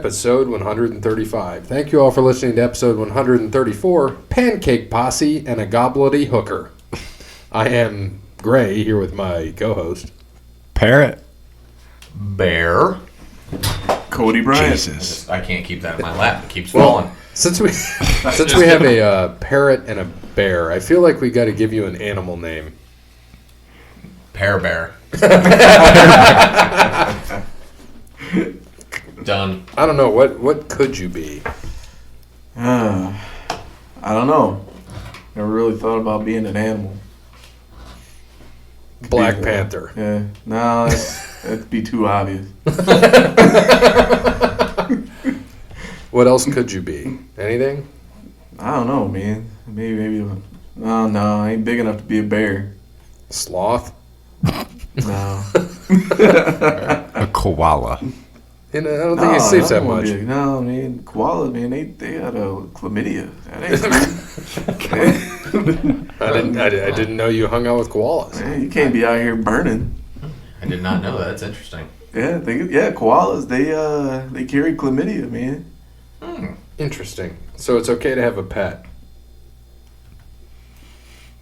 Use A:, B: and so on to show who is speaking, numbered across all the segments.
A: episode 135. Thank you all for listening to episode 134, Pancake Posse and a Gobblety Hooker. I am Gray, here with my co-host.
B: Parrot.
C: Bear.
D: Cody Bryant.
B: Jesus.
C: I can't keep that in my lap. It keeps falling.
A: Since we have a parrot and a bear, I feel like we got to give you an animal name.
C: Pear Bear. Done.
A: I don't know. What could you be?
D: I don't know. Never really thought about being an animal.
A: Black Panther.
D: Yeah. No, that'd be too obvious.
A: What else could you be? Anything?
D: I don't know, man. Maybe. Oh, no, I ain't big enough to be a bear.
A: Sloth?
D: No.
B: A koala.
A: I don't think he sleeps that much.
D: No, man. Koalas, man, they got chlamydia.
A: I didn't know you hung out with koalas.
D: Man, you can't be out here burning.
C: I did not know that. That's interesting.
D: Yeah, koalas, they carry chlamydia, man.
A: Interesting. So it's okay to have a pet.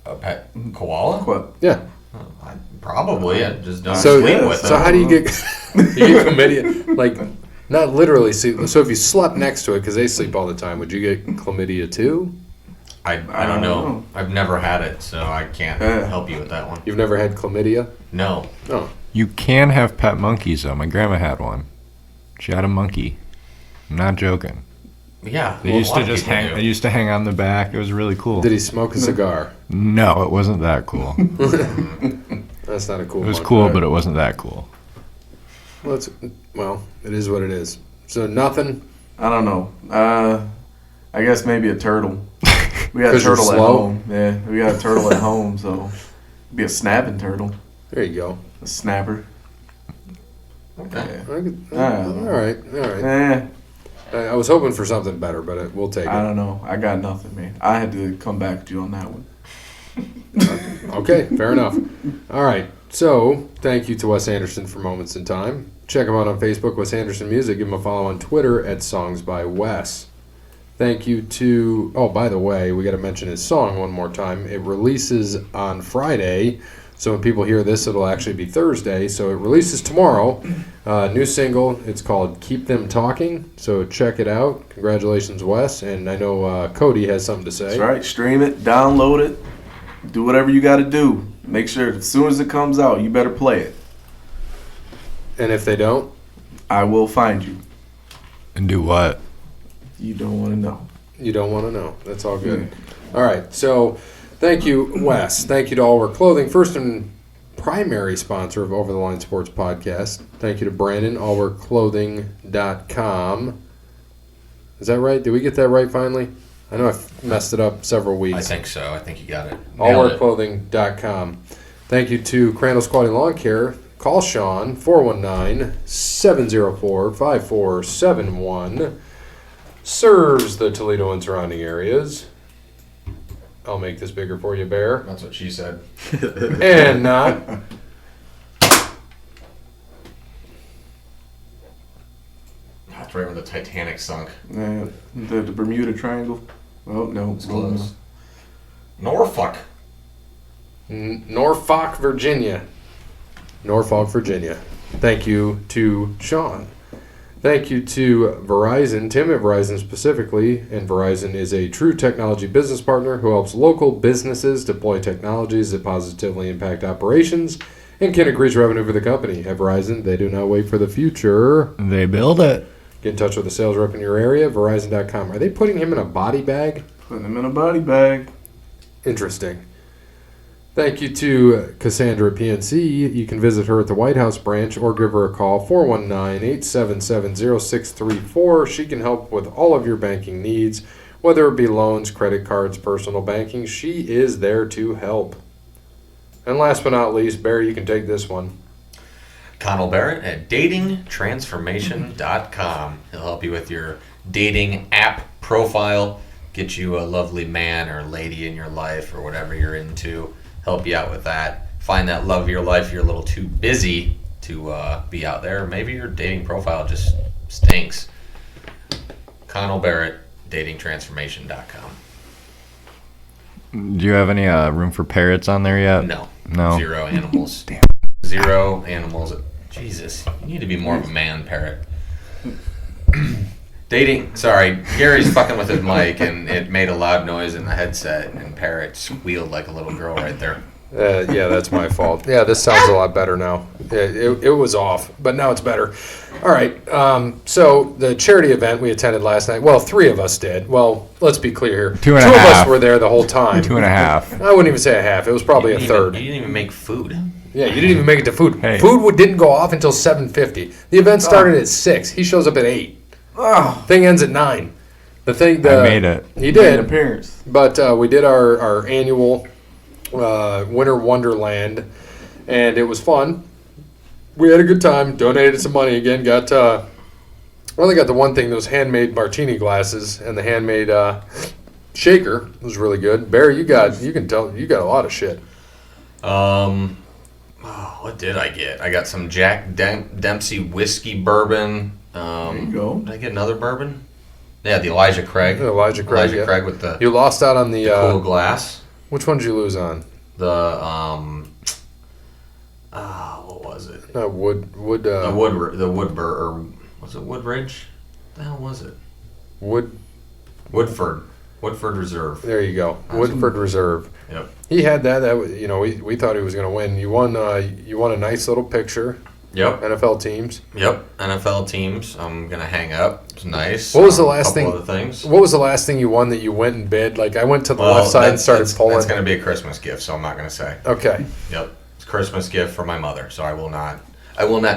C: A pet koala?
D: What?
A: Yeah.
C: Probably. I just don't
A: So
C: sleep with them.
A: So how do you get chlamydia? Like, not literally. So if you slept next to it, because they sleep all the time, would you get chlamydia too?
C: I don't know. I've never had it, so I can't help you with that one.
A: You've never had chlamydia?
C: No.
A: Oh.
B: You can have pet monkeys, though. My grandma had one. She had a monkey. I'm not joking.
C: Yeah.
B: They used to just hang. They used to hang on the back. It was really cool.
A: Did he smoke a cigar?
B: No, it wasn't that cool.
A: That's not a cool one.
B: It was cool, but it wasn't that cool.
A: Well, it is what it is. So nothing?
D: I don't know. I guess maybe a turtle. We got a
A: 'Cause you're
D: turtle at
A: slow?
D: home. Yeah, we got a turtle at home, so it'd be a snapping turtle.
A: There you go.
D: A snapper.
C: Okay.
A: All right. I was hoping for something better, but we'll take it.
D: I don't know. I got nothing, man. I had to come back to you on that one.
A: Okay, fair enough. All right. So, thank you to Wes Anderson for Moments in Time. Check him out on Facebook, Wes Anderson Music. Give him a follow on Twitter at Songs by Wes. Thank you to... Oh, by the way, we got to mention his song one more time. It releases on Friday, so when people hear this, it'll actually be Thursday. So it releases tomorrow. New single. It's called Keep Them Talking. So check it out. Congratulations, Wes. And I know Cody has something to say.
D: That's right. Stream it. Download it. Do whatever you got to do. Make sure as soon as it comes out, you better play it.
A: And if they don't?
D: I will find you.
B: And do what?
D: You don't want to know.
A: You don't want to know. That's all good. All right. So thank you, Wes. Thank you to All Wear Clothing, first and primary sponsor of Over the Line Sports Podcast. Thank you to Brandon, allwearclothing.com. Is that right? Did we get that right finally? I know I've messed it up several weeks.
C: I think so. I think you got it.
A: Allwearclothing.com. Thank you to Crandall's Quality Lawn Care. Call Sean, 419-704-5471. Serves the Toledo and surrounding areas. I'll make this bigger for you, Bear.
C: That's what she said.
A: And not.
C: That's right when the Titanic sunk.
D: The Bermuda Triangle. Oh, no.
C: It's close. Norfolk.
A: Norfolk, Virginia. Norfolk, Virginia. Thank you to Sean. Thank you to Verizon, Tim at Verizon specifically, and Verizon is a true technology business partner who helps local businesses deploy technologies that positively impact operations and can increase revenue for the company. At Verizon, they do not wait for the future.
B: They build it.
A: Get in touch with a sales rep in your area, Verizon.com. Are they putting him in a body bag?
D: Putting him in a body bag.
A: Interesting. Thank you to Cassandra at PNC. You can visit her at the White House branch or give her a call, 419-877-0634. She can help with all of your banking needs, whether it be loans, credit cards, personal banking. She is there to help. And last but not least, Barry, you can take this one.
C: Connell Barrett at datingtransformation.com. He'll help you with your dating app profile, get you a lovely man or lady in your life or whatever you're into. Help you out with that. Find that love of your life. You're a little too busy to be out there. Maybe your dating profile just stinks. Connell Barrett, datingtransformation.com.
B: Do you have any room for parrots on there yet?
C: No.
B: No.
C: 0 animals.
B: Damn.
C: 0 animals. Jesus, you need to be more of a man, parrot. Dating. Sorry, Gary's fucking with his mic, and it made a loud noise in the headset, and parrot squealed like a little girl right there.
A: Yeah, that's my fault. Yeah, this sounds a lot better now. It was off, but now it's better. All right. So the charity event we attended last night. Well, 3 of us did. Well, let's be clear here.
B: 2 and a
A: 2 of
B: half.
A: us were there the whole time.
B: 2.5.
A: I wouldn't even say a half. It was probably a third.
C: You didn't even make food.
A: Yeah, you didn't even make it to food.
B: Hey.
A: Food didn't go off until 7:50. The event started at 6. He shows up at 8.
D: Oh,
A: Thing ends at 9. I
B: made it.
A: He
D: made
A: did.
D: an appearance.
A: But we did our annual Winter Wonderland, and it was fun. We had a good time. Donated some money again. Got only got the one thing, those handmade martini glasses and the handmade shaker. It was really good. Barry, you got a lot of shit.
C: What did I get? I got some Jack Dempsey whiskey bourbon.
D: There you go.
C: Did I get another bourbon? Yeah, the Elijah Craig.
A: Elijah Craig. Yeah.
C: Craig with the
A: You lost out on the
C: cool glass.
A: which one did you lose on?
C: The what was it?
A: The
C: Was it Woodridge? The hell was it?
A: Woodford.
C: Woodford Reserve.
A: There you go. Woodford Reserve.
C: Yep.
A: He had that. That was, we thought he was going to win. You won a nice little picture.
C: Yep.
A: NFL teams.
C: Yep. NFL teams. I'm gonna hang up. It's nice.
A: What was the last thing?
C: Other things.
A: What was the last thing you won that you went and bid? Like I went to the left side and started pulling.
C: That's gonna be a Christmas gift, so I'm not gonna say.
A: Okay.
C: Yep. It's a Christmas gift for my mother, so I will not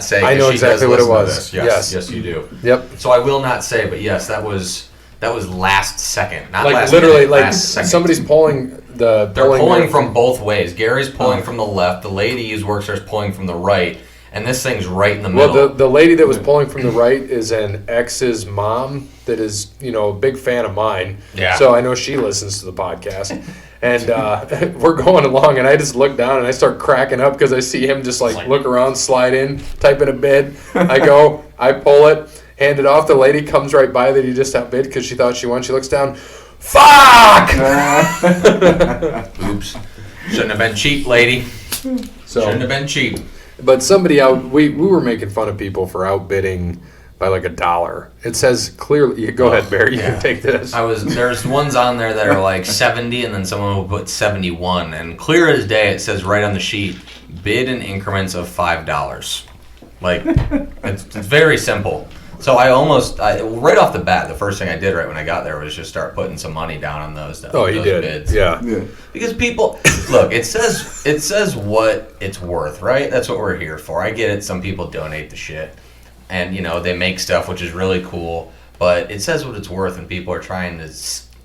C: say.
A: I know
C: she
A: exactly
C: does
A: what it
C: listen to
A: was.
C: this. Yes, you do.
A: Yep.
C: So I will not say, but yes, that was last second, not
A: Like
C: last
A: literally,
C: minute,
A: like
C: last second.
A: somebody's pulling the.
C: They're pulling from both ways. Gary's pulling from the left. The lady who works there is pulling from the right. And this thing's right in the middle.
A: Well, the lady that was pulling from the right is an ex's mom that is, a big fan of mine.
C: Yeah.
A: So I know she listens to the podcast. And we're going along, and I just look down, and I start cracking up because I see him just, look around, slide in, type in a bid. I go, I pull it, hand it off. The lady comes right by that he just outbid because she thought she won. She looks down. Fuck!
C: Oops. Shouldn't have been cheap, lady. Shouldn't have been cheap.
A: But we were making fun of people for outbidding by like $1. It says clearly. Go ahead, Barry. You can take this.
C: There's ones on there that are like 70, and then someone will put 71, and clear as day it says right on the sheet, bid in increments of $5. Like it's very simple. So I right off the bat, the first thing I did right when I got there was just start putting some money down on those.
A: Oh, you did.
C: Bids.
A: Yeah.
C: Because people look, it says what it's worth, right? That's what we're here for. I get it. Some people donate the shit, and they make stuff which is really cool. But it says what it's worth, and people are trying to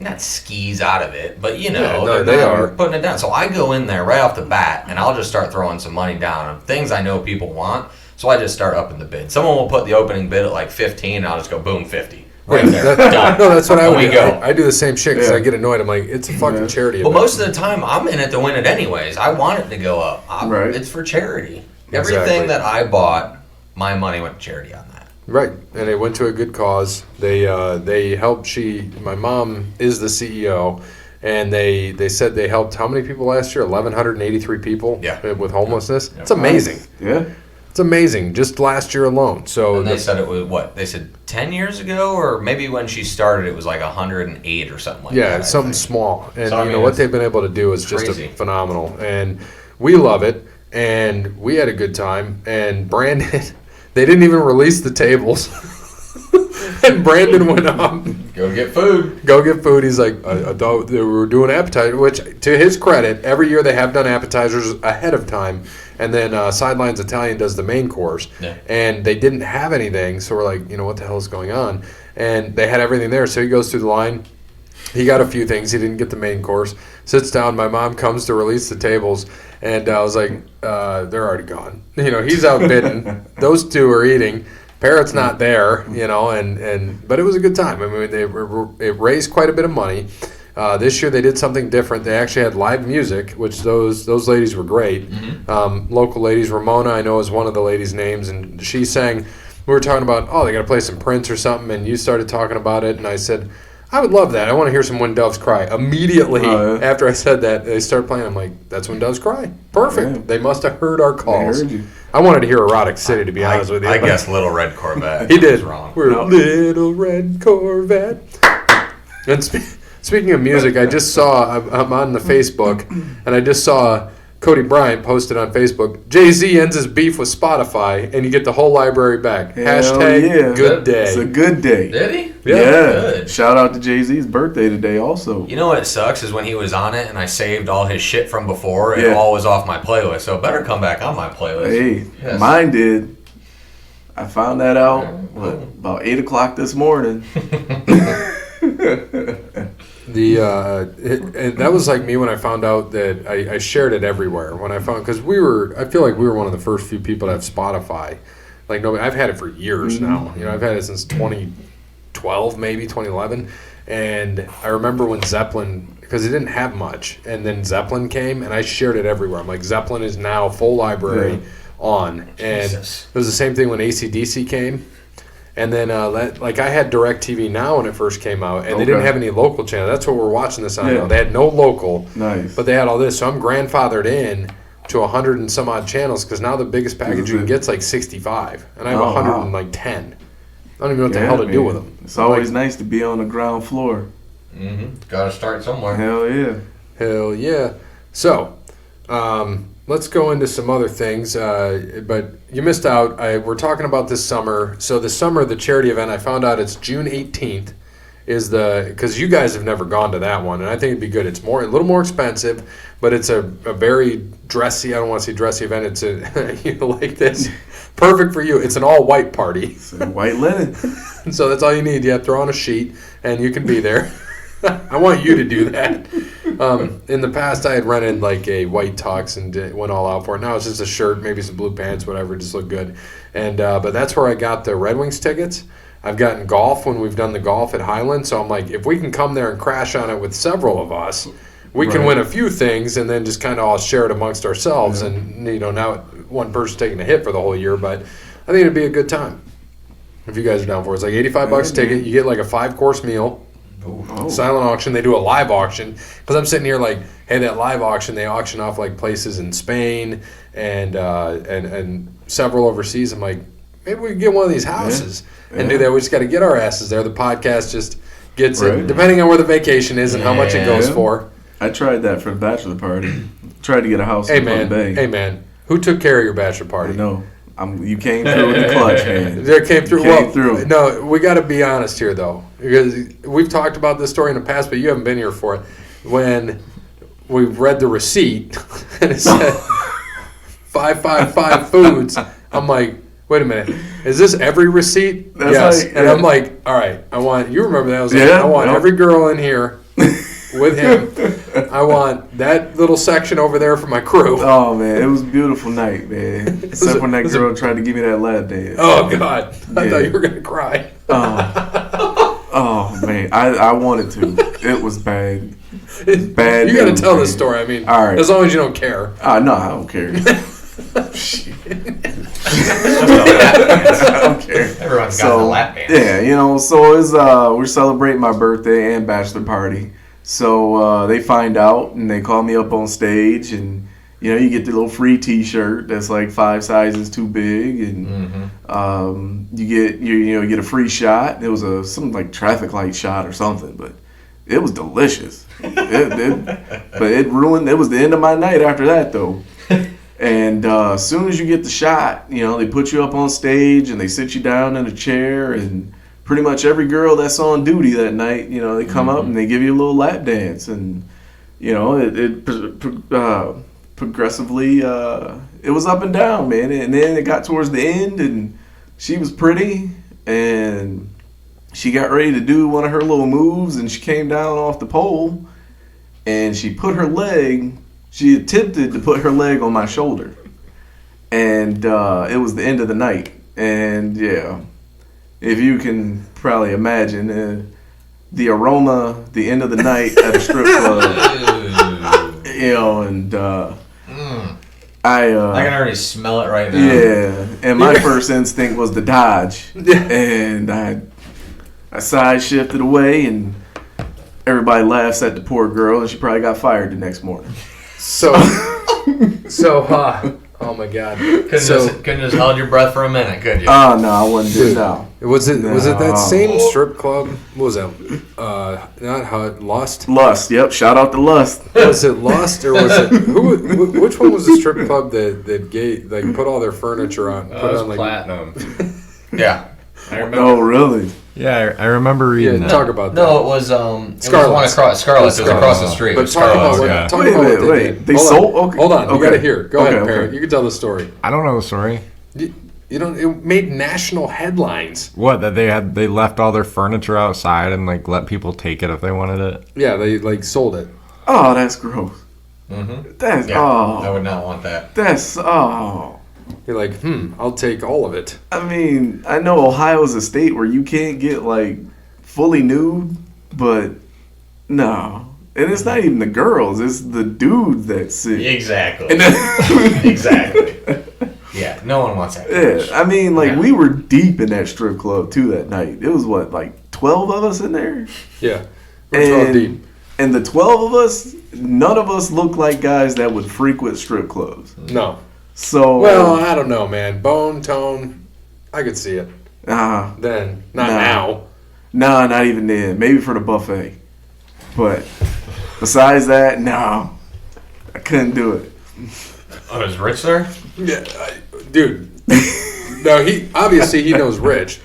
C: not skis out of it, but they are putting it down. So I go in there right off the bat, and I'll just start throwing some money down on things I know people want. So I just start upping the bid. Someone will put the opening bid at like 15, and I'll just go boom 50. Right there. Done.
A: No, that's what I would do.
C: Go.
A: I do the same shit because I get annoyed. I'm like, it's a fucking charity
C: But
A: event.
C: most of the time, I'm in it to win it anyways. I want it to go up.
D: Right.
C: It's for charity.
A: Exactly.
C: Everything that I bought, my money went to charity on that.
A: Right, and it went to a good cause. They helped. My mom is the CEO, and they said they helped how many people last year? 1,183 people.
C: Yeah.
A: With homelessness. It's amazing.
D: Yeah.
A: It's amazing. Just last year alone. So
C: And they said it was what? They said 10 years ago, or maybe when she started, it was like 108 or something like that.
A: yeah, it's something small, and
C: So, I mean,
A: what
C: it's
A: they've been able to do is just
C: crazy.
A: phenomenal, and we love it, and we had a good time. And Brandon, they didn't even release the tables, and Brandon went up.
C: Go get food.
A: Go get food. He's like, I thought they were doing appetizers, which, to his credit, every year they have done appetizers ahead of time, and then Sidelines Italian does the main course.
C: Yeah.
A: And they didn't have anything, so we're like, what the hell is going on? And they had everything there, so he goes through the line. He got a few things. He didn't get the main course. Sits down. My mom comes to release the tables, and I was like, they're already gone. He's outbidden. Those two are eating. Parrot's not there, but it was a good time. I mean, it raised quite a bit of money. This year they did something different. They actually had live music, which those ladies were great.
C: Mm-hmm.
A: Local ladies, Ramona, I know is one of the ladies' names, and she sang. we were talking about, they got to play some Prince or something, and you started talking about it, and I said, I would love that. I want to hear some When Doves Cry. Immediately after I said that, they started playing. I'm like, that's When Doves Cry. Perfect. Yeah. They must have heard our calls.
D: They heard you.
A: I wanted to hear Erotic City, to be honest with you.
C: I guess Little Red Corvette.
A: He did.
C: Wrong.
A: We're Little Red Corvette. And speaking of music, I just saw, I'm on the Facebook, and I just saw Cody Bryant posted on Facebook, Jay-Z ends his beef with Spotify, and you get the whole library back. Hashtag good day.
D: It's a good day.
C: Did he?
D: Yeah.
C: Good.
D: Shout out to Jay-Z's birthday today also.
C: You know what sucks is when he was on it and I saved all his shit from before, it all was off my playlist, so it better come back on my playlist.
D: Hey, mine did. I found that out, about 8 o'clock this morning.
A: And that was like me when I found out that I shared it everywhere when I found, because I feel like we were one of the first few people to have Spotify. Like nobody, I've had it for years now. You know, I've had it since 2012, maybe 2011. And I remember when Zeppelin, because it didn't have much, and then Zeppelin came, and I shared it everywhere. I'm like, Zeppelin is now full library on, and it was the same thing when AC/DC came. And then, I had DirecTV Now when it first came out, and they didn't have any local channel. That's what we're watching this on now. They had no local, but they had all this. So I'm grandfathered in to 100 and some odd channels, because now the biggest package you can get is like 65, and I have 110. I don't even know what the hell to do with them.
D: It's always nice to be on the ground floor.
C: Got to start somewhere.
D: Hell yeah.
A: So, let's go into some other things, but you missed out. We're talking about this summer. So the summer, the charity event, I found out it's June 18th because you guys have never gone to that one, and I think it'd be good. It's a little more expensive, but it's a very dressy, I don't want to say dressy event. It's like this. Perfect for you. It's an all-white party.
D: It's white linen.
A: And so that's all you need. You have to throw on a sheet, and you can be there. I want you to do that. In the past, I had rented like a white tux and went all out for it. Now it's just a shirt, maybe some blue pants, whatever, just look good. And but that's where I got the Red Wings tickets. I've gotten golf when we've done the golf at Highland. So I'm like, if we can come there and crash on it with several of us, we can win a few things and then just kind of all share it amongst ourselves. And now one person's taking a hit for the whole year, but I think it'd be a good time if you guys are down for it. It's like $85 a ticket. You get like a 5-course meal. Silent auction. They do a live auction, because I'm sitting here like, hey, that live auction, they auction off like places in Spain and several overseas. I'm like, maybe we can get one of these houses and do that. We just got to get our asses there. The podcast just gets it, depending on where the vacation is and how much it goes for.
D: I tried that for the bachelor party. Tried to get a house in Palm Bay.
A: Hey man, who took care of your bachelor party?
D: No. You came through in the clutch, man.
A: There came through. No, we got to be honest here, though, because we've talked about this story in the past, but you haven't been here for it. When we read the receipt and it said 555 foods, I'm like, wait a minute, is this every receipt? Yes. And I'm like, all right, you remember that? I was like, I want every girl in here with him. I want that little section over there for my crew.
D: Oh man, it was a beautiful night, man. Except when that girl tried to give me that lap dance.
A: Oh God, I thought you were gonna cry.
D: Oh man, I wanted to. It was bad. Bad.
A: You gotta tell this story. I mean, all right. As long as you don't care.
D: No, I don't care. Shit. I don't care.
C: Everyone's got the lap dance.
D: Yeah, so it's we're celebrating my birthday and bachelor party. So they find out and they call me up on stage, and you get the little free T-shirt that's like 5 sizes too big, and you get a free shot. It was some like traffic light shot or something, but it was delicious. But it ruined. It was the end of my night after that, though. And as soon as you get the shot, they put you up on stage and they sit you down in a chair, and pretty much every girl that's on duty that night, they come up and they give you a little lap dance, and it progressively it was up and down, man. And then it got towards the end, and she was pretty, and she got ready to do one of her little moves, and she came down off the pole, and she attempted to put her leg on my shoulder, and it was the end of the night. And if you can probably imagine the aroma, the end of the night at a strip club, and
C: I can already smell it right now.
D: Yeah, and my first instinct was to dodge, and I side shifted away, and everybody laughs at the poor girl, and she probably got fired the next morning.
A: So, oh my God!
C: Couldn't just hold your breath for a minute, could you?
D: Oh no, I wouldn't do it now.
A: Was it that same strip club? What was that? Not Lust.
D: Lust. Yep. Shout out to Lust.
A: Was it Lust or was it which one was the strip club that put all their furniture on?
B: Put it on Platinum.
C: Yeah.
B: I remember.
D: Oh really?
B: Yeah, I remember reading that.
A: Talk about that.
C: No, it was
A: Scarlet.
C: Scarlet. It was across the street.
A: But talk about what they did.
D: They sold. Okay.
A: Hold on. You got to hear. Go ahead,
D: okay.
A: Parrot. You can tell the story.
B: I don't know the story.
A: You know, it made national headlines.
B: What, that they left all their furniture outside and like let people take it if they wanted it?
A: Yeah, they like sold it.
D: Oh, that's gross.
C: Mm-hmm.
D: That's
C: I would not want that.
D: That's
A: You're like, I'll take all of it.
D: I mean, I know Ohio's a state where you can't get like fully nude, but no. And it's not even the girls, it's the dudes that sit.
C: Exactly. Exactly. Yeah, no one wants that.
D: Yeah, I mean, we were deep in that strip club too that night. It was what, like 12 of us in there?
A: Yeah, we're 12 deep.
D: And the 12 of us, none of us looked like guys that would frequent strip clubs.
A: No.
D: So.
A: Well, I don't know, man. Bone, tone, I could see it. Then, not now.
D: Nah, not even then. Maybe for the buffet. But besides that, no. I couldn't do it.
C: Oh, is Rich there?
A: Yeah, dude. No, he knows Rich.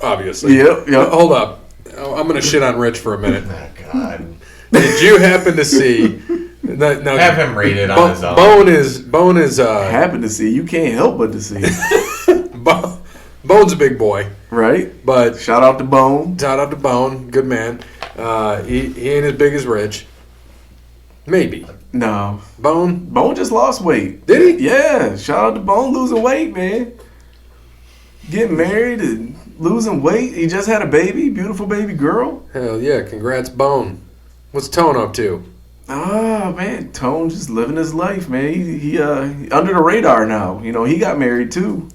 A: Obviously.
D: Yep.
A: Hold up. I'm gonna shit on Rich for a minute.
C: Oh God.
A: Did you happen to see? Now,
C: have him read it on his own.
A: Bone is.
D: Happen to see. You can't help but to see.
A: Bone's a big boy,
D: right?
A: But
D: shout out to Bone.
A: Shout out to Bone. Good man. He ain't as big as Rich. Maybe.
D: No.
A: Bone
D: just lost weight.
A: Did he?
D: Yeah. Shout out to Bone losing weight, man. Getting married and losing weight. He just had a baby. Beautiful baby girl.
A: Hell yeah. Congrats, Bone. What's Tone up to?
D: Man. Tone just living his life, man. He under the radar now. You know, he got married too.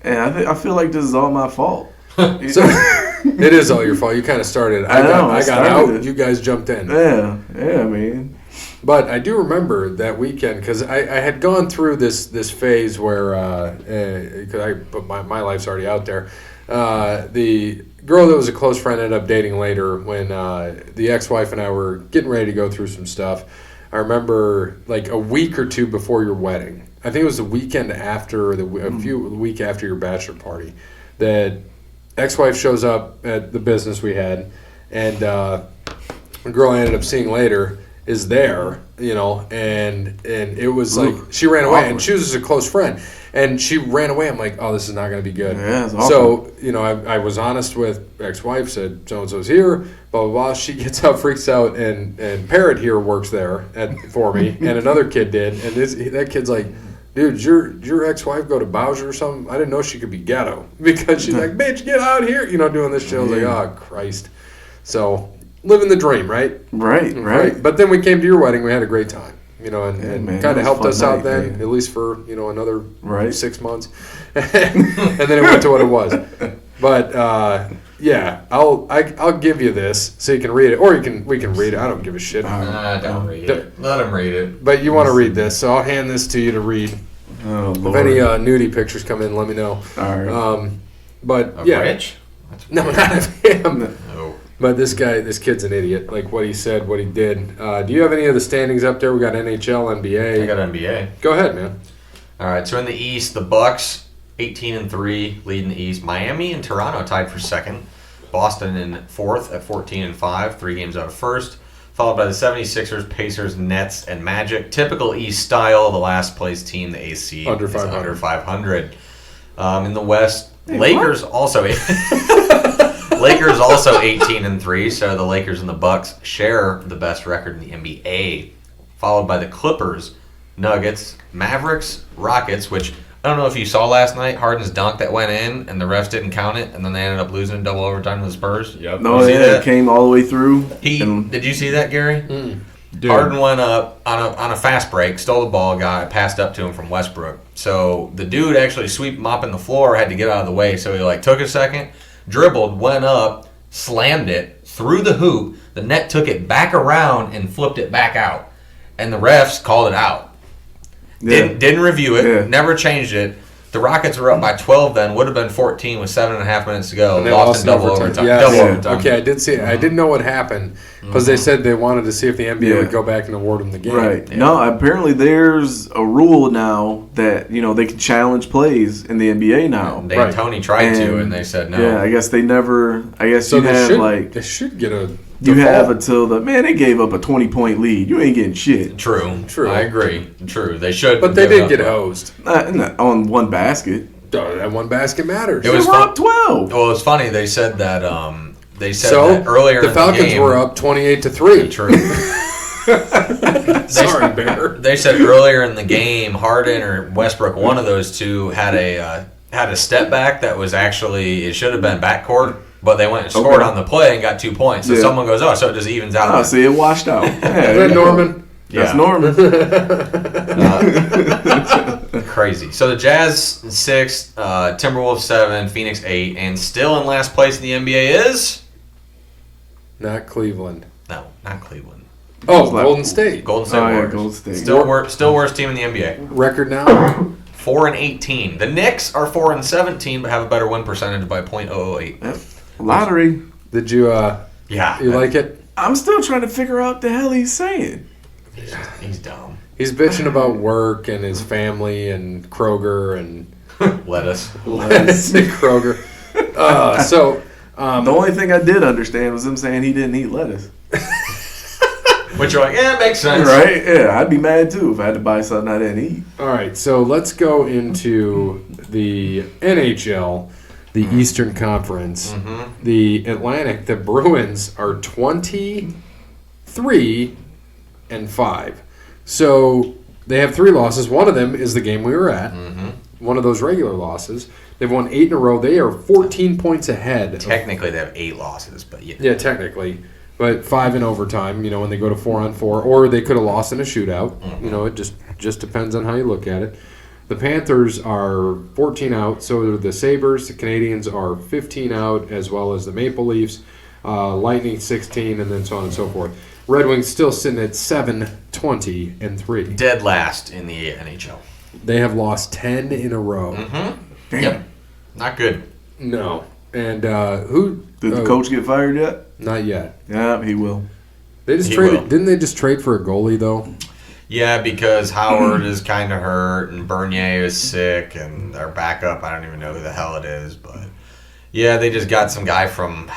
D: And I feel like this is all my fault.
A: So, it is all your fault. You kind of started. I got out. You guys jumped in.
D: Yeah, man.
A: But I do remember that weekend because I had gone through this phase where because my life's already out there. The girl that was a close friend ended up dating later when the ex-wife and I were getting ready to go through some stuff. I remember like a week or two before your wedding. I think it was the weekend after the week after your bachelor party that ex-wife shows up at the business we had, and the girl I ended up seeing later is there, you know, and it was like she ran away, and she was just a close friend, and she ran away. I'm like, oh, this is not going to be good.
D: Yeah, it's
A: so, you know, I was honest with ex-wife, said so-and-so's here, blah, blah, blah. She gets out, freaks out, and Parrot here works there for me, and another kid did, and that kid's like, dude, did your ex-wife go to Bowser or something? I didn't know she could be ghetto, because she's like, bitch, get out here, you know, doing this shit. I was like, oh, Christ. So, living the dream, right?
D: Right.
A: But then we came to your wedding. We had a great time, you know, and kind of helped us out then,
D: man.
A: at least for, you know, another 6 months. And then it went to what it was. But, yeah, I'll give you this so you can read it. Or we can read it. I don't give a shit.
C: Don't read it. Let him read it.
A: But you want to read this, so I'll hand this to you to read.
D: Oh, Lord.
A: If any nudie pictures come in, let me know.
D: All right.
A: But, yeah.
C: Rich?
A: No, not of him.
C: No.
A: But this kid's an idiot. Like what he said, what he did. Do you have any of the standings up there? We got NHL, NBA.
C: I got NBA.
A: Go ahead, man.
C: All right. So in the East, the Bucks 18-3, leading the East. Miami and Toronto tied for second. Boston in fourth at 14-5, 3 games out of first. Followed by the 76ers, Pacers, Nets, and Magic. Typical East style. The last place team, the AC,
A: under
C: is
A: 500.
C: Under 500. In the West, Lakers also. Lakers also 18-3, so the Lakers and the Bucks share the best record in the NBA. Followed by the Clippers, Nuggets, Mavericks, Rockets, which I don't know if you saw last night, Harden's dunk that went in, and the refs didn't count it, and then they ended up losing in double overtime to the Spurs.
B: Yep.
D: No, it came all the way through.
C: Did you see that, Gary?
B: Dude.
C: Harden went up on a fast break, stole the ball, got passed up to him from Westbrook. So the dude actually mopping the floor, had to get out of the way. So he took a second, dribbled, went up, slammed it through the hoop. The net took it back around and flipped it back out, and the refs called it out.
D: Yeah.
C: Didn't review it.
D: Yeah.
C: Never changed it. The Rockets were up by 12 then. Would have been 14 with 7.5 minutes to go.
A: And they
C: lost in double overtime. Double overtime.
A: Okay, I did see it. I didn't know what happened because they said they wanted to see if the NBA would go back and award them the game.
D: Right.
C: Yeah.
D: No, apparently there's a rule now that, they can challenge plays in the NBA now.
C: Tony tried to, and they said no.
D: Yeah, I guess they never. I guess
A: So
D: you have
A: they should get a.
D: you
A: default.
D: have until they gave up a 20-point lead. You ain't getting shit.
C: True. I agree. True. They should.
A: But they did get hosed.
D: On one basket.
A: That one basket matters.
C: It was
D: They were up 12.
C: Well, it's funny. They said that.
A: So
C: that earlier.
A: the Falcons
C: in the game,
A: were up 28-3.
C: True.
A: Sorry, Bear.
C: They said earlier in the game, Harden or Westbrook, one of those two, had a step back that was actually, it should have been backcourt, but they went and scored on the play and got 2 points. So someone goes, so it just evens out.
D: Oh, see, it washed out.
A: Is that Norman?
D: That's Norman.
C: Crazy. So the Jazz 6, Timberwolves 7, Phoenix 8, and still in last place in the NBA is?
A: Not Cleveland.
C: No, not Cleveland.
A: Oh, Golden State.
C: Golden State Warriors.
D: Golden State.
C: Still worst team in the NBA.
A: Record now?
C: 4-18. The Knicks are 4-17, but have a better win percentage by .008.
D: Lottery.
A: Did you?
C: Yeah.
A: You like it?
D: I'm still trying to figure out the hell he's saying.
C: He's dumb.
A: He's bitching about work and his family and Kroger and
C: Lettuce.
A: Kroger.
D: The only thing I did understand was him saying he didn't eat lettuce.
C: Which you're like, it makes sense.
D: Right? Yeah, I'd be mad too if I had to buy something I didn't eat.
A: All right, so let's go into the NHL, the Eastern Conference.
C: Mm-hmm.
A: The Atlantic, the Bruins are 23-5. So they have 3 losses. One of them is the game we were at.
C: Mm-hmm.
A: One of those regular losses. They've won 8 in a row. They are 14 points ahead.
C: Technically, they have 8 losses, but yeah.
A: Yeah, technically. But 5 in overtime, when they go to 4-on-4. Or they could have lost in a shootout.
C: Mm-hmm.
A: It just depends on how you look at it. The Panthers are 14 out. So are the Sabres. The Canadians are 15 out, as well as the Maple Leafs. Lightning 16, and then so on and so forth. Red Wings still sitting at 7-20-3.
C: Dead last in the NHL.
A: They have lost 10 in a row.
C: Mm-hmm.
D: Damn.
C: Yep. Not good.
A: No. And who...
D: Did the coach get fired yet?
A: Not yet.
D: Yeah, he will.
A: They just traded... Didn't they just trade for a goalie, though?
C: Yeah, because Howard is kind of hurt, and Bernier is sick, and our backup, I don't even know who the hell it is, but... Yeah, they just got some guy from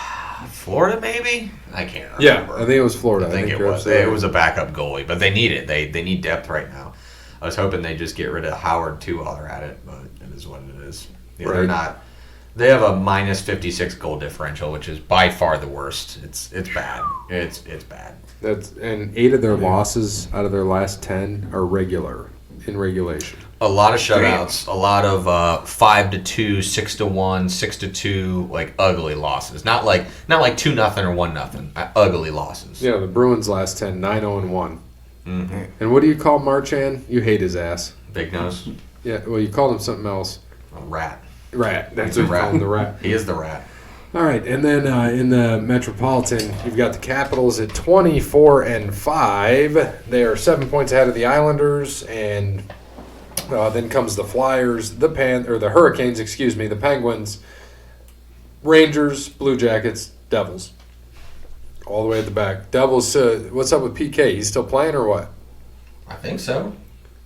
C: Florida, maybe? I can't remember.
A: Yeah, I think it was Florida.
C: I think it was. It was a backup goalie, but they need it. They need depth right now. I was hoping they just get rid of Howard too while they're at it, but it is what it is. Yeah,
A: Right.
C: They're not. They have a minus 56 goal differential, which is by far the worst. It's bad. It's bad.
A: And 8 of their losses out of their last 10 are regular in regulation.
C: A lot of shutouts. A lot of 5-2, 6-1, 6-2, like ugly losses. Not like 2-0 or 1-0. Ugly losses.
A: Yeah, the Bruins last 10, 9-0-1.
C: Mm-hmm.
A: And what do you call Marchand? You hate his ass.
C: Big nose.
A: Yeah, well, you called him something else.
C: A rat.
A: Rat. That's
C: He's
A: what you call him, the rat.
C: He is the rat.
A: All right, and then in the Metropolitan, you've got the Capitals at 24-5. They are 7 points ahead of the Islanders, and then comes the Flyers, the Hurricanes, the Penguins, Rangers, Blue Jackets, Devils. All the way at the back. Devils, what's up with PK? He's still playing or what?
C: I think so.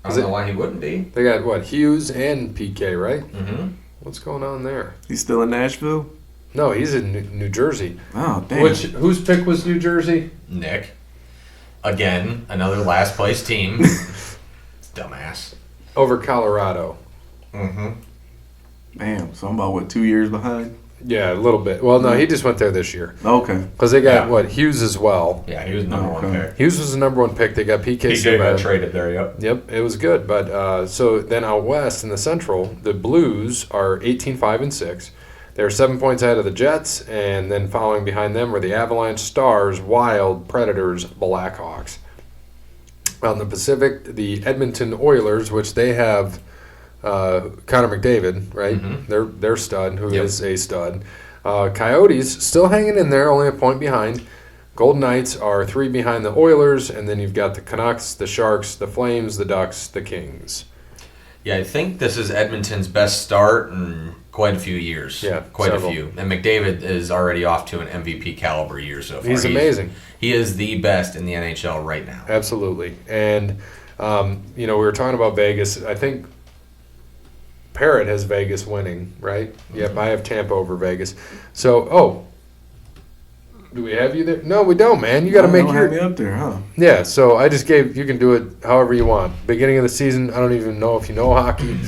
C: I don't know why he wouldn't be.
A: They got, what, Hughes and PK, right?
C: Mm-hmm.
A: What's going on there?
D: He's still in Nashville?
A: No, he's in New Jersey.
D: Oh, damn.
A: Whose pick was New Jersey?
C: Nick. Again, another last place team. Dumbass.
A: Over Colorado.
C: Mm-hmm.
D: Damn, so I'm about, 2 years behind?
A: Yeah, a little bit. Well, no, he just went there this year.
D: Okay.
A: Because they got, Hughes as well.
C: Yeah, he was number one pick.
A: Hughes was the number 1 pick. They got PK
C: PK got traded there, yep.
A: Yep, it was good. But so then out west in the Central, the Blues are 18-5-6. They're 7 points ahead of the Jets, and then following behind them are the Avalanche, Stars, Wild, Predators, Blackhawks. On the Pacific, the Edmonton Oilers, which they have Connor McDavid, right?
C: Mm-hmm.
A: They're stud, who is a stud. Coyotes still hanging in there, only a point behind. Golden Knights are 3 behind the Oilers, and then you've got the Canucks, the Sharks, the Flames, the Ducks, the Kings.
C: Yeah, I think this is Edmonton's best start in quite a few years.
A: Yeah,
C: quite
A: several.
C: a few. And McDavid is already off to an MVP caliber year so far.
A: He's amazing.
C: He is the best in the NHL right now.
A: Absolutely. And, we were talking about Vegas. I think Parrott has Vegas winning, right? Yep, I have Tampa over Vegas. So, do we have you there? No, we don't, man. You got to make
D: don't
A: your...
D: have me up there, huh?
A: Yeah, so I just gave... You can do it however you want. Beginning of the season, I don't even know if you know hockey.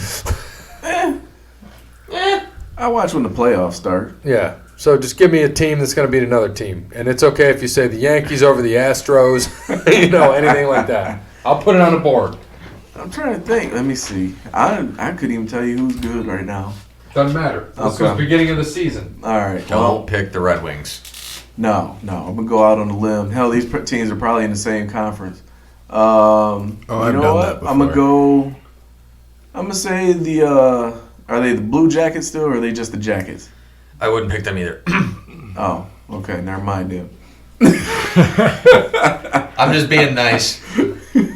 D: I watch when the playoffs start.
A: Yeah, so just give me a team that's going to beat another team. And it's okay if you say the Yankees over the Astros, anything like that. I'll put it on the board.
D: I'm trying to think. Let me see. I couldn't even tell you who's good right now.
A: Doesn't matter. This
D: Okay.
A: was beginning of the season.
D: All right.
C: Don't pick the Red Wings.
D: No. I'm going to go out on a limb. Hell, these teams are probably in the same conference. You
B: I've
D: know
B: done
D: what?
B: that
D: I'm going to
B: before.
D: go... I'm going to say the... are they the Blue Jackets still, or are they just the Jackets?
C: I wouldn't pick them either.
D: Oh, okay. Never mind them.
C: I'm just being nice.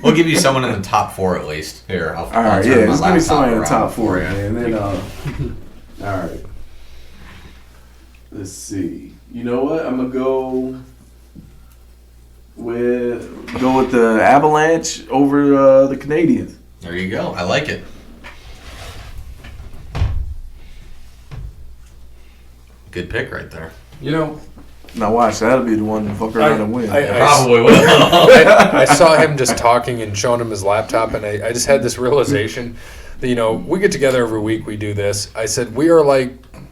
C: We'll give you someone in the top 4 at least. Here, I'll
D: All right,
C: turn
D: yeah.
C: my
D: Just give me
C: laptop
D: somebody in the
C: around
D: top 4,
C: for you.
D: man. Then, all right. Let's see. You know what? I'm gonna go with the Avalanche over the Canadians.
C: There you go. I like it. Good pick right there.
D: Now watch, that'll be the one to fuck around and win.
C: Probably will.
A: I saw him just talking and showing him his laptop, and I just had this realization that, we get together every week, we do this. I said,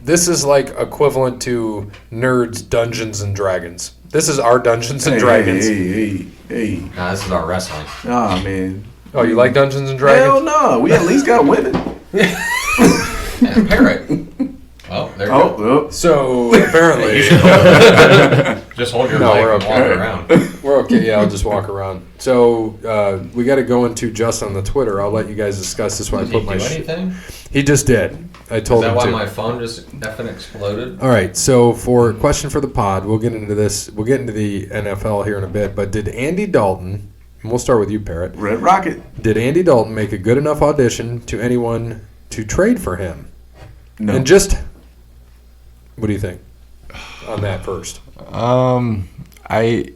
A: this is like equivalent to Nerds Dungeons and Dragons. This is our Dungeons and Dragons.
D: Hey.
C: Nah, this is our wrestling.
D: Oh, man.
A: Oh, you like Dungeons and Dragons?
D: Hell no. We at least got women.
C: Yeah, Parrot. Well, there you go.
D: Oh,
A: So, apparently...
C: Just hold your
A: No,
C: leg
A: we're
C: and walk
A: okay.
C: around.
A: We're okay. Yeah, I'll just walk around. So we got to go into just on the Twitter. I'll let you guys discuss this while I
C: Did
A: put
C: he
A: my
C: do
A: shit.
C: anything?
A: He just did. I
C: Is
A: told
C: that
A: him
C: why
A: to.
C: my phone just effing exploded?
A: All right. So for a question for the pod, we'll get into this. We'll get into the NFL here in a bit. But did Andy Dalton? And we'll start with you, Parrot.
D: Red Rocket.
A: Did Andy Dalton make a good enough audition to anyone to trade for him?
D: No.
A: And just what do you think on that first?
B: I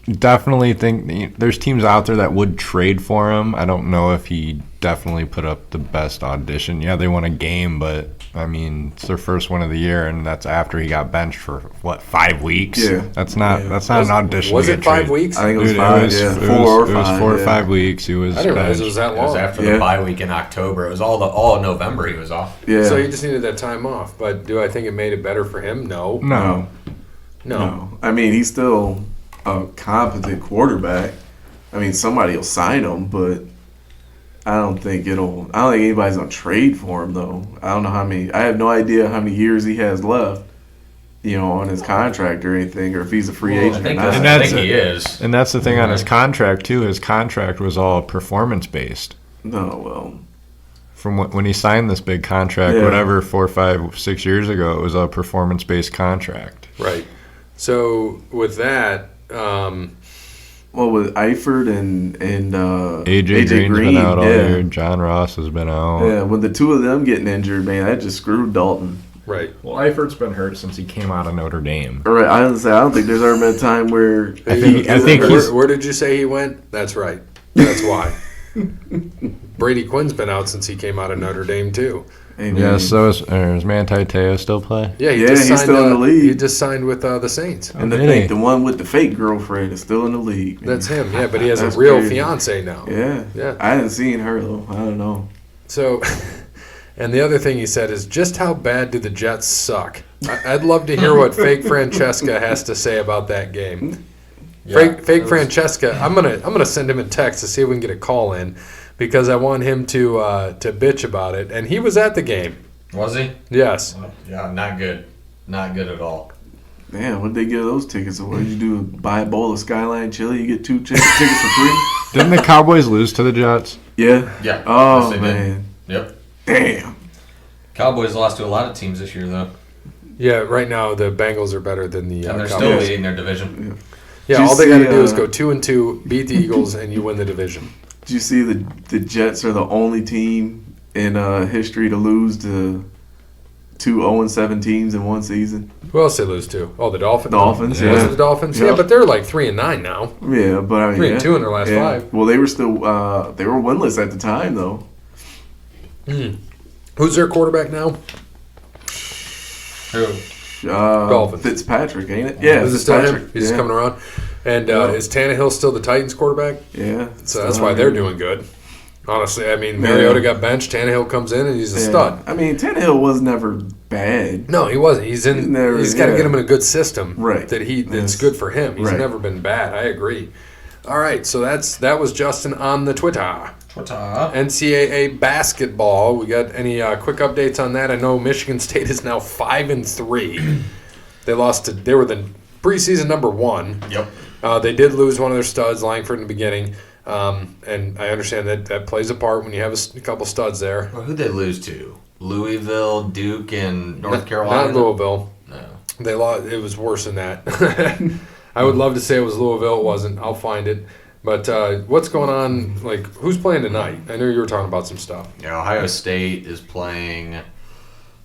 B: definitely think there's teams out there that would trade for him. I don't know if he definitely put up the best audition. Yeah, they won a game, but I mean, it's their first one of the year, and that's after he got benched for 5 weeks.
D: Yeah.
B: That's not an audition.
A: Was
B: to
A: it
B: get
A: 5
B: traded.
A: weeks?
D: I think it was
B: Dude,
D: 5,
B: it was,
D: yeah.
B: it
D: 4 or
B: was,
D: 5.
B: It was 4 or
D: yeah.
B: 5 weeks. He was.
A: I didn't realize it was that
C: It was
A: long.
C: after
D: Yeah.
C: the bye week in October. It was all of November he was off.
D: Yeah.
A: So he just needed that time off. But do I think it made it better for him? No.
B: No.
D: No. I mean, he's still a competent quarterback. I mean, somebody will sign him, but I don't think anybody's gonna trade for him though. I don't know I have no idea how many years he has left, on his contract or anything, or if he's a free agent or not.
C: I think he is.
B: And that's the thing on his contract too. His contract was all performance based.
D: No, well,
B: From when he signed this big contract,
D: Yeah.
B: whatever 4, 5, 6 years ago, it was a performance based contract.
A: Right. So with that,
D: with Eifert and
B: AJ Green's been out all
D: yeah.
B: year. John Ross has been out.
D: Yeah, with the two of them getting injured, man, that just screwed Dalton.
A: right.
B: Well, Eifert's been hurt since he came out of Notre Dame.
D: All right, I don't think there's ever been a time where
B: I think he's-
A: Where did you say he went? That's right. That's why. Brady Quinn's been out since he came out of Notre Dame too.
D: Hey, man,
B: Yeah, so is Manti Te'o still play?
A: Yeah,
D: he's still in the league.
A: He just signed with the Saints.
D: and
B: Really?
D: the one with the fake girlfriend is still in the league. Man.
A: That's him. Yeah, but he has a
D: That's
A: real
D: crazy.
A: fiance now.
D: Yeah.
A: Yeah.
D: I haven't seen her though. I don't know.
A: So, and the other thing he said is, just how bad do the Jets suck? I'd love to hear what Fake Francesca has to say about that game. Fake Francesca, I'm gonna send him a text to see if we can get a call in, because I want him to bitch about it. And he was at the game.
C: Was he?
A: Yes.
C: Yeah, not good. Not good at all.
D: Man, what'd they give those tickets? What did you do? Buy a bowl of Skyline chili, you get 2 tickets for free?
B: Didn't the Cowboys lose to the Jets?
D: Yeah.
C: Yeah.
D: Oh,
C: Yes, they
D: man.
C: did. Yep.
D: Damn.
C: Cowboys lost to a lot of teams this year, though.
A: Yeah, right now the Bengals are better than the
C: And they're
A: Cowboys.
C: still leading their division.
A: Yeah,
D: Did you
A: all they got to
D: see,
A: do is go 2-2, beat the Eagles, and you win the division.
D: Did you see the Jets are the only team in history to lose to two 0-7 teams in one season?
A: Who else they lose to? Oh, the Dolphins.
D: Dolphins,
A: Was
D: yeah.
A: it the Dolphins?
D: Yep.
A: Yeah, but they're like 3-9 now.
D: Yeah, but I mean,
A: 3-2 in their last 5.
D: Well, they were still they were winless at the time though.
A: Who's their quarterback now?
C: Who?
A: Dolphins.
D: Fitzpatrick, ain't it? Yeah,
A: Is it still him?
D: Fitzpatrick.
A: He's
D: yeah.
A: coming around. And is Tannehill still the Titans quarterback?
D: Yeah,
A: So that's why they're doing good. Honestly, I mean, Mariota got benched. Tannehill comes in and he's a stud.
D: I mean, Tannehill was never bad.
A: No, he wasn't. He's got to get him in a good system,
D: Right.
A: That's good for him. He's
D: Right.
A: never been bad. I agree. All right, so that was Justin on the Twitter. NCAA basketball. We got any quick updates on that? I know Michigan State is now 5-3. They were the preseason number 1.
C: Yep.
A: They did lose one of their studs, Langford, in the beginning. And I understand that plays a part when you have a couple studs there.
C: Well, who'd they lose to? Louisville, Duke, and North Carolina?
A: Not Louisville.
C: No.
A: They lost. It was worse than that. I would love to say it was Louisville. It wasn't. I'll find it. But what's going on? Like, who's playing tonight? I know you were talking about some stuff.
C: Yeah, Ohio State is playing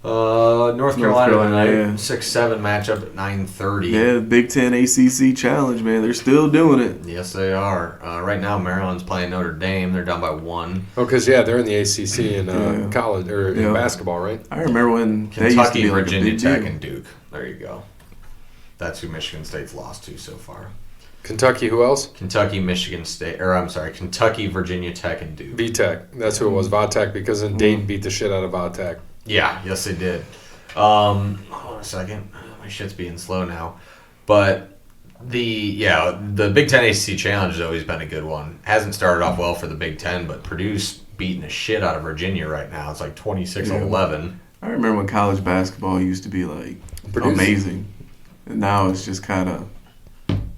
C: North Carolina tonight.
D: yeah.
C: 6-7 matchup at 9:30.
D: Yeah, Big Ten ACC challenge, man. They're still doing it.
C: Yes, they are. Right now, Maryland's playing Notre Dame. They're down by 1.
A: Oh, because they're in the ACC in
D: Yeah.
A: college or in
D: Yeah.
A: basketball, right?
D: I remember when they used to
C: Kentucky,
D: be like a
C: Virginia
D: big
C: Tech,
D: deal.
C: and Duke. There you go. That's who Michigan State's lost to so far.
A: Kentucky. Who else?
C: Kentucky, Michigan State, or I'm sorry, Kentucky, Virginia Tech, and Duke.
A: VTech. That's who it was. VTech, because then Dayton beat the shit out of VTech.
C: Yeah, yes, they did. Hold on a second. My shit's being slow now. But the Big Ten ACC Challenge has always been a good one. Hasn't started off well for the Big Ten, but Purdue's beating the shit out of Virginia right now. It's like 26-11.
D: I remember when college basketball used to be like
A: Purdue's-
D: amazing, and now it's just kind of,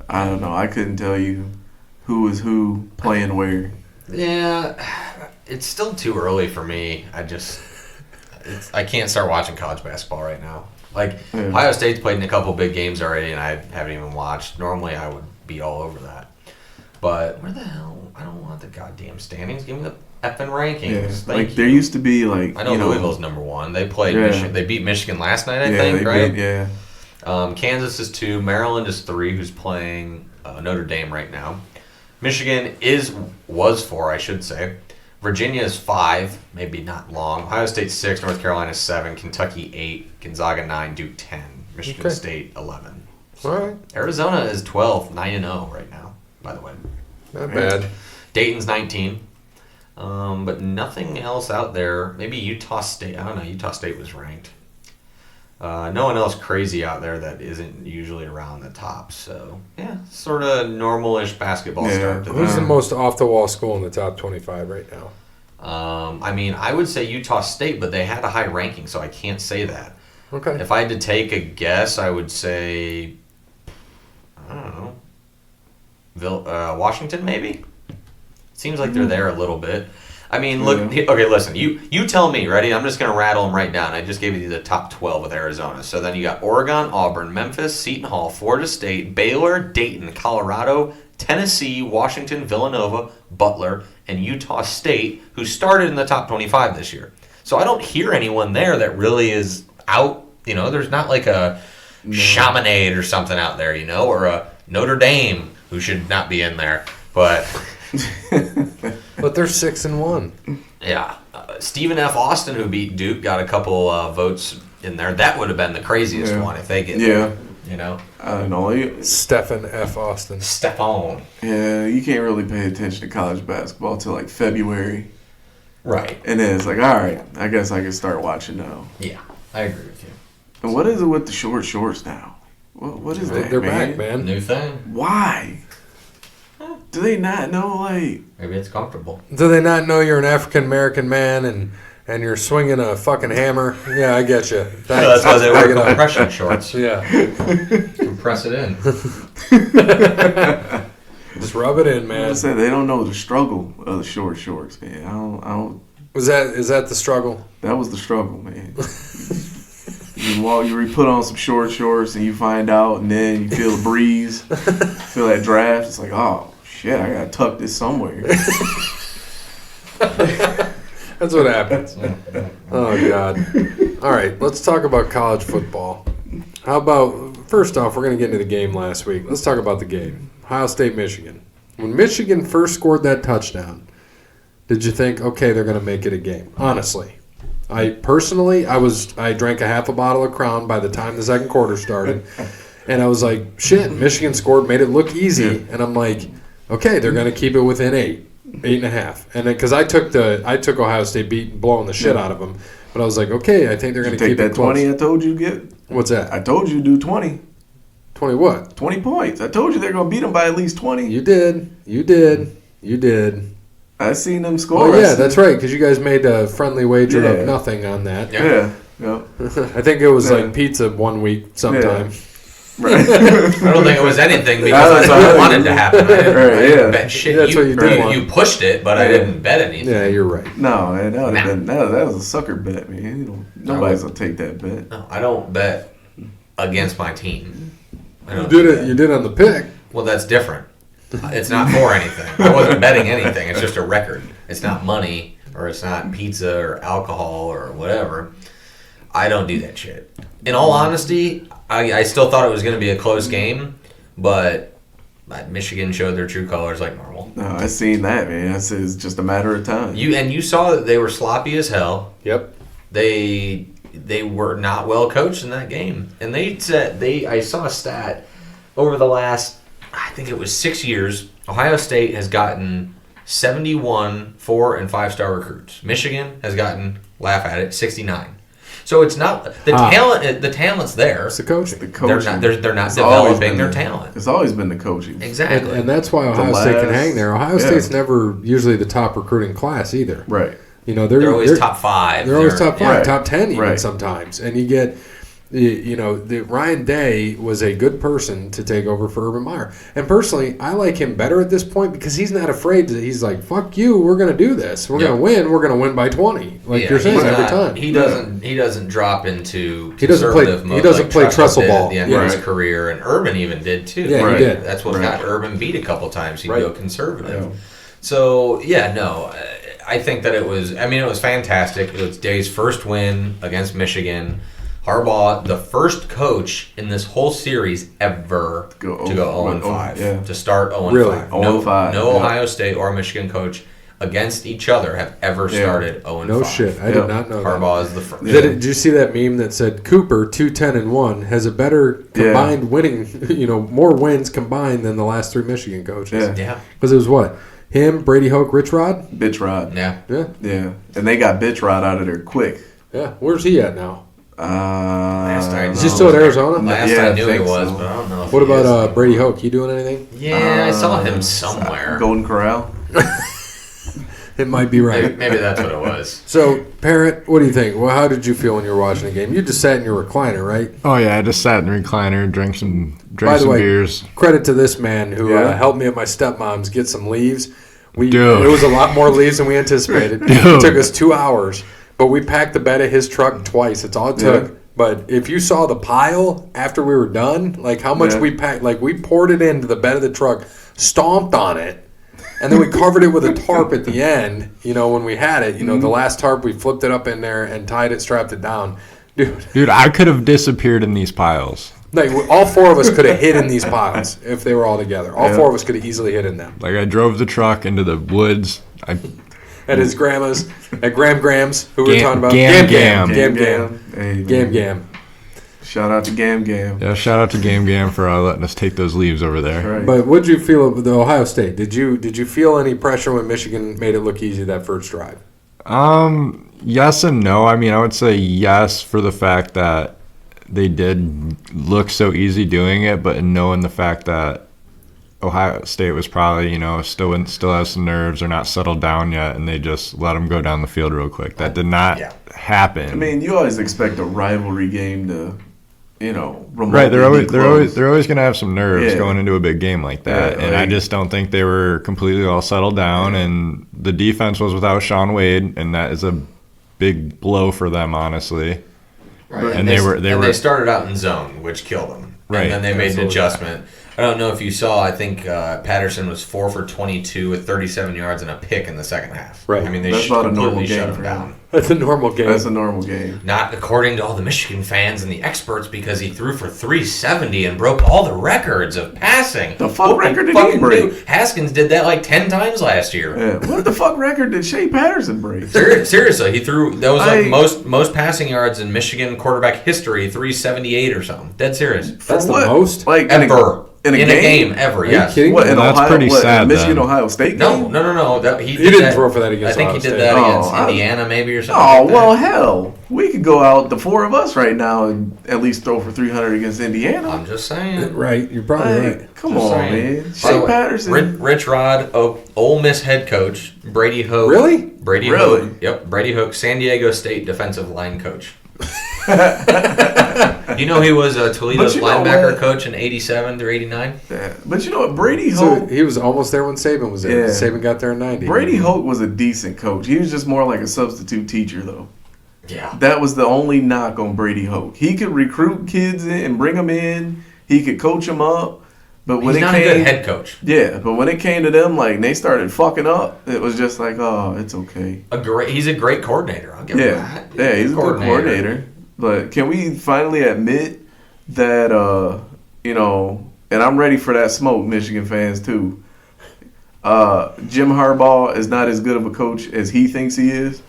D: I don't know. I couldn't tell you who is who playing where.
C: Yeah, it's still too early for me. I can't start watching college basketball right now. Like,
D: Yeah.
C: Ohio State's played in a couple big games already, and I haven't even watched. Normally, I would be all over that. But where the hell? I don't want the goddamn standings. Give me the effing rankings.
D: Yeah,
C: Thank
D: like
C: you.
D: there used to be like
C: I know Louisville's number 1. They played.
D: Yeah.
C: They beat Michigan last night, I
D: yeah,
C: think.
D: they
C: Right?
D: did, yeah.
C: Kansas is 2. Maryland is 3. Who's playing Notre Dame right now? Michigan was 4, I should say. Virginia is 5, maybe not long. Ohio State 6, North Carolina 7, Kentucky 8, Gonzaga 9, Duke 10, Michigan
A: Okay.
C: State 11.
A: All right.
C: Arizona is 12, 9-0 right now, by the way.
A: Not bad.
C: Dayton's 19. But nothing else out there. Maybe Utah State. I don't know. Utah State was ranked. No one else crazy out there that isn't usually around the top. So, yeah, sort of normal-ish basketball
D: Yeah.
C: start to
A: Who's
C: that.
A: the most off-the-wall school in the top 25 right now?
C: I mean, I would say Utah State, but they had a high ranking, so I can't say that.
A: Okay.
C: If I had to take a guess, I would say, I don't know, Washington maybe? Seems like they're there a little bit. I mean, look, okay, listen, you tell me, ready? I'm just going to rattle them right down. I just gave you the top 12 with Arizona. So then you got Oregon, Auburn, Memphis, Seton Hall, Florida State, Baylor, Dayton, Colorado, Tennessee, Washington, Villanova, Butler, and Utah State, who started in the top 25 this year. So I don't hear anyone there that really is out. You know, there's not like a Chaminade or something out there, you know, or a Notre Dame who should not be in there. But
A: But they're 6-1.
C: yeah, Stephen F. Austin, who beat Duke, got a couple votes in there. That would have been the craziest one if they get there, you know.
D: I don't know.
A: Stephen F. Austin.
C: Stephon.
D: Yeah, you can't really pay attention to college basketball till like February,
C: Right.
D: and then it's like, all right, I guess I can start watching now.
C: Yeah, I agree with you.
D: And what is it with the short shorts now? What is that,
A: They're
D: man?
A: back, man.
C: New thing.
D: Why? Do they not know, like...
C: Maybe it's comfortable.
A: Do they not know you're an African-American man and you're swinging a fucking hammer? Yeah, I get you. Thanks.
C: That's why they
A: Back
C: wear
A: it up.
C: compression shorts.
A: Yeah.
C: Compress it in.
A: Just rub it in,
D: I
A: man.
D: said they don't know the struggle of the short shorts, man. I don't.
A: Is that the struggle?
D: That was the struggle, man. You put on some short shorts and you find out, and then you feel the breeze, feel that draft. It's like, oh shit, I gotta tuck this somewhere.
A: That's what happens. Oh God! All right, let's talk about college football. How about first off, we're gonna get into the game last week. Let's talk about the game. Ohio State, Michigan. When Michigan first scored that touchdown, did you think, okay, they're gonna make it a game? Honestly. I drank a half a bottle of Crown by the time the second quarter started, and I was like, shit, Michigan scored, made it look easy, and I'm like, okay, they're going to keep it within 8.5, and because I took Ohio State blowing the shit out of them, but I was like, okay, I think they're going to keep it close.
D: Take that 20 I told you get?
A: What's that?
D: I told you to do 20.
A: 20 what?
D: 20 points. I told you they're going to beat them by at least 20.
A: You did.
D: I seen them score.
A: Oh, yeah, that's right, because you guys made a friendly wager of nothing on that.
D: Yeah.
A: I think it was like pizza one week sometime.
D: Yeah. Right.
C: I don't think it was anything because that's what I wanted to happen. I didn't bet shit.
A: That's what you did.
C: You pushed it, but I didn't bet anything.
A: Yeah, you're right.
D: No, man, that was a sucker bet, man. Nobody's going to take that bet.
C: No, I don't bet against my team.
A: You did on the pick.
C: Well, that's different. It's not for anything. I wasn't betting anything. It's just a record. It's not money, or it's not pizza or alcohol or whatever. I don't do that shit. In all honesty, I still thought it was going to be a close game, but Michigan showed their true colors like normal.
D: No, I seen that, man. It's just a matter of time.
C: You saw that they were sloppy as hell.
A: Yep.
C: They were not well coached in that game, and I saw a stat over the last, I think it was 6 years, Ohio State has gotten 71 4- and 5-star recruits. Michigan has gotten, laugh at it, 69. So it's not the talent. The talent's there.
A: It's the coaching.
C: They're not developing their talent.
D: It's always been the coaching.
C: Exactly,
A: and that's why Ohio State can hang there. Ohio State's never usually the top recruiting class either.
D: Right.
A: You know
C: they're always top 5.
A: They're always top 5,
D: right.
A: top 10 even
D: right.
A: sometimes. And you get, Ryan Day was a good person to take over for Urban Meyer. And personally, I like him better at this point because he's not afraid to. He's like, "Fuck you, we're going to do this. We're going to win. We're going to win by 20." Like you're saying every time.
C: He doesn't drop into conservative mode.
A: He doesn't play trestle ball
C: at the end of his career, and Urban even did too.
A: Yeah, he did.
C: That's what got Urban beat a couple times. He'd go conservative. Yeah. So I think that it was fantastic. It was Day's first win against Michigan. Harbaugh, the first coach in this whole series ever to go 0-5. To start 0-5.
A: Really?
D: 0-5.
C: No Ohio State or Michigan coach against each other have ever started 0-5.
A: No shit. I did not know
C: Harbaugh is the first.
A: Did you see that meme that said Cooper 2-10-1 has a better combined winning, more wins combined than the last 3 Michigan coaches?
C: Yeah.
A: Because it was what? Him, Brady Hoke, Rich Rod?
D: Bitch Rod.
C: Yeah.
D: And they got Bitch Rod out of there quick.
A: Yeah. Where's he at now?
C: Is
A: he still at Arizona?
C: Last I knew he was, but I don't know.
A: What about Brady Hoke? He doing anything?
C: Yeah, I saw him somewhere.
D: Golden Corral.
A: It might be right.
C: Maybe that's what it was.
A: So, Parrot, what do you think? Well, how did you feel when you were watching the game? You just sat in your recliner, right?
B: Oh yeah, I just sat in the recliner, drank some beers.
A: Credit to this man who helped me and my stepmoms get some leaves.
B: Dude.
A: It was a lot more leaves than we anticipated. It took us 2 hours. But we packed the bed of his truck twice. It's all it took. Yeah. But if you saw the pile after we were done, like how much we packed, like we poured it into the bed of the truck, stomped on it, and then we covered it with a tarp at the end, when we had it. The last tarp, we flipped it up in there and tied it, strapped it down.
B: Dude, I could have disappeared in these piles.
A: Like all 4 of us could have hid in these piles if they were all together. All 4 of us could have easily hid in them.
B: Like I drove the truck into the woods.
A: At his grandma's, at Graham's, who we were talking about. Gam.
D: Shout out to Gam.
B: Yeah, shout out to Gam for letting us take those leaves over there.
D: Right.
A: But what did you feel of the Ohio State? Did you feel any pressure when Michigan made it look easy that first drive?
B: Yes and no. I would say yes for the fact that they did look so easy doing it, but knowing the fact that Ohio State was probably, still has some nerves. They're not settled down yet, and they just let them go down the field real quick. That did not happen.
D: You always expect a rivalry game remotely
B: Right, they're
D: be close.
B: always going to have some nerves
D: Yeah.
B: going into a big game like that,
D: Yeah,
B: and I just don't think they were completely all settled down. And the defense was without Sean Wade, and that is a big blow for them, honestly.
C: Right.
B: And they
C: started out in zone, which killed them.
B: Right.
C: And then they made an adjustment. I don't know if you saw, I think Patterson was 4 for 22 with 37 yards and a pick in the second half.
A: Right.
C: I mean, they
D: That's not a normal
C: completely
D: game
C: shut him
D: for
C: down.
D: him.
A: That's a normal game.
D: That's a normal game.
C: Not according to all the Michigan fans and the experts, because he threw for 370 and broke all the records of passing.
D: The fuck record did he
C: fucking
D: break?
C: do? Haskins did that like 10 times last year.
D: Yeah. What the fuck record did Shea Patterson break?
C: Seriously, he threw. That was like most passing yards in Michigan quarterback history, 378 or something. Dead serious.
A: That's the
D: What?
A: most?
D: Like
C: Ever.
D: In a game
C: ever,
A: Are you
C: yes.
A: kidding?
D: What, in
B: That's
D: Ohio?
B: pretty sad,
D: Michigan,
B: then.
D: Ohio State
C: No.
D: game?
C: He
A: didn't
C: that,
A: throw for that against
C: I think
A: Ohio
C: he did
A: State.
C: that against
D: Oh,
C: Indiana, maybe, or something.
D: Oh,
C: like
D: well,
C: that.
D: hell. We could go out, the four of us right now, and at least throw for 300 against Indiana.
C: I'm just saying.
A: Right, you're probably
D: Like,
A: right.
D: come
C: Just
D: on,
C: saying.
D: man. Shea
C: So,
D: Patterson.
C: Rich Rod, Ole Miss head coach, Brady Hoke.
A: Really?
C: Brady
D: Really?
C: Hoke. Yep, Brady Hoke, San Diego State defensive line coach. You know he was Toledo's
D: But you know
C: linebacker
D: what?
C: coach in 87 through 89?
D: Yeah. But you know what? Brady
A: So
D: Hoke.
A: he was almost there when Saban was there.
D: Yeah.
A: Saban got there in 90.
D: Brady Hoke was a decent coach. He was just more like a substitute teacher, though.
C: Yeah.
D: That was the only knock on Brady Hoke. He could recruit kids in and bring them in. He could coach them up. But when
C: He's
D: it
C: not
D: came,
C: a good head coach.
D: yeah. But when it came to them, like they started fucking up. It was just like, oh, it's okay.
C: He's a great coordinator. I'll give him
D: Yeah,
C: that.
D: yeah. He's a good coordinator. But can we finally admit that, and I'm ready for that smoke, Michigan fans too. Jim Harbaugh is not as good of a coach as he thinks he is.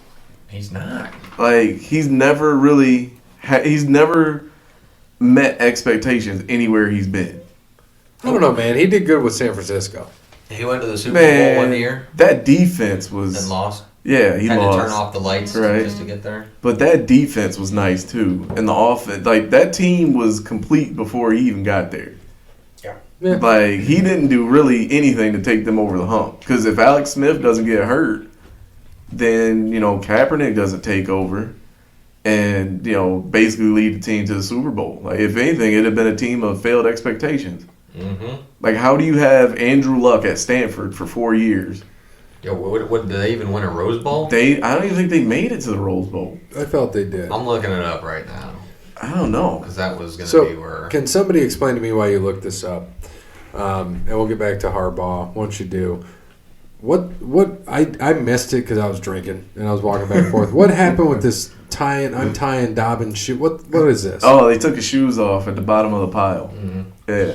C: He's not.
D: Like he's never really, he's never met expectations anywhere he's been.
A: I don't know, man. He did good with San Francisco.
C: He went to the Super Bowl one year
D: that defense
C: and
D: was
C: lost.
D: yeah, he
C: Had
D: lost.
C: to turn off the lights
D: Right.
C: just to get there.
D: But that defense was nice too, and the offense, like that team was complete before he even got there.
A: Yeah.
D: Like he didn't do really anything to take them over the hump. Because if Alex Smith doesn't get hurt, then Kaepernick doesn't take over, and basically lead the team to the Super Bowl. Like if anything, it'd have been a team of failed expectations.
C: Mm-hmm.
D: Like how do you have Andrew Luck at Stanford for 4 years?
C: Yo, what did they even win a Rose Bowl?
D: I don't even think they made it to the Rose Bowl.
A: I felt they did.
C: I'm looking it up right now
D: I don't know.
C: because that was going to be where.
A: Can somebody explain to me why you looked this up? And we'll get back to Harbaugh once you do. I missed it because I was drinking and I was walking back and forth. What happened with this untying Dobbins shoe? What is this?
D: Oh, they took his shoes off at the bottom of the pile.
C: Mhm.
D: Yeah,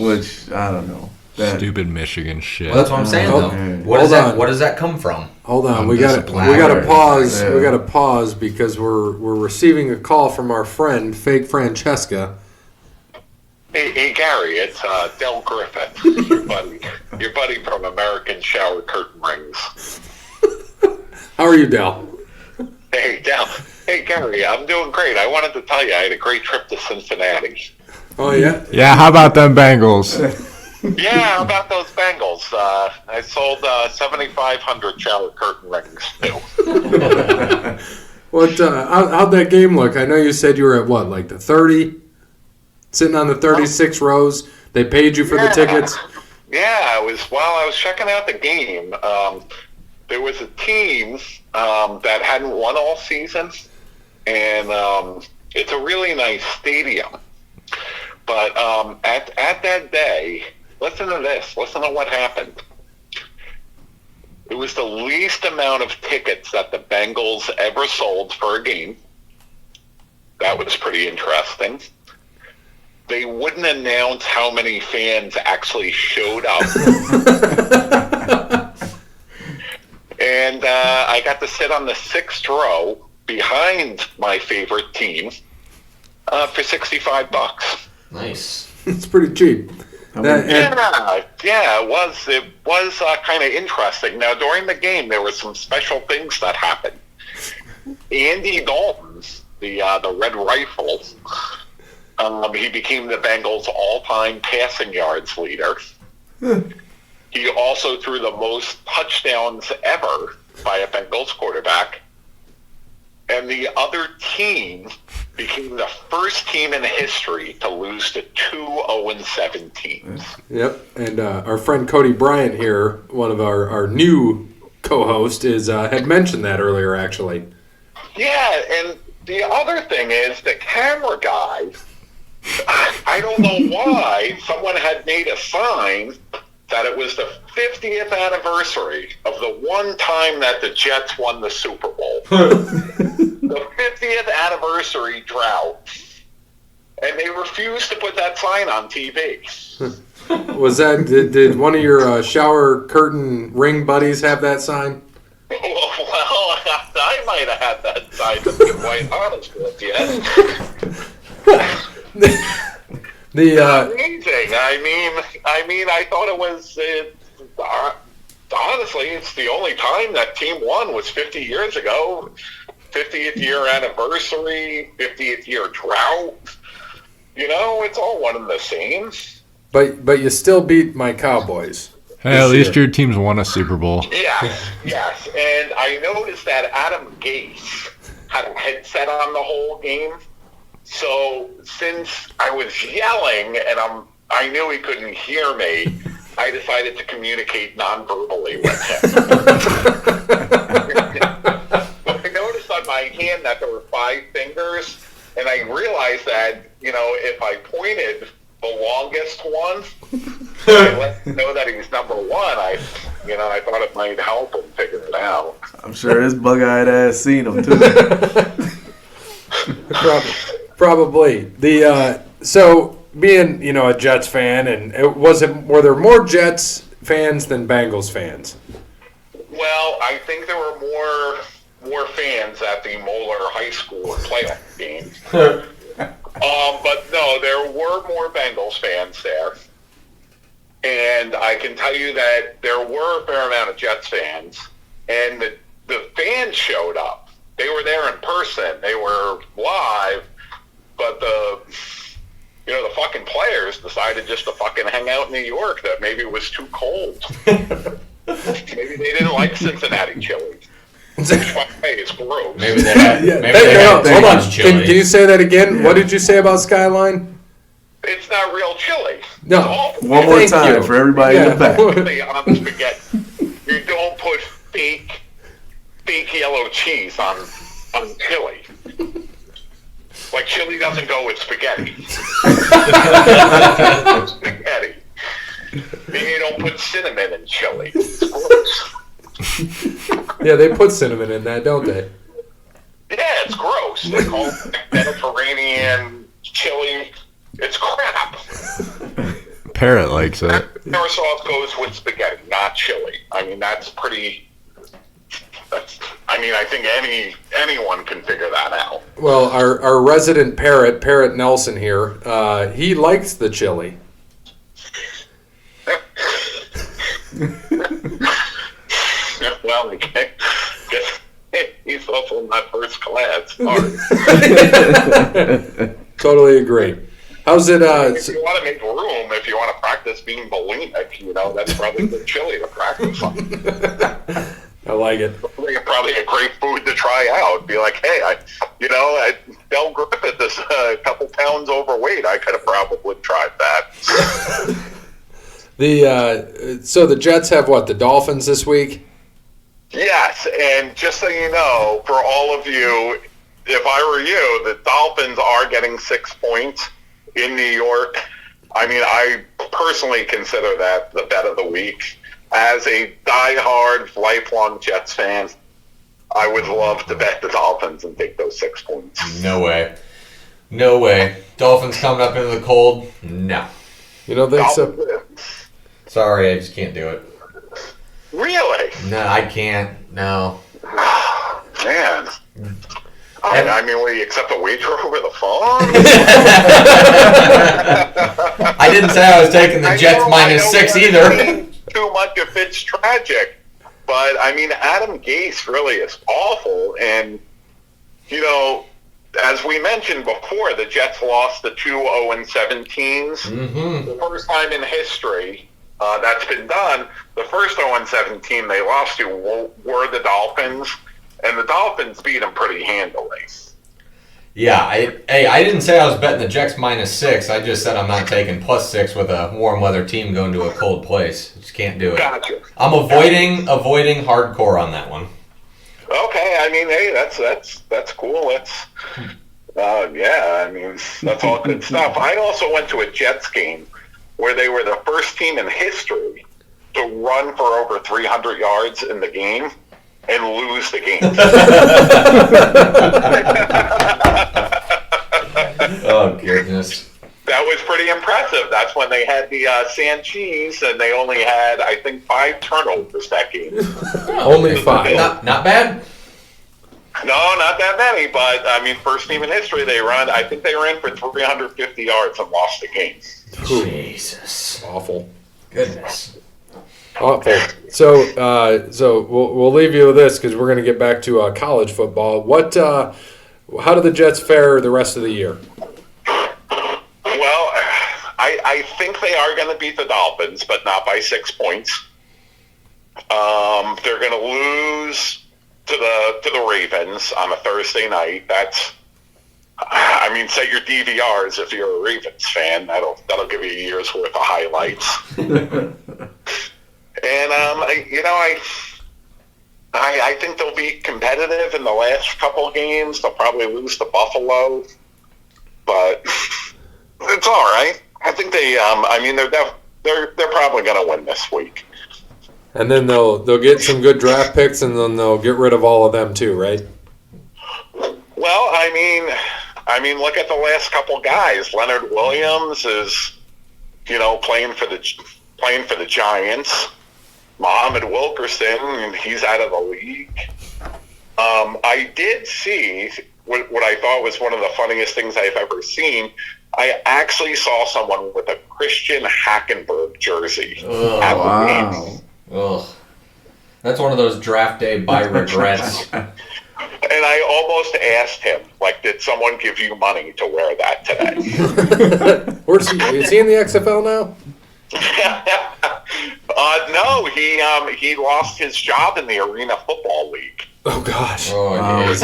D: which I don't know.
B: Stupid Michigan shit.
C: Well, that's what I'm saying
A: Oh,
C: though.
D: man.
C: What
A: Hold
C: does that?
A: on.
C: What does that come from?
A: Hold on, we
B: Undisciplined.
A: got to pause.
D: Yeah.
A: We got to pause because we're receiving a call from our friend, fake Francesca.
E: Hey, Gary, it's Del Griffith, your buddy from American Shower Curtain Rings.
A: How are you, Del?
E: Hey, Del. Hey, Gary, I'm doing great. I wanted to tell you I had a great trip to Cincinnati.
A: Oh yeah.
B: Yeah, how about them Bengals?
E: Yeah, how about those Bengals? I sold 7,500 shower curtain rings, too.
A: What? How'd that game look? I know you said you were at what, like the 30, sitting on the 36 rows. They paid you for the tickets.
E: Yeah, while I was checking out the game, there was a team that hadn't won all season, and it's a really nice stadium. But at that day, listen to this. Listen to what happened. It was the least amount of tickets that the Bengals ever sold for a game. That was pretty interesting. They wouldn't announce how many fans actually showed up. And I got to sit on the 6th row behind my favorite team for $65.
C: Nice.
A: It's pretty cheap.
E: Yeah, it was kind of interesting. Now, during the game, there were some special things that happened. Andy Dalton, the Red Rifle, he became the Bengals' all-time passing yards leader. He also threw the most touchdowns ever by a Bengals quarterback. And the other team became the first team in history to lose to 2 0-7 teams.
A: Yep, and our friend Cody Bryant here, one of our new co-hosts, had mentioned that earlier, actually.
E: Yeah, and the other thing is the camera guy, I don't know why, someone had made a sign that it was the 50th anniversary of the one time that the Jets won the Super Bowl. The 50th anniversary drought. And they refused to put that sign on TV.
A: Was that, did one of your shower curtain ring buddies have that sign?
E: Well, I might have had that sign, to be quite honest with you. Amazing. I mean, I thought it was. Honestly, it's the only time that team won was 50 years ago. 50th year anniversary, 50th year drought. You know, it's all one and the same.
A: But you still beat my Cowboys.
B: Hey, at least your team's won a Super Bowl.
E: Yes. And I noticed that Adam Gase had a headset on the whole game. So since I was yelling and I knew he couldn't hear me, I decided to communicate non-verbally with him. But I noticed on my hand that there were 5 fingers, and I realized that, you know, if I pointed the longest one, I let him know that he was number 1. I thought it might help him figure it out.
D: I'm sure his bug-eyed ass seen him too.
A: Probably. So being, you know, a Jets fan, and were there more Jets fans than Bengals fans?
E: Well, I think there were more fans at the Moeller High School playoff games. But no, there were more Bengals fans there. And I can tell you that there were a fair amount of Jets fans, and the fans showed up. They were there in person. They were live, but the fucking players decided just to fucking hang out in New York, that maybe it was too cold. Maybe they didn't like Cincinnati chili. Which, by the way, is gross.
C: Maybe they had
A: hold on. Can you say that again? Yeah. What did you say about Skyline?
E: It's not real chili.
A: No.
D: One more time for everybody in the back.
E: On the spaghetti. You don't put fake yellow cheese on chili. Like, chili doesn't go with spaghetti. Spaghetti. You don't put cinnamon in chili. It's gross.
A: Yeah, they put cinnamon in that, don't they?
E: Yeah, it's gross. They call it Mediterranean chili. It's crap.
B: Parrot likes it.
E: Sour sauce goes with spaghetti, not chili. I mean, I think anyone can figure that out.
A: Well, our resident Parrot Nelson here, he likes the chili.
E: Well, he's also not first class.
A: Totally agree. How's it?
E: If you want to make room, if you want to practice being bulimic, that's probably good chili to practice on.
A: I like it.
E: Probably a great food to try out. Be like, hey, Del Griffith is a couple pounds overweight. I could have probably tried that.
A: So the Jets have what? The Dolphins this week?
E: Yes, and just so you know, for all of you, if I were you, the Dolphins are getting 6 points in New York. I mean, I personally consider that the bet of the week. As a diehard, lifelong Jets fan, I would love to bet the Dolphins and take those 6 points.
C: No way. Dolphins coming up into the cold? No.
A: You don't think so?
C: Sorry, I just can't do it.
E: Really?
C: No, I can't. No.
E: Man. I mean, will you accept a wager over the phone?
C: I didn't say I was taking the Jets -6 either.
E: Too much if it's tragic. But, I mean, Adam Gase really is awful. And, as we mentioned before, the Jets lost the 2 0-7 teams. Mm-hmm. The first time in history that's been done. The first 0-7 team they lost to were the Dolphins. And the Dolphins beat them pretty handily.
C: Yeah, I didn't say I was betting the Jets -6. I just said I'm not taking +6 with a warm weather team going to a cold place. Just can't do it.
E: Gotcha.
C: I'm avoiding hardcore on that one.
E: Okay, I mean, hey, that's cool. Yeah, I mean, that's all good stuff. I also went to a Jets game where they were the first team in history to run for over 300 yards in the game and lose the game.
C: Oh, goodness.
E: That was pretty impressive. That's when they had the Sanchez, and they only had, I think, 5 turnovers that game.
A: Only 5.
C: Not bad.
E: No, not that many, but, I mean, first team in history, I think they ran for 350 yards and lost the game.
C: Jesus.
A: Awful.
C: Goodness.
A: Awful. So we'll leave you with this because we're going to get back to college football. How do the Jets fare the rest of the year?
E: Well, I think they are going to beat the Dolphins, but not by 6 points. They're going to lose to the Ravens on a Thursday night. Set your DVRs if you're a Ravens fan. That'll give you a year's worth of highlights. And I think they'll be competitive in the last couple of games. They'll probably lose to Buffalo, but it's all right. I think they're probably going to win this week.
A: And then they'll get some good draft picks, and then they'll get rid of all of them too, right?
E: Well, I mean, look at the last couple guys. Leonard Williams is, playing for the Giants. Muhammad Wilkerson, he's out of the league. I did see what I thought was one of the funniest things I've ever seen. I actually saw someone with a Christian Hackenberg jersey at the game.
C: Ugh. That's one of those draft day by regrets.
E: And I almost asked him, did someone give you money to wear that today?
A: Where's he? Is he in the XFL now?
E: No, he lost his job in the Arena Football League.
A: Oh gosh!
D: Was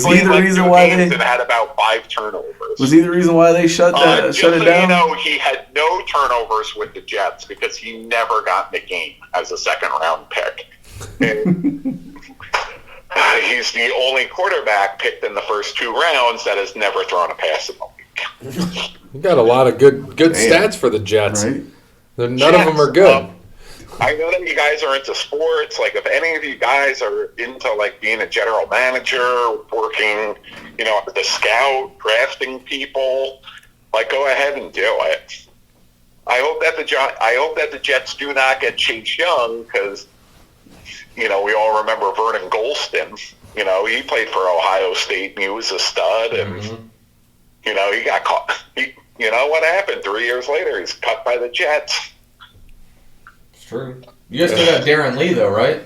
D: he the reason why they
E: had about 5 turnovers?
D: Was he the reason why they shut it down?
E: He had no turnovers with the Jets because he never got in the game as a second-round pick. And he's the only quarterback picked in the first 2 rounds that has never thrown a pass in the league.
A: You got a lot of good stats for the Jets. Right? None of them are good.
E: I know that you guys are into sports. If any of you guys are into being a general manager, working, as a scout, drafting people, go ahead and do it. I hope that the Jets do not get Chase Young because, we all remember Vernon Golston. He played for Ohio State and he was a stud, and he got caught. What happened? 3 years later, he's cut by the Jets.
C: True. You guys still got Darren Lee, though, right?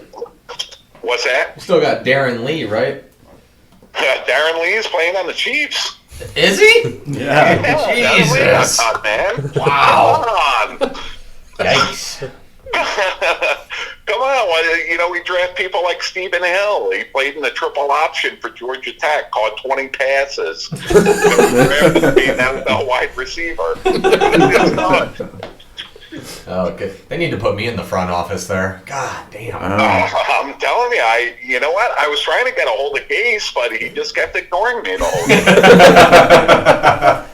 E: What's that?
C: You still got Darren Lee, right?
E: Darren Lee is playing on the Chiefs.
C: Is he?
E: Yeah.
C: Jesus.
E: Not, man.
C: Wow.
E: Come on.
C: Yikes.
E: Come on. We draft people like Stephen Hill. He played in the triple option for Georgia Tech, caught 20 passes. Being the wide receiver.
C: Okay. They need to put me in the front office there. God damn.
E: I'm telling you, you know what? I was trying to get a hold of Gase, but he just kept ignoring me the whole time.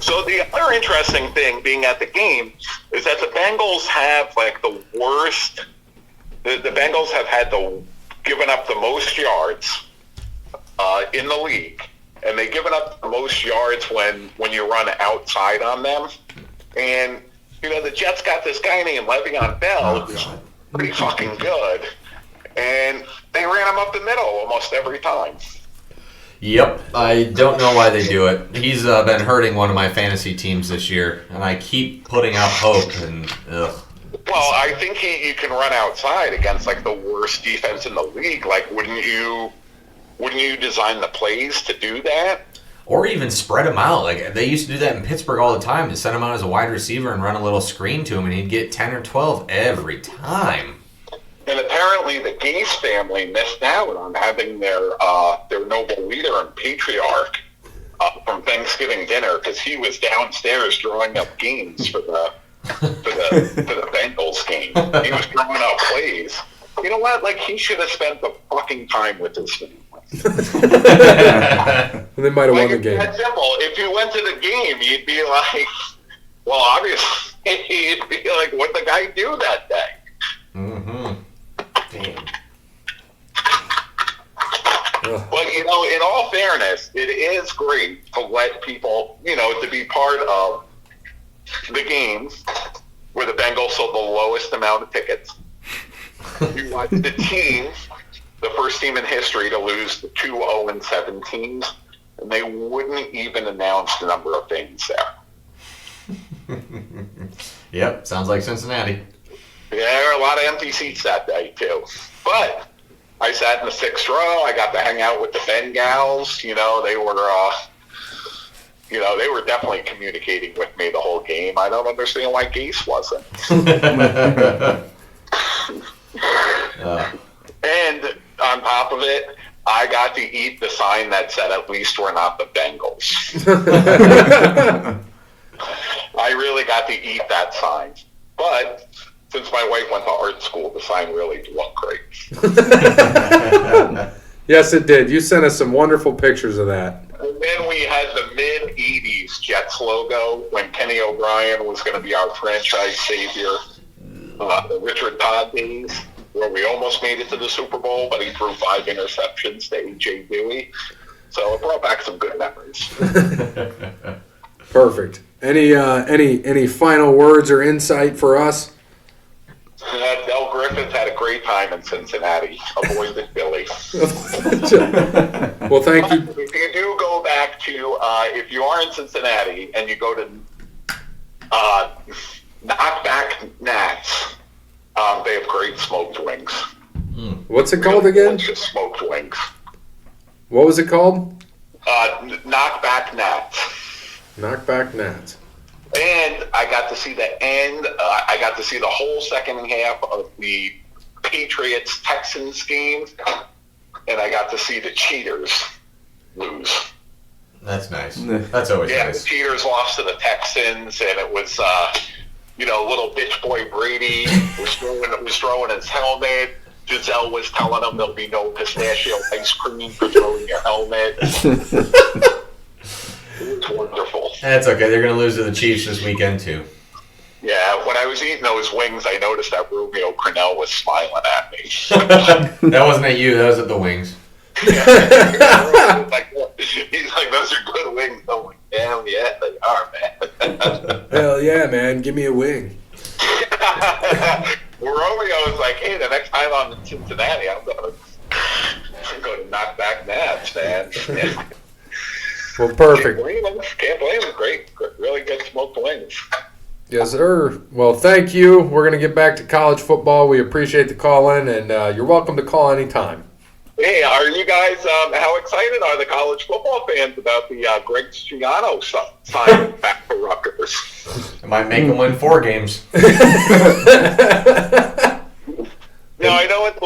E: So the other interesting thing being at the game is that the Bengals have the worst. The Bengals have had given up the most yards in the league, and they've given up the most yards when you run outside on them. And the Jets got this guy named Le'Veon Bell, who's pretty fucking good, and they ran him up the middle almost every time.
C: Yep. I don't know why they do it. He's been hurting one of my fantasy teams this year, and I keep putting out hope, and ugh.
E: Well, I think you can run outside against the worst defense in the league. Wouldn't you design the plays to do that?
C: Or even spread him out. They used to do that in Pittsburgh all the time, to send him out as a wide receiver and run a little screen to him, and he'd get 10 or 12 every time.
E: And apparently the Gase family missed out on having their noble leader and patriarch from Thanksgiving dinner because he was downstairs drawing up games for the Bengals game. He was drawing up plays. You know what? Like, he should have spent the fucking time with his family.
A: And they might have won the game.
E: That's simple. If you went to the game, you'd be like, well, obviously, you'd be like, what'd the guy do that day?
C: Mm-hmm. Damn.
E: But, you know, in all fairness, it is great to let people, you know, to be part of the games where the Bengals sold the lowest amount of tickets. You watch the team, the first team in history to lose the 2-0-7 teams, and they wouldn't even announce the number of things there.
C: Yep, sounds like Cincinnati.
E: Yeah, there were a lot of empty seats that day, too. But I sat in the 6th row. I got to hang out with the Bengals. You know, they were definitely communicating with me the whole game. I don't understand why Gase wasn't. And on top of it, I got to eat the sign that said, "At least we're not the Bengals." I really got to eat that sign. But since my wife went to art school, the sign really looked great.
A: Yes, it did. You sent us some wonderful pictures of that.
E: And then we had the mid-'80s Jets logo when Kenny O'Brien was going to be our franchise savior. The Richard Todd days, where we almost made it to the Super Bowl, but he threw 5 interceptions to A.J. Dewey. So it brought back some good memories.
A: Perfect. Any final words or insight for us?
E: Del Griffith had a great time in Cincinnati. Avoided Philly.
A: Well, thank you.
E: If you do go back to, if you are in Cincinnati and you go to Knockback Nats, they have great smoked wings.
A: What's it called again?
E: Just smoked wings.
A: What was it called?
E: Knockback Nats.
A: Knockback Nats.
E: And I got to see the end. I got to see the whole second half of the Patriots-Texans game. And I got to see the cheaters lose.
C: That's nice. That's always
E: Yeah,
C: nice.
E: the cheaters lost to the Texans, and it was, little bitch boy Brady was throwing his helmet. Giselle was telling him there'll be no pistachio ice cream for throwing your helmet. It was wonderful.
C: That's okay. They're going to lose to the Chiefs this weekend, too.
E: Yeah, when I was eating those wings, I noticed that Romeo Crandall was smiling at me.
C: That wasn't at you. That was at the wings.
E: He's like, those are good wings. I'm like, damn, yeah, they are, man.
A: Hell yeah, man. Give me a wing.
E: Romeo was like, hey, the next time I'm in Cincinnati, I'm going to knock back Nats, man.
A: Well, perfect.
E: Can't blame them. Great, really good smoked wings.
A: Yes, sir. Well, thank you. We're going to get back to college football. We appreciate the call in, and you're welcome to call anytime.
E: Hey, are you guys, how excited are the college football fans about the Greg Schiano signing back for Rutgers?
C: It might make them win 4 games.
E: Now, I know it's a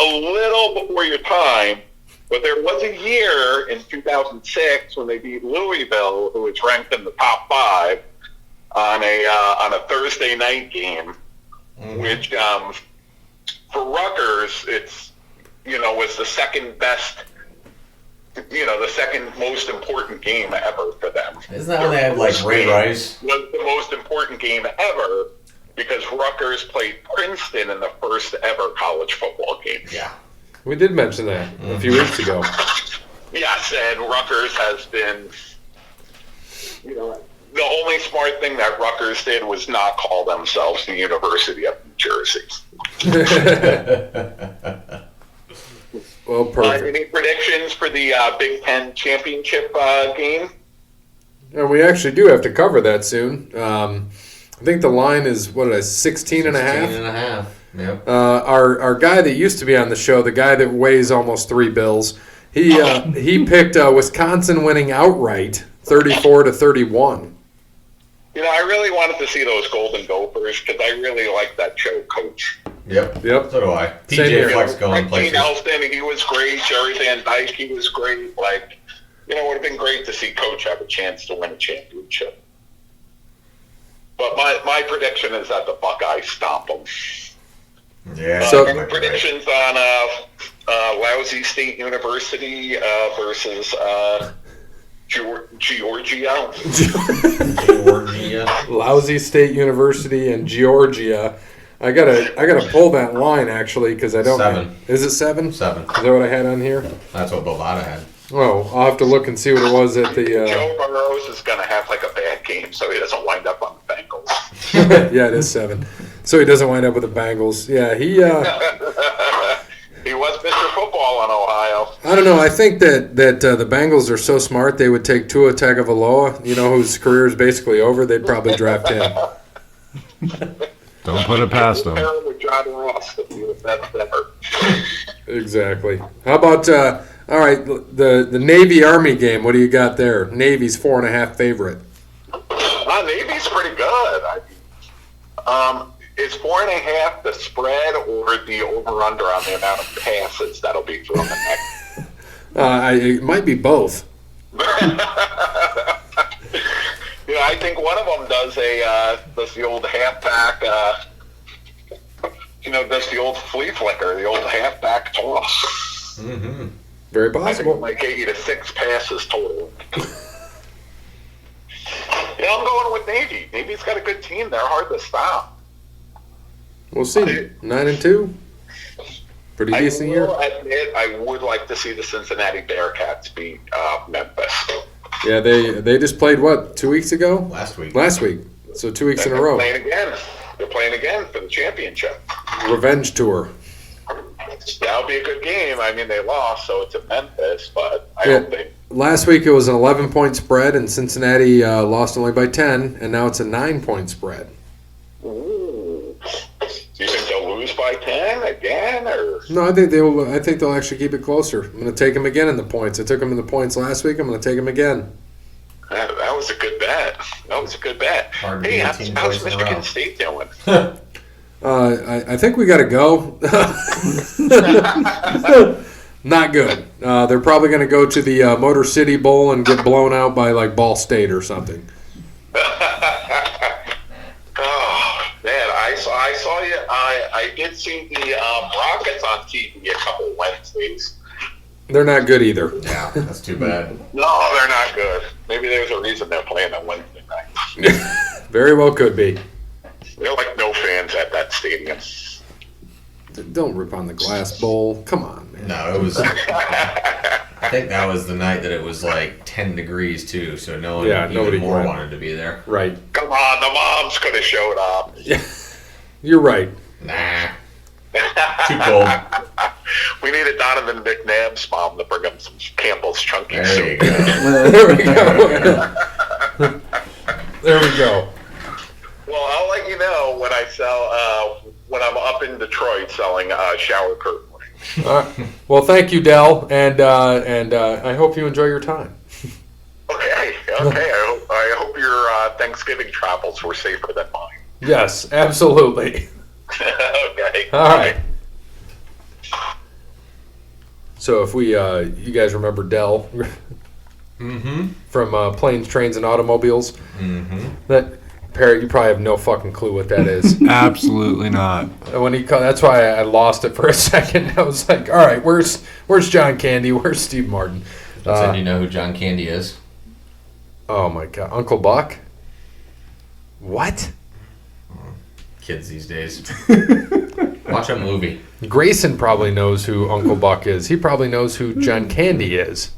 E: little before your time, but there was a year in 2006 when they beat Louisville, who was ranked in the top 5, on a Thursday night game, which for Rutgers, it's was the second best, the second most important game ever for them.
C: Isn't that when they had like Ray Rice?
E: Was the most important game ever because Rutgers played Princeton in the first ever college football game.
C: Yeah.
A: We did mention that a few weeks ago.
E: Yes, and Rutgers has been, the only smart thing that Rutgers did was not call themselves the University of New Jersey.
A: Well, perfect.
E: Any predictions for the Big Ten championship game?
A: And we actually do have to cover that soon. I think the line is, 16 and a half?
C: 16 and a half. Yep.
A: Our guy that used to be on the show, the guy that weighs almost 3 bills, he picked Wisconsin winning outright, 34-31.
E: I really wanted to see those Golden Gophers because I really like that show coach.
C: Yep.
A: Yep.
C: So do I.
A: Same here.
C: PJ Flex going
E: Frank
C: places.
E: Nelson, he was great. Jerry Van Dyke, he was great. Like, it would have been great to see Coach have a chance to win a championship. But my prediction is that the Buckeyes stomp them.
C: Yeah.
A: So-
E: Any predictions on lousy State University versus Georgia?
C: Georgia.
A: Lousy State University and Georgia. I gotta pull that line actually because I don't.
C: 7.
A: Is it 7?
C: 7.
A: Is that what I had on here?
C: That's what Bovada had.
A: Oh, I'll have to look and see what it was at the.
E: Joe Burrows is going to have like a bad game so he doesn't wind up on the Bengals.
A: Yeah, it is 7. So he doesn't wind up with the Bengals. Yeah, he.
E: He was Mr. Football in Ohio.
A: I don't know. I think that the Bengals are so smart they would take Tua Tagovailoa, whose career is basically over. They'd probably draft him.
B: Don't put it past them.
E: With John Ross, if that's ever.
A: Exactly. How about all right, the Navy Army game? What do you got there? Navy's 4.5 favorite.
E: Navy's pretty good. Is 4.5 the spread or the over/under on the amount of passes that'll be thrown in that?
A: It might be both.
E: Yeah, I think one of them does the old halfback. Does the old flea flicker, the old halfback toss.
C: Mm-hmm.
A: Very
E: I think it
A: possible.
E: might get you to 6 passes total. Yeah, I'm going with Navy. Navy's got a good team. They're hard to stop.
A: We'll see. 9-2. Pretty decent
E: I
A: year.
E: will admit, I would like to see the Cincinnati Bearcats beat Memphis.
A: Yeah, they just played what 2 weeks ago?
C: Last week.
A: Last week. So 2 weeks in a row.
E: They're playing again for the championship.
A: Revenge tour.
E: That'll be a good game. I mean, they lost, so it's at Memphis, but I
A: Yeah.
E: hope they.
A: Last week it was an 11-point spread, and Cincinnati lost only by 10, and now it's a 9-point spread.
E: Ooh. Do you think they'll lose by 10 again, or?
A: No, I think they'll actually keep it closer. I'm going to take them again in the points. I took them in the points last week. I'm going to take them again.
E: That was a good bet.
C: Hard to
E: Hey,
C: beat
E: how's
C: 18 points in a
E: Michigan
C: row.
E: State doing?
A: I think we got to go. Not good. They're probably going to go to the Motor City Bowl and get blown out by like Ball State or something.
E: Oh man, I saw you. I did see the Rockets on TV a couple Wednesdays.
A: They're not good either.
C: Yeah, that's too bad.
E: No, they're not good. Maybe there's a reason they're playing on Wednesday night.
A: Very well could be.
E: There are like no fans at that stadium.
A: Don't rip on the glass bowl. Come on, man.
C: No, it was. I think that was the night that it was like 10 degrees too, so no one
A: nobody
C: even more
A: went.
C: wanted to be there.
A: Right.
E: Come on, the moms could have showed up.
A: Yeah. You're right.
C: Nah, too cold.
E: We needed Donovan McNabb's mom to bring him some Campbell's chunky
C: There you
E: soup.
C: go.
A: There we go. There we go.
E: Well, I'll let you know when I sell when I'm up in Detroit selling shower curtain.
A: Well, thank you, Dell, and I hope you enjoy your time.
E: Okay. I hope your Thanksgiving travels were safer than mine.
A: Yes, absolutely.
E: Okay.
A: All right. So if you guys remember Dell
C: Mm-hmm.
A: from Planes, Trains, and Automobiles,
C: Mm-hmm.
A: that Parrot, you probably have no fucking clue what that is.
B: Absolutely not.
A: When he called, that's why I lost it for a second. I was like, all right, where's John Candy? Where's Steve Martin?
C: So do you know who John Candy is?
A: Oh my God, Uncle Buck. What?
C: Kids these days. Watch a movie.
A: Grayson probably knows who Uncle Buck is. He probably knows who John Candy is.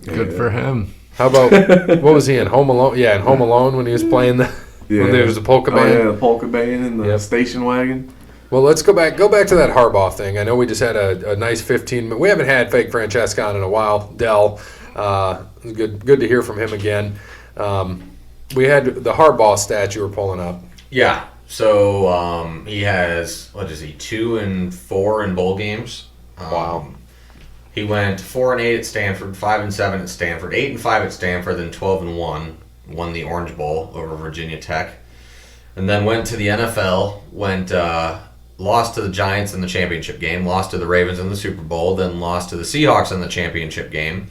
B: Good for him.
A: How about what was he in Home Alone? Yeah, in Home Alone when he was playing when there was a polka band.
D: Oh, yeah, the polka band and the
A: Yep.
D: station wagon.
A: Well, let's go back to that Harbaugh thing. I know we just had a nice 15. We haven't had Fake Francesca on in a while. Dell, good to hear from him again. We had the Harbaugh stat you were pulling up.
C: Yeah. So he has 2 and 4 in bowl games.
A: Wow.
C: He went 4-8 at Stanford, 5-7 at Stanford, 8-5 at Stanford, then 12-1. Won the Orange Bowl over Virginia Tech, and then went to the NFL. Went lost to the Giants in the championship game, lost to the Ravens in the Super Bowl, then lost to the Seahawks in the championship game,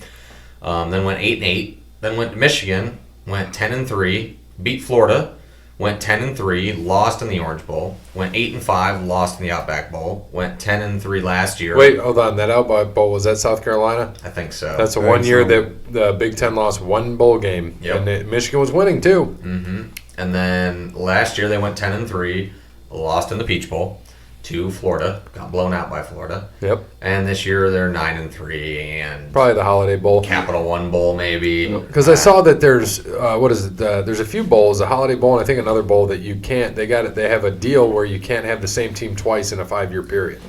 C: then went 8-8, then went to Michigan, went 10-3, beat Florida, went 10-3, lost in the Orange Bowl, went 8-5, lost in the Outback Bowl, went 10-3 last year.
A: Wait, hold on. That Outback Bowl, was that South Carolina?
C: I think so.
A: That's the one year that the Big Ten lost one bowl game.
C: Yep.
A: And Michigan was winning, too.
C: Mm-hmm. And then last year they went 10-3, lost in the Peach Bowl to Florida, got blown out by Florida.
A: Yep.
C: And this year they're 9-3 and
A: Probably the Holiday Bowl.
C: Capital One Bowl maybe.
A: Because I saw that there's what is it? There's a few bowls, a Holiday Bowl, and I think another bowl that you can't. They have a deal where you can't have the same team twice in a 5-year period.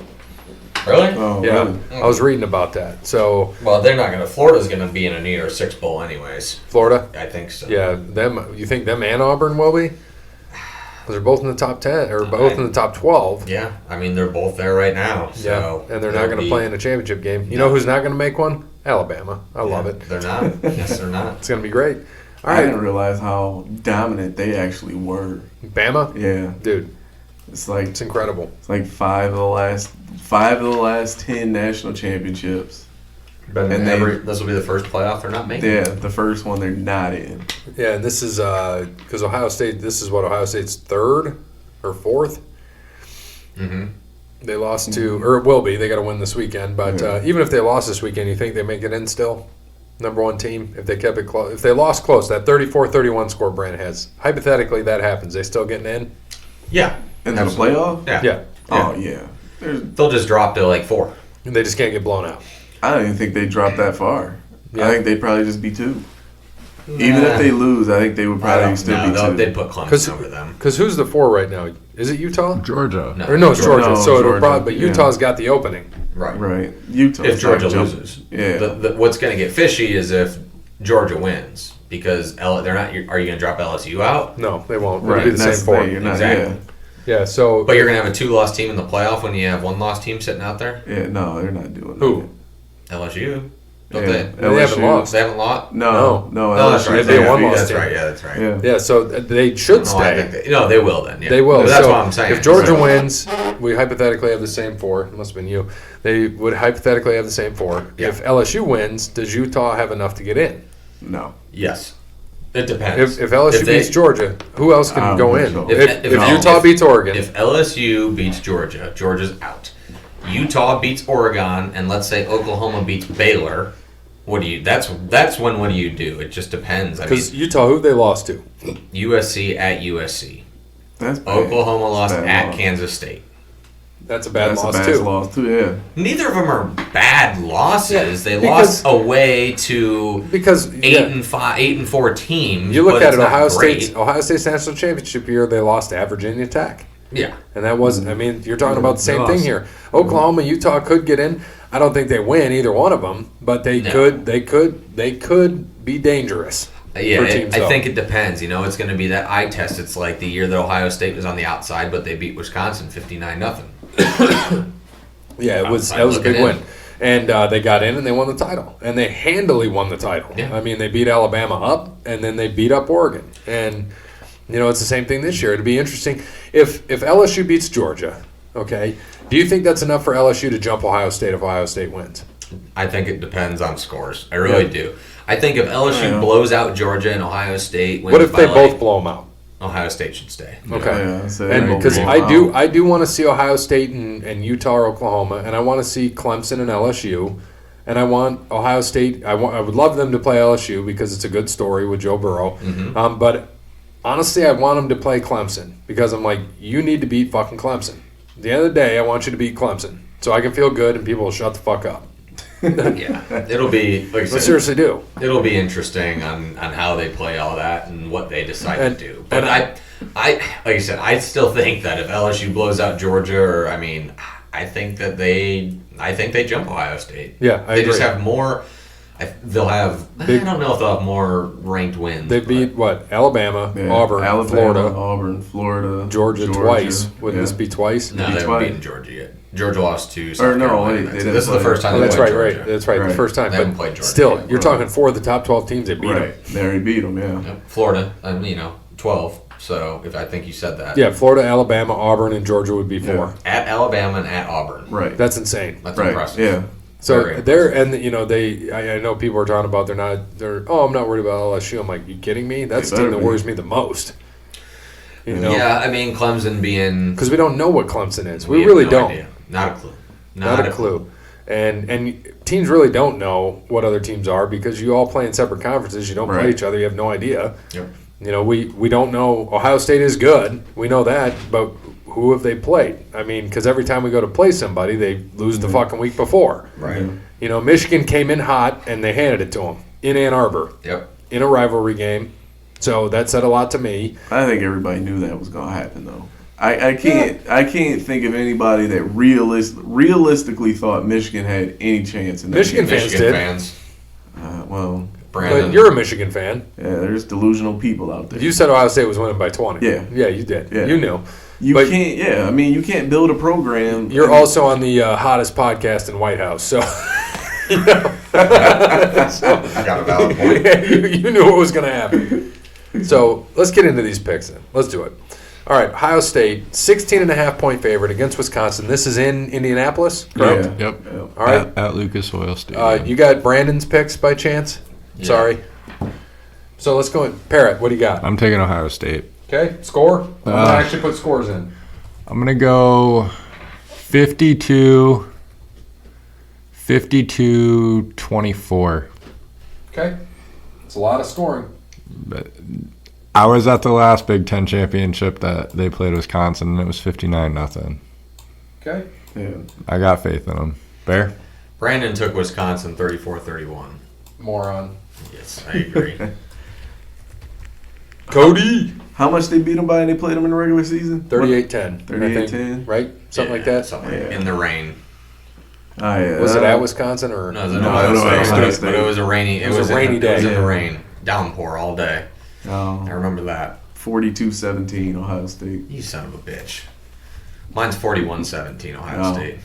C: Really?
D: Oh,
A: Yeah,
D: really?
A: I was reading about that. So
C: Well, they're not gonna. Florida's gonna be in a New Year's Six Bowl anyways.
A: Florida,
C: I think so.
A: yeah, them. You think them and Auburn will be? 'Cause they're both in the top 10 or both in the top 12.
C: Yeah, I mean they're both there right now. So
A: Yeah, and they're not going to play in a championship game. You know who's not going to make one? Alabama. I love it.
C: They're not. Yes, they're not.
A: It's going to be great. All
D: I
A: right,
D: didn't realize how dominant they actually were.
A: Bama,
D: Yeah,
A: dude,
D: it's like
A: it's incredible.
D: 5 of the last 10 national championships.
C: And
D: And
C: this will be the first playoff they're not making.
D: Yeah, the first one they're not in.
A: Yeah, and this is because Ohio State. This is what Ohio State's third or fourth.
C: Mm-hmm.
A: They lost to, or it will be. They got to win this weekend. But even if they lost this weekend, you think they make it in still? Number one team, if they kept it close. If they lost close, that 34-31 score Brand has. Hypothetically, that happens. They still getting in?
C: Yeah.
D: And then the
C: Absolutely.
D: playoff?
C: Yeah.
A: Yeah.
D: Oh, yeah.
C: They'll just drop to like 4.
A: And they just can't get blown out.
D: I don't even think they dropped that far.
A: Yeah.
D: I think they'd probably just be 2. Even if they lose, I think they would probably still be 2.
C: They'd put Clemson over them.
A: Because who's the 4 right now? Is it Utah?
B: Georgia.
C: No.
A: Or no, it's Georgia.
D: No,
A: So it'll
D: Georgia,
A: probably, but
D: yeah.
A: Utah's got the opening.
C: Right.
D: Right. Utah.
C: If Georgia loses.
D: Yeah.
C: What's going to get fishy is if Georgia wins. Because they're not. Are you going to drop LSU out?
A: No, they won't. It'll
D: Right.
A: be the
D: That's
A: same 4.
D: You're not,
C: Exactly.
A: Yeah, so.
C: But you're going to have a 2-loss team in the playoff when you have 1-loss team sitting out there?
D: Yeah, no, they're not doing
A: Who?
C: LSU. Don't
D: Yeah.
C: they?
A: They haven't lost.
C: They haven't lost?
D: No.
C: No, that's right.
A: They'd be a
C: Yeah,
A: one-loss
C: that's
A: team.
C: right. Yeah, that's right.
D: Yeah.
A: Yeah, so they should
C: No, I
A: stay.
C: think they will then. Yeah.
A: They will.
C: But that's
A: So
C: what I'm saying.
A: If Georgia
C: Right.
A: wins, we hypothetically have the same 4. It must have been you. They would hypothetically have the same 4.
C: Yeah.
A: If LSU wins, does Utah have enough to get in?
D: No.
C: Yes. It depends.
A: If LSU beats Georgia, who else
D: I
A: can
D: don't
A: go
D: think
A: in?
D: so.
A: If
C: no,
A: Utah beats Oregon,
C: If LSU beats Georgia, Georgia's out. Utah beats Oregon, and let's say Oklahoma beats Baylor. What do you? That's when. What do you do? It just depends. I mean,
A: because Utah, who they lost to?
C: USC at USC.
D: That's bad.
C: Oklahoma lost
D: Bad
C: at
D: loss.
C: Kansas State.
A: That's a bad
D: That's
A: loss
D: a bad
A: too.
D: loss too. Yeah.
C: Neither of them are bad losses. They
A: because-
C: lost away to
A: Because
C: 8-4 teams.
A: you look
C: but
A: at
C: it's
A: it,
C: not
A: Ohio
C: great.
A: State's national championship year, they lost to Virginia Tech.
C: Yeah.
A: And that wasn't, I mean, you're talking about the same
B: They
A: thing
B: lost.
A: here. Oklahoma, Utah could get in. I don't think they win either one of them, but they
C: No.
A: could be dangerous.
C: Yeah,
A: for teams,
C: I
A: though.
C: think it depends. You know, it's going to be that eye test. It's like the year that Ohio State was on the outside, but they beat Wisconsin 59-0.
A: Yeah, that was a
C: looking
A: big
C: in.
A: win. And they got in and they won the title. And they handily won the title.
C: Yeah.
A: I mean, they beat Alabama up and then they beat up Oregon. And, you know, it's the same thing this year. It'd be interesting. If LSU beats Georgia, okay, do you think that's enough for LSU to jump Ohio State if Ohio State wins?
C: I think it depends on scores. I really
A: Yeah.
C: do. I think if LSU
D: Yeah.
C: blows out Georgia and Ohio State wins
A: What if
C: by
A: they
C: like,
A: both blow them out?
C: Ohio State should stay.
A: Okay.
D: Yeah, so
A: And
D: they
A: because
D: both
A: I do want to see Ohio State and Utah or Oklahoma, and I want to see Clemson and LSU, and I want Ohio State. I would love them to play LSU because it's a good story with Joe Burrow.
C: Mm-hmm.
A: But honestly, I want them to play Clemson because I'm like, you need to beat fucking Clemson. At the end of the day, I want you to beat Clemson so I can feel good and people will shut the fuck up.
C: Yeah, it'll be like I
A: I
C: said,
A: seriously do.
C: it'll be interesting on how they play all that and what they decide
A: And-
C: to do. But
A: and
C: I like I said, I still think that if LSU blows out Georgia, or I mean, I think they jump Ohio State.
A: Yeah, I
C: they just
A: agree.
C: have more. They'll have. I don't know if they'll have more ranked wins.
A: They
C: but-
A: beat what? Alabama,
D: Yeah.
A: Auburn,
D: Alabama,
A: Florida,
D: Auburn, Florida,
A: Georgia twice. Wouldn't
D: yeah.
A: this be twice?
C: No,
D: beat
C: they haven't
D: twice.
C: beaten Georgia yet. Georgia lost to
D: Or
C: South
D: no,
C: Carolina.
D: wait, they didn't
C: This is the
D: play.
C: first time
A: Oh,
C: they
A: that's
C: played
A: right,
C: Georgia.
A: right. That's right. The
D: Right.
A: first time.
C: They haven't
A: But
C: played Georgia
A: still,
C: yet.
A: you're talking 4 of the top 12 teams. They beat them.
D: Right, they already beat them. Yeah.
C: Yep. Florida, 12. So if I think you said that.
A: Yeah, Florida, Alabama, Auburn, and Georgia would be 4.
D: Yeah.
C: At Alabama and at Auburn.
D: Right.
A: That's insane.
C: That's
D: right.
C: impressive.
D: Yeah.
A: So
C: Very
A: they're and I know people are talking about I'm not worried about LSU. I'm like, you kidding me? That's the
D: They
A: team
D: better
A: that
D: be.
A: worries me the most. You know,
C: Yeah, I mean Clemson being.
A: because we don't know what Clemson is. We
C: have
A: really
C: no
A: don't.
C: idea. Not a clue.
A: Not a clue. And teams really don't know what other teams are because you all play in separate conferences. You don't play
D: Right.
A: each other. You have no idea.
C: Yep.
A: You know, we don't know. Ohio State is good. We know that, but who have they played? I mean, because every time we go to play somebody, they lose the fucking week before.
C: Right.
A: You know, Michigan came in hot and they handed it to them in Ann Arbor
C: Yep.
A: in a rivalry game. So that said a lot to me.
D: I think everybody knew that was going to happen, though. I can't think of anybody that realistically thought Michigan had any chance in that
A: Michigan
D: game.
A: fans
C: Michigan
A: did.
C: fans.
D: Well,
C: Brandon.
A: But you're a Michigan fan.
D: yeah, there's delusional people out there.
A: You said Ohio State was winning by 20.
D: Yeah.
A: Yeah, you did.
D: Yeah.
A: You knew.
D: You
A: but
D: can't. Yeah, I mean, you can't build a program.
A: You're also on the hottest podcast in White House, so
C: I got a valid point.
A: you knew what was going to happen. So let's get into these picks then. Let's do it. All right, Ohio State, 16.5-point favorite against Wisconsin. This is in Indianapolis, correct?
D: Yeah.
B: Yep.
D: Yeah.
A: All right.
B: At Lucas Oil Stadium.
A: You got Brandon's picks by chance?
C: Yeah.
A: Sorry. So let's go in. Parrot, what do you got?
B: I'm taking Ohio State.
A: Okay, score? I'm going to actually put scores in.
B: I'm going to go 52-24.
A: Okay. It's a lot of scoring.
B: But I was at the last Big Ten championship that they played Wisconsin, and it was 59-0.
A: Okay.
D: Yeah.
B: I got faith in them. Bear?
C: Brandon took Wisconsin 34-31.
A: Moron.
C: Yes, I agree.
A: Cody.
D: How much they beat them by and they played them in the regular season?
A: 38-10.
D: 38-10.
A: Right? Something like
C: Yeah,
A: that?
C: Something
D: Yeah.
C: in the rain.
D: Oh, yeah.
A: Was it at Wisconsin or?
C: No, it was in
D: No,
C: Ohio
D: it was Ohio
C: State,
D: State.
C: but it was a rainy.
A: It was a rainy day.
C: It was in
D: Yeah.
C: the rain, downpour all day. I
D: Oh,
C: remember that.
D: 42-17 Ohio State.
C: You son of a bitch. Mine's 41-17 Ohio
D: Oh.
C: State.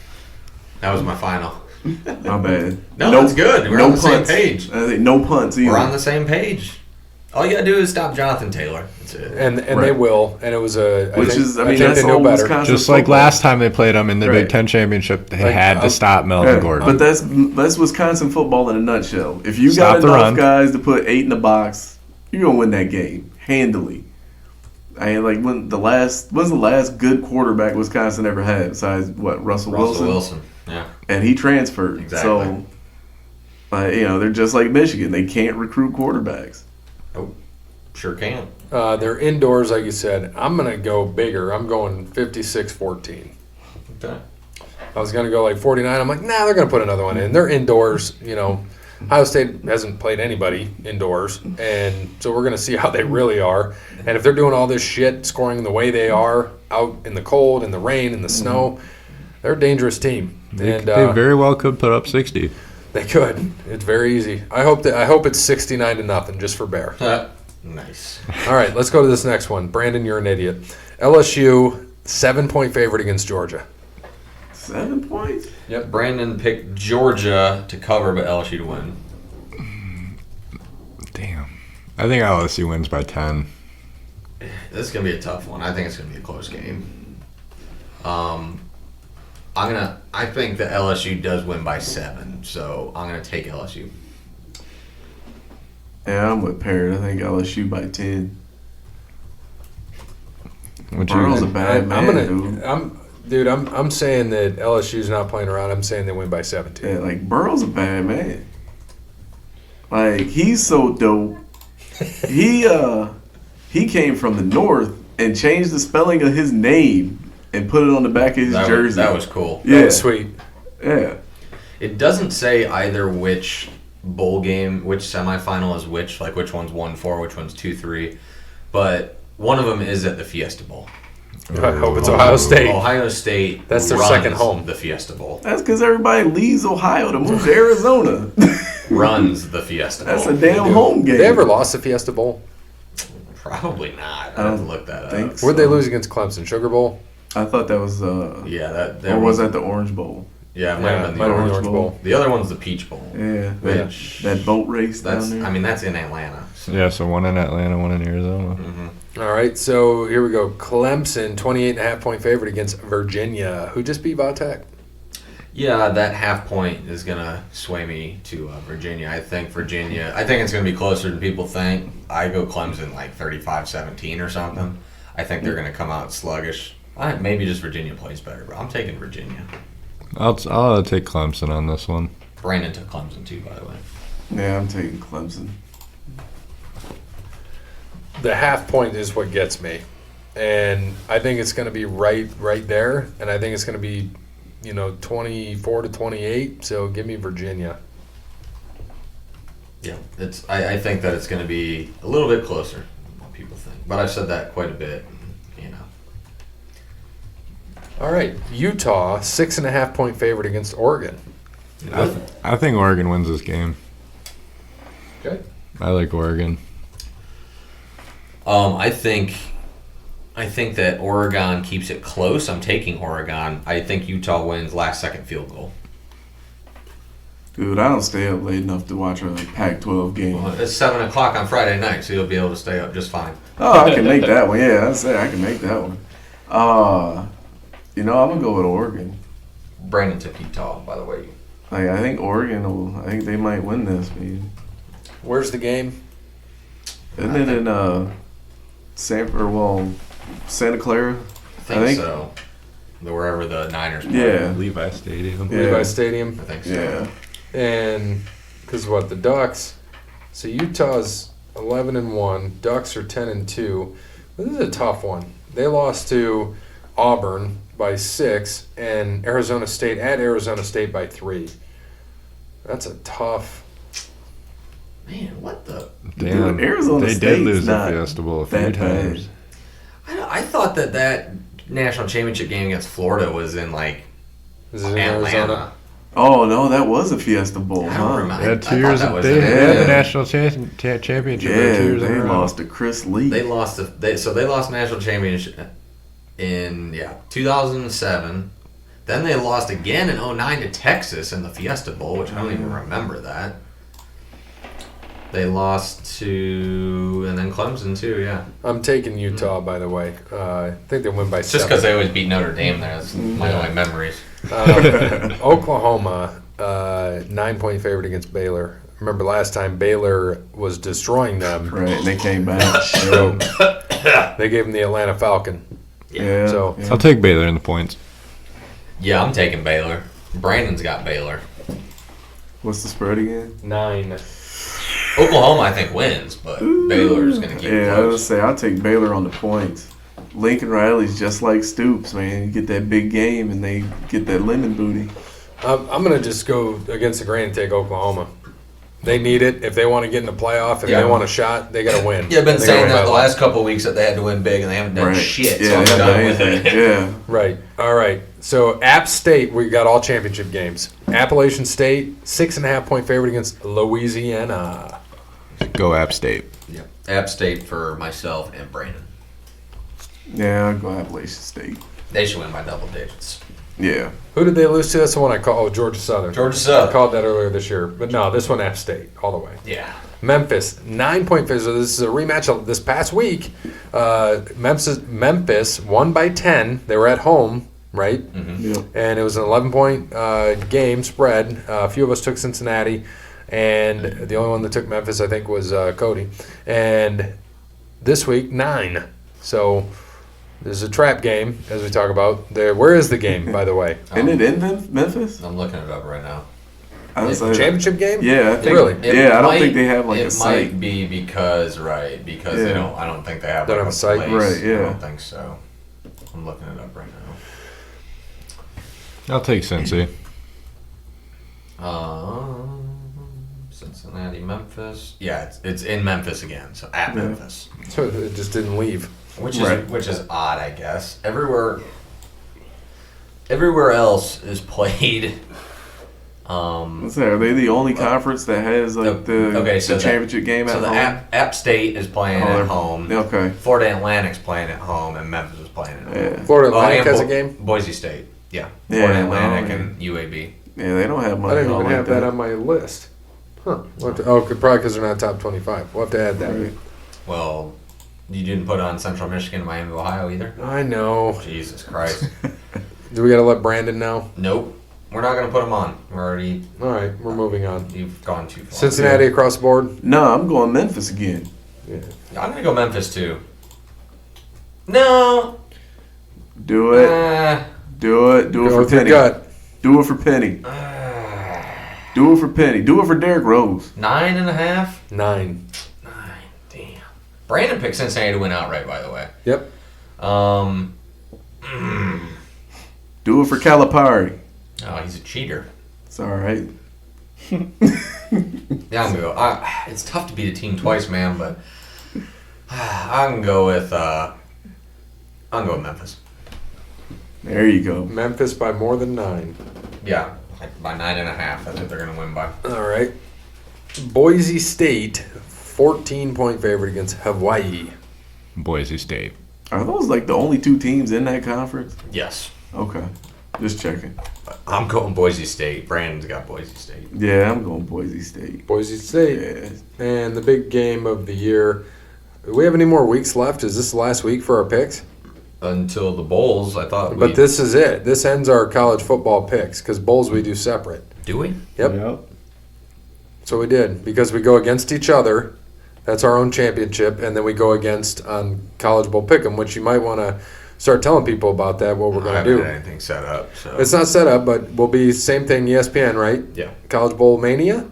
C: That was my final.
D: My bad.
C: No, that's good. We're on the same page.
D: I think no punts either.
C: We're on the same page. All you gotta do is stop Jonathan Taylor. That's it.
A: And they
D: Right.
A: will. And it was I
D: Which
A: think
D: is, I mean,
A: think
D: that's
A: they know
D: all
A: better.
D: Wisconsin
B: Just like
D: football.
B: last time they played them in the
D: Right.
B: Big Ten championship, they
A: Like,
B: had to stop Melvin
D: Yeah,
B: Gordon.
D: but that's Wisconsin football in a nutshell. If you
B: Stop
D: got
B: the
D: enough
B: run.
D: guys to put 8 in the box, you're gonna win that game handily. I mean, like when's the last good quarterback Wisconsin ever had besides what Russell Wilson?
C: Yeah.
D: And he transferred.
C: Exactly.
D: So, they're just like Michigan. They can't recruit quarterbacks.
C: Sure can.
A: They're indoors, like you said. I'm going to go bigger. I'm going 56-14.
C: Okay.
A: I was going to go like 49. I'm like, nah, they're going to put another one in. They're indoors. Ohio State hasn't played anybody indoors. And so we're going to see how they really are. And if they're doing all this shit, scoring the way they are, out in the cold, in the rain, in the snow, they're a dangerous team.
B: They
A: And
B: very well could put up 60.
A: they could. It's very easy. I hope it's 69-0 just for Bear.
C: Nice.
A: All right, let's go to this next one. Brandon, you're an idiot. LSU, 7-point favorite against Georgia.
D: 7 points?
C: Yep. Brandon picked Georgia to cover, but LSU to win.
B: Damn. I think LSU wins by 10.
C: This is gonna be a tough one. I think it's gonna be a close game. I think that LSU does win by 7, so I'm gonna take LSU.
D: Yeah, I'm with Parrot. I think LSU by 10.
B: What
D: Burrow's a
B: you,
D: bad man, dude.
A: I'm saying that LSU's not playing around. I'm saying they win by 17.
D: Yeah, like Burrow's a bad man. Like he's so dope. He came from the north and changed the spelling of his name and put it on the back of his jersey.
C: That was cool.
D: Yeah.
A: That was sweet.
D: Yeah.
C: It doesn't say either which bowl game, which semifinal is which, like which one's 1-4, which one's 2-3, but one of them is at the Fiesta Bowl.
A: I hope it's Ohio State.
C: Ohio State.
A: That's their
C: runs
A: second home.
C: The Fiesta Bowl
D: That's because everybody leaves Ohio to move to Arizona.
C: runs the Fiesta Bowl.
D: That's a damn home game.
A: They ever lost the Fiesta Bowl?
C: Probably not.
D: I
C: I have to
D: don't
C: look that
D: think
C: up.
D: so.
A: Where'd they lose against Clemson? Sugar Bowl?
D: I thought that was
C: Yeah, that
D: or was that the Orange Bowl?
C: Yeah, it might have been
A: might
C: the
A: have been
C: Orange
A: the
C: Bowl.
A: Orange Bowl.
C: The other one's the Peach Bowl.
D: Yeah,
C: Which
D: that boat race
C: that's
D: down there.
C: I mean that's in Atlanta. So.
B: Yeah, so one in Atlanta, one in Arizona.
C: Mm-hmm.
A: All right, so here we go. Clemson, 28.5-point favorite against Virginia, who just beat Vatech.
C: Yeah, that half point is gonna sway me to Virginia. I think it's gonna be closer than people think. I go Clemson like 35-17 or something. I think they're gonna come out sluggish. Maybe just Virginia plays better, but I'm taking Virginia.
B: I'll take Clemson on this one.
C: Brandon took Clemson too, by the way.
D: Yeah, I'm taking Clemson.
A: The half point is what gets me, and I think it's going to be right there, and I think it's going to be, 24-28. So give me Virginia.
C: Yeah, I think that it's going to be a little bit closer than what people think, but I've said that quite a bit.
A: All right, Utah, 6.5-point favorite against Oregon.
B: I think Oregon wins this game.
A: Okay.
B: I like Oregon.
C: I think that Oregon keeps it close. I'm taking Oregon. I think Utah wins last second field goal.
D: Dude, I don't stay up late enough to watch a Pac-12 game.
C: Well, it's 7 o'clock on Friday night, so you'll be able to stay up just fine.
D: Oh, I can make that one. Yeah, I say I can make that one. I'm gonna go with Oregon.
C: Brandon took Utah, by the way.
D: I think Oregon I think they might win this, man.
A: Where's the game?
D: Isn't it in Santa Clara?
C: I think so. Wherever the Niners play.
D: Yeah.
B: Levi Stadium.
D: Yeah.
A: Levi Stadium.
C: I think so.
D: Yeah.
A: And because the Ducks. So Utah's 11-1. Ducks are 10-2. This is a tough one. They lost to Auburn by 6, and Arizona State by 3. That's a tough.
C: Man, what the?
B: Damn,
D: Dude, Arizona
B: they did
D: State's
B: lose the
D: not
B: Fiesta Bowl a few
D: that
B: times.
C: I thought that national championship game against Florida was in like
A: Is it in
C: Atlanta.
A: Arizona?
D: Oh no, that was a Fiesta Bowl,
C: I
D: huh?
C: don't remember.
B: They had 2
C: I
B: years.
C: thought that was
B: They
C: in
B: had the
C: Atlanta.
B: national championship.
D: Yeah,
B: 2 years in
D: they
B: a row.
D: lost to Chris Lee.
C: They lost national championship in 2007. Then they lost again in 2009 to Texas in the Fiesta Bowl, which I don't even remember that. They lost to, and then Clemson too, yeah.
A: I'm taking Utah, by the way. I think they win by 7.
C: Just because they always beat Notre Dame there. That's my only memories.
A: Oklahoma, 9-point favorite against Baylor. Remember last time Baylor was destroying them.
D: Right, and they came back.
A: So they gave them the Atlanta Falcon.
D: Yeah.
A: So-
D: yeah.
B: I'll take Baylor in the points.
C: Yeah, I'm taking Baylor. Brandon's got Baylor.
D: What's the spread again?
A: 9.
C: Oklahoma, I think, wins, but Baylor's going to keep it
D: Yeah, I was
C: close.
D: say I'll take Baylor on the points. Lincoln Riley's just like Stoops, man. You get that big game and they get that lemon booty.
A: I'm going to just go against the grain and take Oklahoma. They need it. If they want to get in the playoff, if
C: Yeah.
A: they want a shot, they got to win.
C: Yeah, I've been
A: They
C: saying
A: gotta
C: that
A: win
C: the
A: by
C: last couple of weeks that they had to win big, and they haven't done
D: Right.
C: shit,
D: Yeah,
C: so I'm
D: they
C: done
D: haven't
C: with
D: done
C: it.
D: anything. Yeah.
A: Right. All right. So App State, we got all championship games. Appalachian State, 6.5-point favorite against Louisiana.
B: Go App State.
C: Yep. App State for myself and Brandon.
D: Yeah, I'll go Appalachian State.
C: They should win by double digits.
D: Yeah.
A: Who did they lose to? That's the one I called. Oh, Georgia Southern.
C: Georgia
A: I
C: Southern.
A: called that earlier this year. But no, this one App State all the way.
C: Yeah.
A: Memphis, 9-point favorite. So this is a rematch of this past week. Memphis won by 10. They were at home, right?
D: Yep.
A: And it was an 11-point game spread. A few of us took Cincinnati, and the only one that took Memphis, I think, was Cody. And this week, 9. So there's a trap game, as we talk about. Where is the game, by the way?
D: Isn't it in Memphis?
C: I'm looking it up right now.
D: I was like,
A: Championship game?
D: yeah, I think.
A: Really?
D: Yeah, I don't think they have like a
C: It
D: site.
C: might be because they
D: Yeah.
C: don't. I don't think they have
A: Don't
C: like
A: have a site?
C: place.
D: Right, yeah.
C: I don't think so. I'm looking it up right now.
B: I'll take Cincy.
C: Cincinnati, Memphis. Yeah, it's in Memphis again. So at
D: Yeah.
C: Memphis,
A: So it just didn't leave.
C: which
D: Right.
C: is odd, I guess. Everywhere else is played.
D: What's that? Are they the only conference that has like the championship game at
C: So the
D: home?
C: App State is playing
D: Oh,
C: at
D: they're-
C: home.
D: Okay.
C: Florida Atlantic's playing at home, and Memphis is playing at home.
D: Yeah.
A: Florida
C: Well,
A: Atlantic
C: and
A: has a game?
C: Boise State. Yeah.
D: Yeah,
C: Florida Atlantic
D: no,
C: and UAB.
D: Yeah, they don't have money.
A: I didn't
D: all
A: even
D: like
A: have that on my list. Huh. We'll have to, probably because they're not top 25. We'll have to add that.
D: Right.
C: Well, you didn't put on Central Michigan and Miami, Ohio either?
A: I know.
C: Jesus Christ.
A: Do we got to let Brandon know?
C: Nope. We're not going to put them on. We're already...
A: All right, we're moving on.
C: You've gone too far.
A: Cincinnati across the board?
D: No, I'm going Memphis again.
A: Yeah.
C: I'm going to go Memphis, too. No.
D: Do it. Do it. Do it
A: Go
D: for
A: with your
D: Penny.
A: gut.
D: Do it for Penny. Do it for Penny. Do it for Derrick Rose.
C: 9.5?
A: 9.
C: 9. Damn. Brandon picked Cincinnati to win outright, by the way.
A: Yep.
D: Do it for Calipari.
C: Oh, he's a cheater.
D: It's all right.
C: Yeah, I'm going to go. It's tough to beat a team twice, man, but I'm going to go with Memphis.
D: There you go.
A: Memphis by more than 9.
C: Yeah, like by 9.5. That's what they're going to win by.
A: All right. Boise State, 14-point favorite against Hawaii.
B: Boise State.
D: Are those like the only 2 teams in that conference?
C: Yes.
D: Okay. Just checking.
C: I'm going Boise State. Brandon's got Boise State.
D: Yeah, I'm going Boise State.
A: Boise State.
D: Yeah.
A: And the big game of the year. Do we have any more weeks left? Is this the last week for our picks?
C: Until the bowls, I thought.
A: But this is it. This ends our college football picks because bowls we do separate.
C: Do we?
A: Yep. So we did because we go against each other. That's our own championship, and then we go against on College Bowl Pick'em, which you might want to start telling people about that. What we're
C: I
A: going
C: haven't
A: to do.
C: had anything set up. So.
A: It's not set up, but we'll be same thing. ESPN, right?
C: Yeah.
A: College Bowl Mania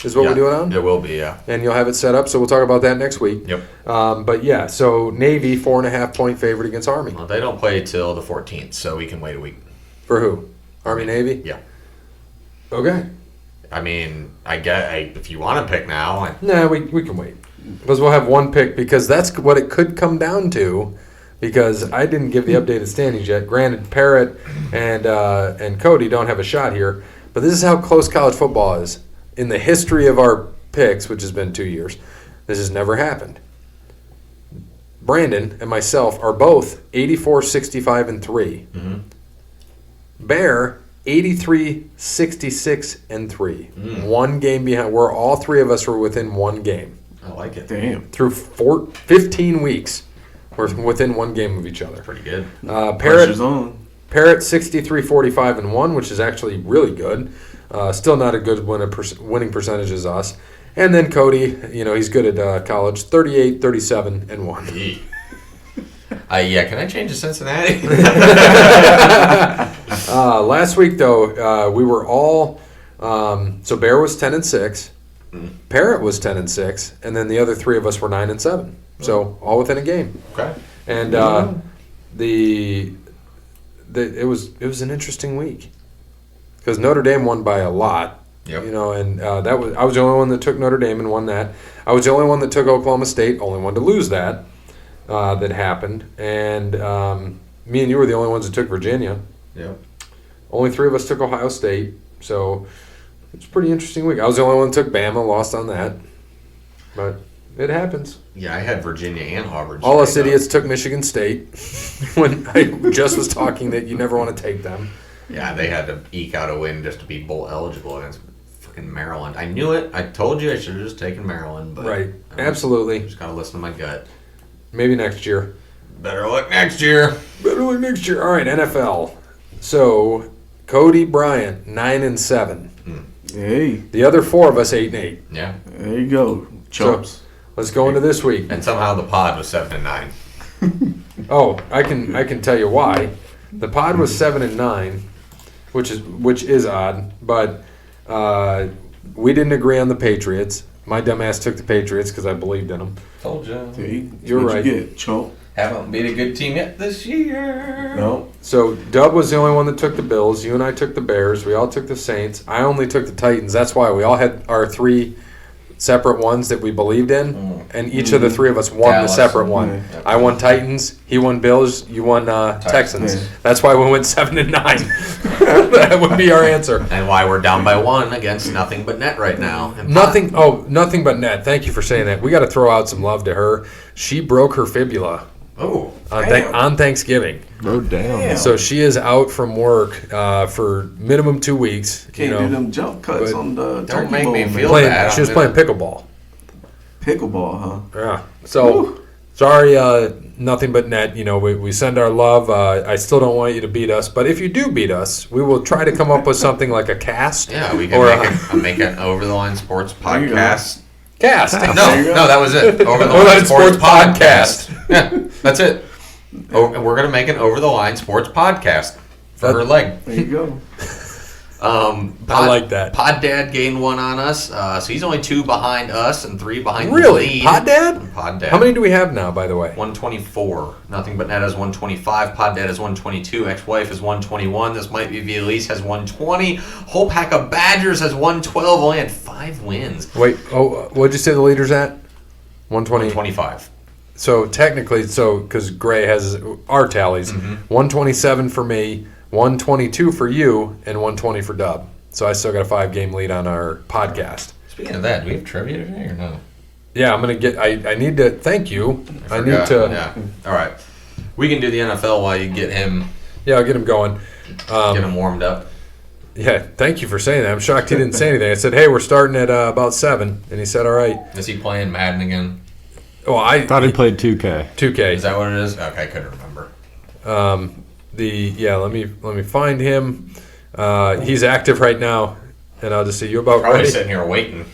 A: is what
C: Yeah,
A: we do it on.
C: It will be, yeah.
A: And you'll have it set up, so we'll talk about that next week.
C: Yep.
A: But yeah, so Navy 4.5-point favorite against Army.
C: Well, they don't play till the 14th, so we can wait a week.
A: For who? Army Navy.
C: Yeah.
A: Okay.
C: I mean, if you want to pick now,
A: Nah, we can wait because we'll have one pick because that's what it could come down to. Because I didn't give the updated standings yet. Granted, Parrott and Cody don't have a shot here, but this is how close college football is. In the history of our picks, which has been 2 years, this has never happened. Brandon and myself are both 84, 65, and 3.
C: Mm-hmm.
A: Bear 83, 66, and 3.
C: Mm.
A: One game behind. Where all 3 of us were within one game.
C: I like it.
D: Damn.
A: Through 15 weeks, we're within one game of each other.
C: Pretty good.
D: Pressure's on.
A: Parrott 63, 45, and 1, which is actually really good. Still not a good winning percentage as us. And then Cody, he's good at college, 38, 37, and 1.
C: Yeah, can I change to Cincinnati?
A: Last week, though, we were all so Bear was 10 and 6, Parrott was 10 and 6, and then the other 3 of us were 9 and 7. So all within a game.
C: Okay.
A: And it was an interesting week because Notre Dame won by a lot.
C: Yep.
A: And I was the only one that took Notre Dame and won that. I was the only one that took Oklahoma State, only one to lose that. That happened, and me and you were the only ones that took Virginia.
C: Yep.
A: Only 3 of us took Ohio State, so it's a pretty interesting week. I was the only one that took Bama, lost on that, but it happens.
C: Yeah, I had Virginia and Auburn.
A: All us idiots took Michigan State when I just was talking that you never want to take them.
C: Yeah, they had to eke out a win just to be bowl eligible against fucking Maryland. I knew it. I told you I should have just taken Maryland. But
A: Right, absolutely.
C: Just got to listen to my gut.
A: Maybe next year.
C: Better luck next year.
A: Better luck next year. All right, NFL. So, Cody Bryant, 9 and 7.
D: Hey,
A: The other 4 of us, 8 and 8.
C: Yeah.
D: there you go. Chumps.
A: So, let's go into this week.
C: And somehow the pod was 7 and 9.
A: Oh, I can tell you why. The pod was 7 and 9, which is odd, but we didn't agree on the Patriots. My dumbass took the Patriots because I believed in them.
C: Told you.
D: See, that's
A: You're
D: what
A: right.
D: You get, chump.
C: Haven't beat a good team yet this year.
D: No.
A: So Dub was the only one that took the Bills. You and I took the Bears. We all took the Saints. I only took the Titans. That's why we all had our 3 separate ones that we believed in, and each of the 3 of us won
C: Dallas.
A: the separate one.
C: Yep.
A: I won Titans. He won Bills. You won Texans.
D: Yeah.
A: That's why we went 7 and 9. That would be our answer.
C: And why we're down by 1 against nothing but net right now. And
A: Nothing but net. Thank you for saying that. We got to throw out some love to her. She broke her fibula
C: Oh,
A: on Thanksgiving.
B: Oh, damn.
A: So she is out from work for minimum 2 weeks.
D: Can't do them jump cuts on the turkey
C: make
D: bowl,
C: me
D: man.
C: feel bad.
A: She was playing pickleball.
D: Pickleball, huh?
A: Yeah. So, sorry, nothing but net. We send our love. I still don't want you to beat us, but if you do beat us, we will try to come up with something like a cast.
C: yeah, we can make an Over the Line Sports
D: There you go.
C: podcast.
A: Cast.
C: No, that was it. Over the
A: Over
C: Line
A: the
C: Sports
A: Sports
C: podcast. Yeah, that's it. Oh, we're gonna make an Over the Line Sports podcast for her leg.
D: There you go.
A: I like that.
C: Pod Dad gained one on us, so he's only 2 behind us and 3 behind
A: Really?
C: the lead.
A: Pod Dad?
C: Pod Dad.
A: How many do we have now, by the way?
C: 124. Nothing but Net has 125. Pod Dad has 122. Ex-wife has 121. This might be via lease has 120. Whole pack of Badgers has 112. Only had 5 wins.
A: Wait, what'd you say the leader's at? 120.
C: 125.
A: So technically, because Gray has our tallies, 127 for me, 122 for you, and 120 for Dub. So I still got a 5-game lead on our podcast.
C: Speaking of that, do we have trivia today or no?
A: Yeah, I'm gonna get. I need to thank you. I need
C: Forgot.
A: to.
C: Yeah. All right. We can do the NFL while you get him
A: Yeah, I'll get him going.
C: get him warmed up.
A: Yeah, thank you for saying that. I'm shocked he didn't say anything. I said, hey, we're starting at about 7, and he said, all right.
C: Is he playing Madden again?
A: Well, I
B: Thought he played 2K.
A: 2K.
C: Is that what it is? Okay, I couldn't remember.
A: Let me find him. He's active right now, and I'll just say you about
C: Probably
A: ready.
C: sitting here waiting.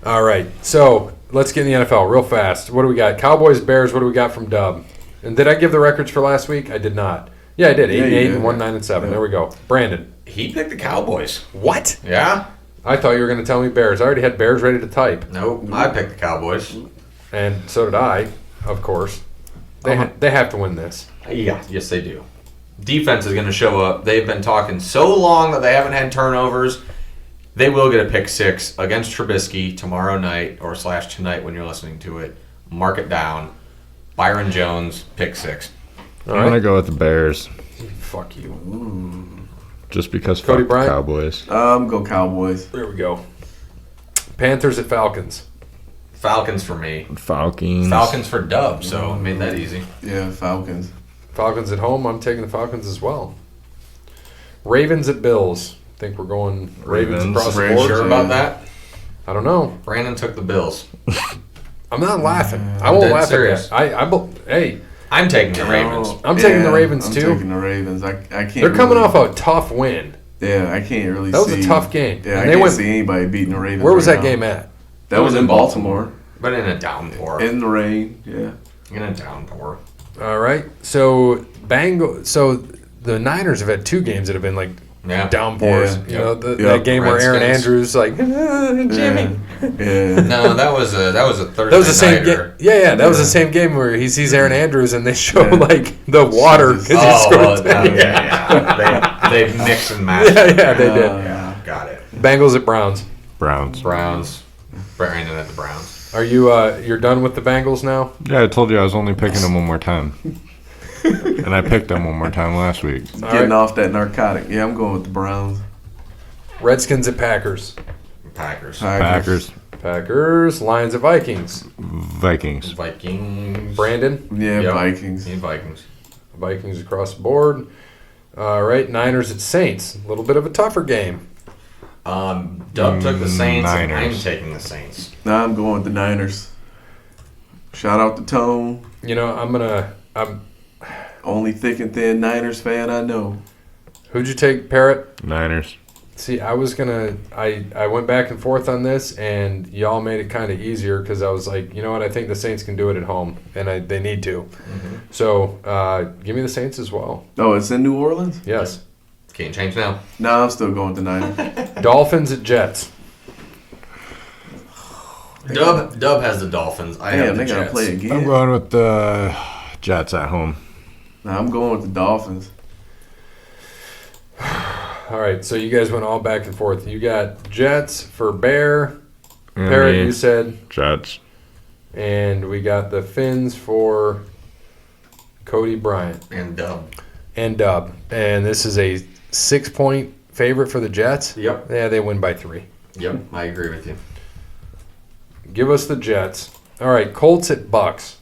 A: All right, so let's get in the NFL real fast. What do we got? Cowboys, Bears. What do we got from Dub? And did I give the records for last week? I did not. Yeah, I did. 8 and 8 and 1 9 and 7.
D: Yeah.
A: There we go. Brandon.
C: He picked the Cowboys.
A: What?
C: Yeah?
A: I thought you were going to tell me Bears. I already had Bears ready to type,
C: Nope. I picked the Cowboys.
A: and so did I, of course. They have to win this.
C: Yeah. Yes, they do. Defense is going to show up. They've been talking so long that they haven't had turnovers. They will get a pick 6 against Trubisky tomorrow night or / tonight when you're listening to it. Mark it down. Byron Jones, pick 6.
A: All
B: I'm going to
A: right.
B: go with the Bears.
A: Fuck you.
B: Just because
A: Cody
B: fuck the
A: Bryant?
B: Cowboys.
D: Go Cowboys.
A: There we go. Panthers at Falcons.
C: Falcons for me.
B: Falcons.
C: Falcons for Dub, so made that easy.
D: Yeah, Falcons.
A: Falcons at home. I'm taking the Falcons as well. Ravens at Bills. Think we're going Ravens
B: Ravens.
A: across the
D: Ravens.
A: board.
C: Sure about that?
A: I don't know.
C: Brandon took the Bills.
A: I'm not laughing. I won't
C: dead
A: laugh
C: serious.
A: at that. Hey,
C: I'm taking the Ravens.
A: I'm taking the Ravens,
D: I'm
A: too.
D: taking the Ravens. I can't.
A: they're coming
D: really-
A: off a tough win.
D: Yeah, I can't really.
A: That was
D: see,
A: a tough game.
D: Yeah,
A: And
D: I
A: they
D: can't
A: went-
D: see anybody beating the Ravens.
A: Where was
D: right
A: that
D: now.
A: game at?
D: That was in Baltimore.
C: But in a downpour.
D: In the rain. Yeah.
C: In a downpour.
A: All right. So the Niners have had 2 games that have been like
C: Yeah.
A: downpours.
D: Yeah.
A: You know,
D: Yep.
A: that game where Aaron
C: Redskins.
A: Andrews like Jimmy.
D: Yeah.
C: No, that was a Thursday
A: That was the same game.
C: nighter.
A: Yeah. That was the same game where he sees Aaron Andrews and they show
D: Yeah.
A: like the water because he
C: Oh,
A: scored.
C: well, yeah. They mix and match.
A: Yeah, they did.
C: Yeah, got it.
A: Bengals at Browns.
B: Browns.
C: Browns. Brandon at the Browns.
A: Are you you're done with the Bengals now?
B: Yeah, I told you I was only picking them one more time. And I picked them one more time last week.
A: All
D: Getting
A: right.
D: off that narcotic. Yeah, I'm going with the Browns.
A: Redskins at Packers.
C: Packers.
B: Packers.
A: Packers. Lions at Vikings.
B: Vikings.
C: Vikings.
A: Brandon.
D: Yeah,
C: Yep.
D: Vikings.
C: Need Vikings.
A: Vikings across the board. All right. Niners at Saints. A little bit of a tougher game.
C: Dub took the Saints, and I'm
B: Niners.
C: taking the Saints.
D: Nah, I'm going with the Niners. Shout out to Tone.
A: You know, I'm
D: Only thick and thin Niners fan I know.
A: who'd you take, Parrot?
B: Niners.
A: See, I went back and forth on this, and y'all made it kind of easier because I was like, you know what, I think the Saints can do it at home, and they need to. So, give me the Saints as well.
D: Oh, it's in New Orleans?
A: Yes.
C: Can't change now.
D: Nah, I'm still going with the Niners.
A: Dolphins at Jets.
C: Dub has the Dolphins. I
D: Damn,
C: have the
D: they gotta
C: Jets.
D: play
B: I'm
D: again.
B: going with the Jets at home.
D: Nah, I'm going with the Dolphins.
A: All right, so you guys went all back and forth. You got Jets for Bear.
B: And
A: Parrot,
B: me,
A: you said.
B: Jets.
A: And we got the Finns for Cody Bryant
C: And Dub.
A: and Dub. And this is a 6-point favorite for the Jets.
C: Yep.
A: Yeah, they win by 3.
C: Yep, I agree with you.
A: Give us the Jets. All right, Colts at Bucks.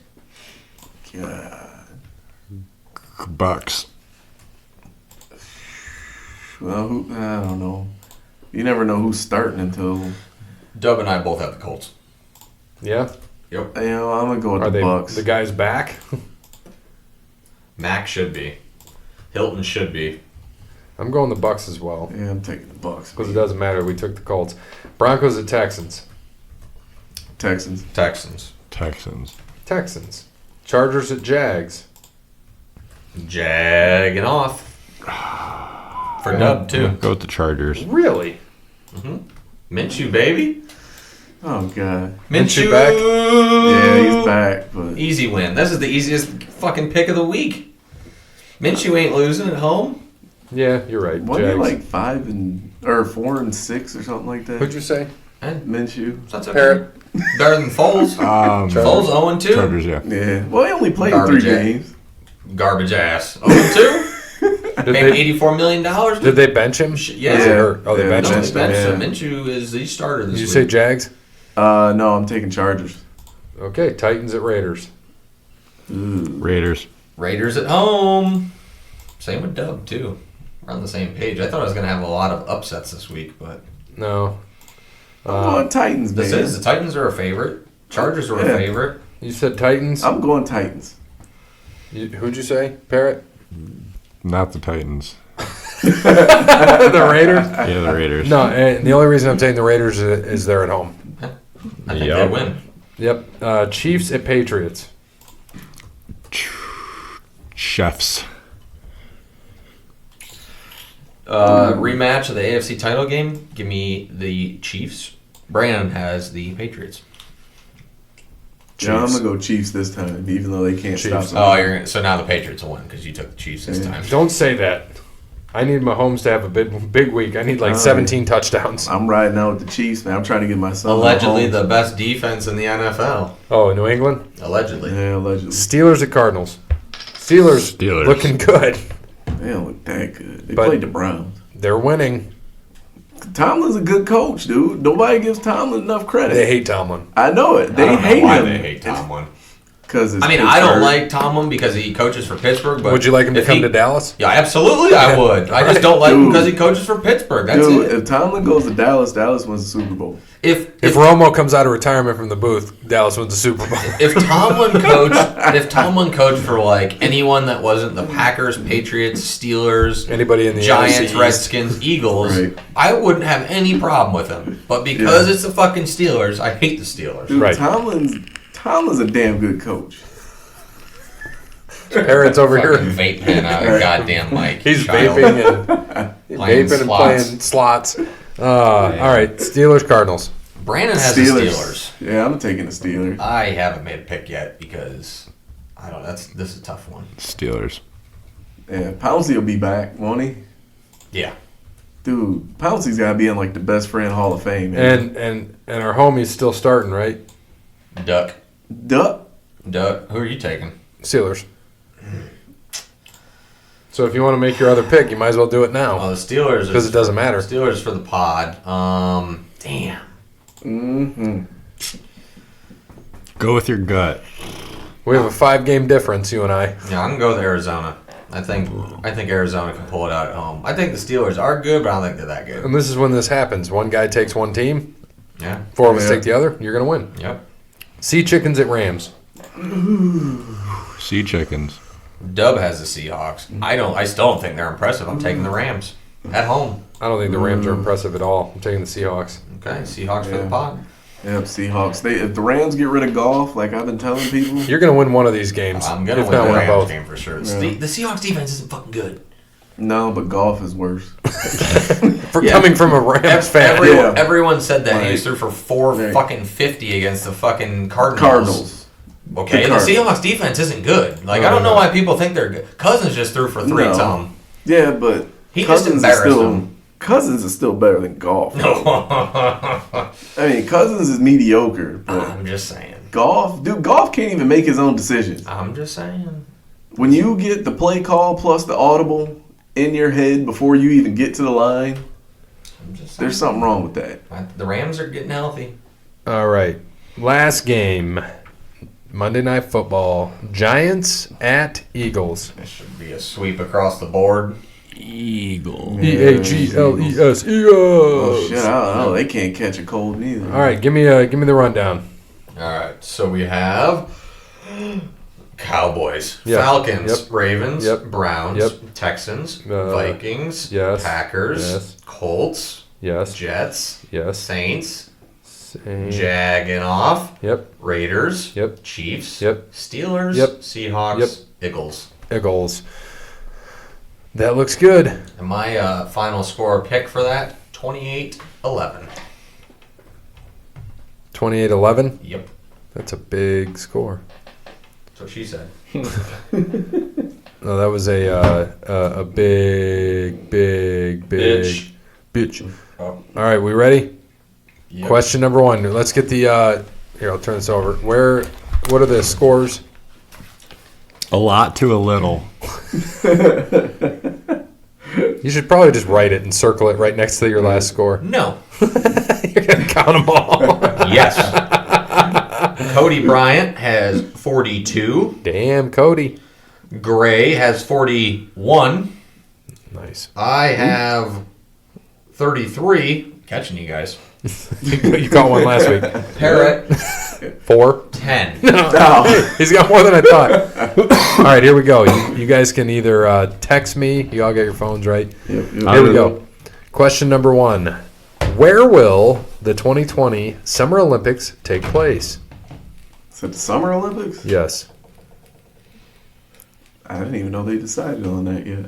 D: God.
B: Bucks.
D: Well, I don't know. You never know who's starting until.
C: Dub and I both have the Colts.
A: Yeah?
C: Yep.
D: You know, I'm gonna go with
A: Are
D: the
A: they
D: Bucks.
A: the guys back?
C: Mac should be. Hilton should be.
A: I'm going the Bucks as well.
D: Yeah, I'm taking the Bucks.
A: Because it doesn't matter. We took the Colts. Broncos at Texans.
D: Texans.
C: Texans.
B: Texans.
A: Chargers at Jags.
C: Jagging off. For Dub, too.
B: Go with the Chargers.
A: Really?
C: Minshew, baby.
D: Oh God.
A: Minshew back?
D: Yeah, he's back, but
C: Easy win. This is the easiest fucking pick of the week. Minshew ain't losing at home.
A: Yeah, you're right.
D: wasn't he
A: Jags.
D: like 4-6 or something like that?
A: Who'd you say?
D: Minshew.
C: That's okay.
A: Parrot.
C: Better than Foles. Foles 0-2.
B: Chargers, yeah.
D: Yeah. Well, he only played
C: Garbage
D: 3
C: ass.
D: games.
C: Garbage ass. 0-2.
A: Did
C: Paid
A: they,
C: $84 million.
A: did they bench him?
C: Yeah.
A: Was he hurt? Oh, they
D: Yeah,
A: benched
C: No,
A: him.
C: they benched him.
D: Yeah.
C: Minshew is the starter this
A: Did you
C: week.
A: say Jags?
D: No, I'm taking Chargers.
A: Okay, Titans at Raiders.
B: Raiders.
C: Raiders at home. Same with Dub, too. We're on the same page. I thought I was going to have a lot of upsets this week, but
A: No.
D: I'm going Titans, man.
C: this is. The Titans are a favorite. Chargers are a
D: Yeah.
C: favorite.
A: You said Titans?
D: I'm going Titans.
A: Who'd you say? Parrot?
B: Not the Titans.
A: The Raiders?
B: Yeah, the Raiders.
A: No, and the only reason I'm taking the Raiders is they're at home.
C: I think
B: Yep.
C: they win.
A: Yep. Chiefs at Patriots.
B: Chefs.
C: Rematch of the AFC title game. Give me the Chiefs. Brandon has the Patriots.
D: Yeah, I'm
A: Chiefs.
D: gonna go Chiefs this time, even though they can't stop
A: Chiefs.
D: them.
C: Oh, so now the Patriots will win because you took the Chiefs this time.
A: Don't say that. I need Mahomes to have a big week. I need like 17 touchdowns.
D: I'm riding out with the Chiefs, man. I'm trying to get my son.
C: Allegedly
D: Mahomes.
C: the best defense in the NFL.
A: Oh, New England?
C: Allegedly.
D: Yeah, allegedly.
A: Steelers at Cardinals. Steelers. Looking good.
D: They don't look that good. They
A: But-
D: played the Browns.
A: They're winning.
D: Tomlin's a good coach, dude. Nobody gives Tomlin enough credit.
A: They hate Tomlin.
D: I know it.
C: I
D: They
C: don't know
D: hate
C: why
D: him.
C: they hate Tomlin.
D: Because
C: I mean, I don't like Tomlin because he coaches for Pittsburgh. But
A: Would you like him to
C: if
A: come
C: he-
A: to Dallas?
C: Yeah, absolutely, I would. I just don't like him because he coaches for Pittsburgh. That's
D: Dude,
C: it.
D: if Tomlin goes to Dallas, Dallas wins the Super Bowl.
C: If
A: If Romo comes out of retirement from the booth, Dallas wins the Super Bowl.
C: if Tomlin coached for like anyone that wasn't the Packers, Patriots, Steelers,
A: Anybody in the
C: Giants,
A: NFC East.
C: Redskins, Eagles,
D: Right.
C: I wouldn't have any problem with him. But because it's the fucking Steelers, I hate the Steelers.
D: Dude,
A: Right.
D: Tomlin's a damn good coach.
A: Parrots over
C: Fucking
A: here.
C: vape pen out of goddamn mic.
A: He's
C: child.
A: vaping and
C: Playing
A: vaping and
C: slots.
A: playing slots. All right, Steelers, Cardinals.
C: Brandon has the Steelers.
D: Yeah, I'm taking the Steelers.
C: I haven't made a pick yet because I don't. This is a tough one.
B: Steelers.
D: Yeah, Pouncey will be back, won't he?
C: Yeah.
D: Dude, Pouncey's got to be in like the best friend Hall of Fame. Man.
A: And our homie's still starting, right?
C: Duck.
D: Duck.
C: Who are you taking?
A: Steelers. So if you want to make your other pick, you might as well do it
C: Oh,
A: now
C: the Steelers.
A: because it doesn't matter.
C: Steelers for the pod. Damn.
D: Mm-hmm.
B: Go with your gut.
A: We have a 5-game difference, you and I.
C: Yeah, I'm gonna go with Arizona. I think Arizona can pull it out at home. I think the Steelers are good, but I don't think they're that good.
A: And this is when this happens. One guy takes one team,
C: Yeah.
A: 4 of us
D: Yeah.
A: take the other. You're gonna win.
C: Yep.
A: Sea Chickens at Rams.
B: Sea chickens.
C: Dub has the Seahawks. I still don't think they're impressive. I'm taking the Rams at home.
A: I don't think the Rams are impressive at all. I'm taking the Seahawks.
C: Okay, Seahawks for the
D: Yeah.
C: pod.
D: Yep, Seahawks. If the Rams get rid of golf, like I've been telling people,
A: You're gonna win one of these games.
C: I'm gonna
A: if
C: win
A: not
C: the
A: win
C: Rams
A: both.
C: game for sure.
D: Yeah.
C: The Seahawks defense isn't fucking good.
D: no, but golf is worse.
A: For
C: Yeah.
A: coming from a Rams fan.
D: Yeah.
C: Everyone said that
D: Right.
C: he threw for 4
D: Right.
C: fucking 50 against the fucking Cardinals.
D: Cardinals.
C: Okay,
D: The
C: the
D: Cardinals.
C: Seahawks defense isn't good. Like
A: No,
C: I don't know
A: no.
C: why people think they're good. Cousins just threw for 3
D: No.
C: some.
D: Yeah, but
C: He just embarrassed them.
D: Cousins is still better than golf.
C: No.
D: I mean, Cousins is mediocre, but
C: I'm just saying.
D: golf can't even make his own decisions.
C: I'm just saying.
D: When you get the play call plus the audible in your head before you even get to the line,
C: I'm just saying.
D: there's something wrong with that.
C: The Rams are getting healthy.
A: All right. Last game. Monday Night Football. Giants at Eagles.
C: It should be a sweep across the board.
B: Eagle.
A: Eagles. Eagles.
D: Oh shit! I don't know. They can't catch a cold neither.
A: All right, give me the rundown.
C: All right, so we have Cowboys,
A: Yep.
C: Falcons,
A: Yep.
C: Ravens,
A: Yep.
C: Browns,
A: Yep.
C: Texans,
A: Uh,
C: Vikings,
A: yes.
C: Packers,
A: Yes.
C: Colts,
A: Yes.
C: Jets,
A: Yes.
C: Saints,
A: Same.
C: jagging off,
A: Yep.
C: Raiders,
A: Yep.
C: Chiefs,
A: Yep.
C: Steelers,
A: Yep.
C: Seahawks,
A: Yep.
C: Eagles.
A: Eagles. That looks good.
C: And my final score pick for that, 28-11.
A: 28-11.
C: Yep,
A: That's a big score.
C: that's what she said.
A: No, that was a big bitch.
C: Oh.
A: All right, we ready?
C: Yep.
A: Question number 1. Let's get the here. I'll turn this over. What are the scores?
B: A lot to a little.
A: You should probably just write it and circle it right next to your last score.
C: No.
A: You're gonna count them all.
C: Yes. Cody Bryant has 42.
A: Damn, Cody.
C: Gray has 41.
A: Nice.
C: I have 33. Catching you guys.
A: You caught one last week.
C: Parrot,
A: 4.
C: 10.
D: No.
A: He's got more than I thought. All right, here we go. You guys can either text me. You all got your phones, right?
D: Yep.
A: Here we go. Question number 1. Where will the 2020 Summer Olympics take place?
D: Is it the Summer Olympics?
A: Yes.
D: I didn't even know they decided on that yet.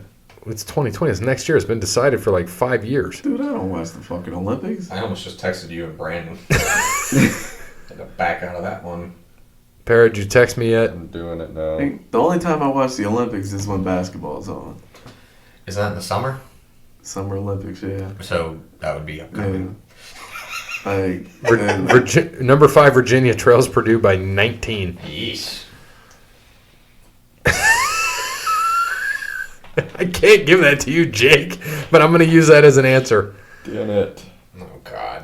A: It's 2020. It's next year. It's been decided for like 5 years.
D: Dude, I don't watch the fucking Olympics.
C: I almost just texted you and Brandon. Had to back out of that one.
A: Parrot, did you text me yet?
B: I'm doing it
D: I
B: now.
D: think the only time I watch the Olympics is when basketball's on.
C: Is that in the summer?
D: Summer Olympics, yeah.
C: So that would be upcoming.
A: Number 5, Virginia trails Purdue by 19.
C: Yeesh.
A: I can't give that to you, Jake, but I'm going to use that as an answer.
B: Damn it.
C: Oh, God.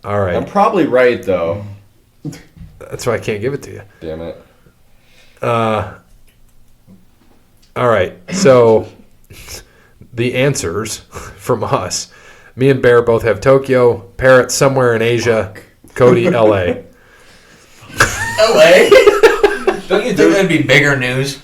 A: All right.
B: I'm probably right, though.
A: That's why I can't give it to you.
B: Damn it.
A: All right. So the answers from us. Me and Bear both have Tokyo. Parrot somewhere in Asia. Cody, LA.
C: LA? Don't you think that'd be bigger news?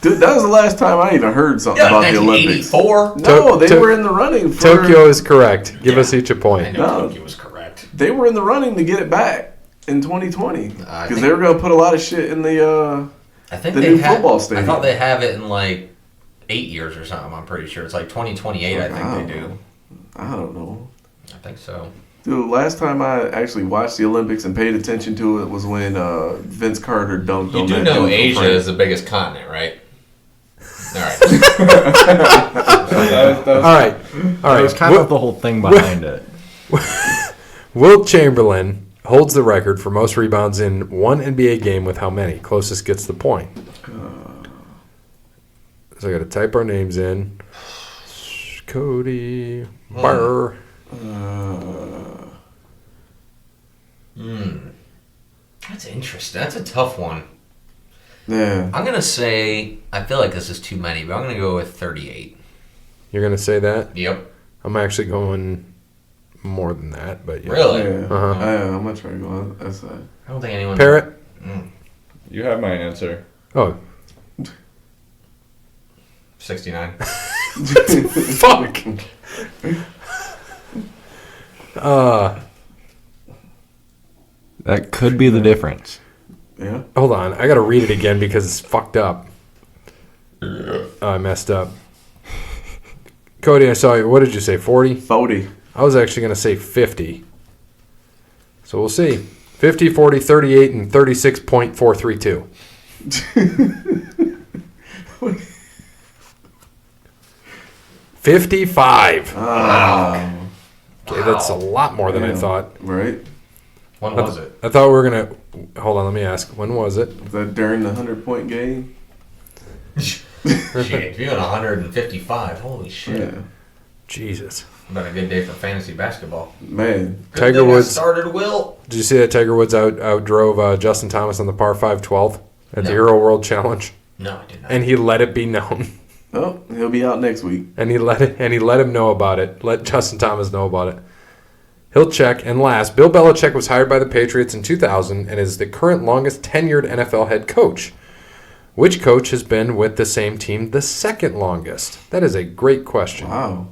D: Dude, that was the last time I even heard something about the Olympics.
C: 1984?
D: No, they were in the running for...
A: Tokyo is correct. Give us each a
C: I
A: point.
C: know
D: No.
C: Tokyo was correct.
D: They were in the running to get it back in 2020.
C: I
D: Because
C: think-
D: they were going to put a lot of shit in the...
C: I think
D: The
C: they
D: new
C: have,
D: football
C: I
D: stadium.
C: thought they have it in like 8 years or something. I'm pretty sure it's like 2028. I think they do.
D: I don't know.
C: I think so.
D: Dude, last time I actually watched the Olympics and paid attention to it was when Vince Carter dunked
C: You
D: on
C: do
D: that
C: know
D: dude from
C: Asia
D: France.
C: is the biggest continent, right? All right.
A: All right. All
B: That was
A: right.
B: kind of the whole thing behind it.
A: Wilt Chamberlain holds the record for most rebounds in one NBA game with how many? Closest gets the point. So I got to type our names in. Cody. Burr.
C: That's interesting. That's a tough one.
D: Yeah.
C: I'm going to say, I feel like this is too many, but I'm going to go with 38.
A: You're going to say that?
C: Yep.
A: I'm actually going more than that, but yeah.
C: Really?
D: Yeah.
A: Uh-huh.
D: I'm going to try to go on that side.
C: I don't think anyone...
A: Parrot?
B: You have my answer.
A: Oh,
C: 69.
A: fuck.
B: That could be the difference.
D: Yeah.
A: Hold on. I got to read it again because it's fucked up. Oh, I messed up. Cody, I saw you. What did you say, 40?
D: 40.
A: I was actually going to say 50. So we'll see. 50, 40, 38, and 36.432. 55.
D: Wow.
A: Okay, that's a lot more than I
D: Yeah.
A: thought.
D: Right?
C: When was it?
A: I thought we were going to... Hold on, let me ask. When was it?
D: Was that during the 100-point game?
C: Shit, if you're on 155, holy shit.
D: Yeah.
A: Jesus.
C: Been a good day for fantasy basketball.
D: Man,
C: Good
A: Tiger
C: thing I
A: Woods-
C: started Will.
A: Did you see that Tiger Woods outdrove Justin Thomas on the par 5 12th at the
C: No.
A: Hero World Challenge?
C: No, I did not.
A: And he let it be known.
D: oh, he'll be out next week.
A: And he let him know about it. Let Justin Thomas know about it. He'll check. And last, Bill Belichick was hired by the Patriots in 2000 and is the current longest tenured NFL head coach. Which coach has been with the same team the second longest? That is a great question.
D: Wow.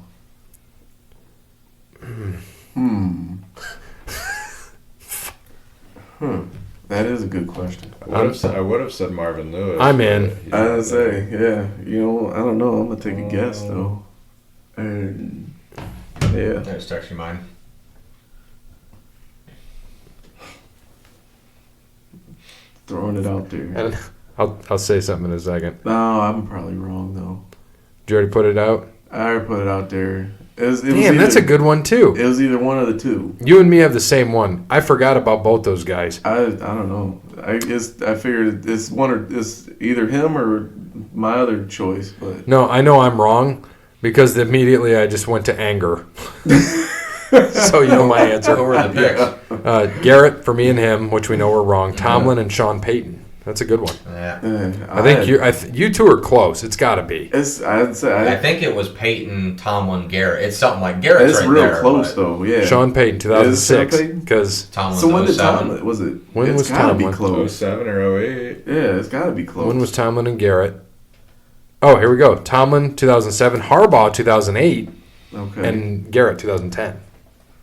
D: That is a good question.
B: I would have said Marvin Lewis.
A: I'm in.
D: I would say, yeah. You know, I don't know. I'm gonna take a guess though. And yeah,
C: I just text you mine.
D: throwing it out there.
A: And I'll say something in a second.
D: No, I'm probably wrong though.
A: Did you already put it out?
D: I already put it out there.
A: Damn, that's a good one too.
D: It was either one of the two.
A: You and me have the same one. I forgot about both those guys.
D: I don't know. I figured it's it's either him or my other choice. But
A: No, I know I'm wrong because immediately I just went to anger. So you know my answer.
C: What were the picks?
A: Garrett for me and him, which we know were wrong. Tomlin and Sean Payton. That's a good one.
C: Yeah.
A: I think you two are close. It's got to be.
D: I'd say
C: I think it was Peyton, Tomlin, Garrett. It's something like Garrett's
D: it's
C: right
D: real
C: there,
D: close
C: but
D: though. Yeah.
A: Sean Payton,
D: Is it
A: 2006.
D: Sean Payton?
A: Because
C: Tomlin's
D: So when did
C: 07.
D: Tomlin? Was it?
A: When
D: It's
A: was
D: gotta be
A: Tomlin?
D: close.
B: 07 or 08.
D: Yeah, it's gotta be close.
A: when was Tomlin and Garrett? Oh, here we go. Tomlin 2007, Harbaugh 2008,
D: Okay.
A: and Garrett 2010.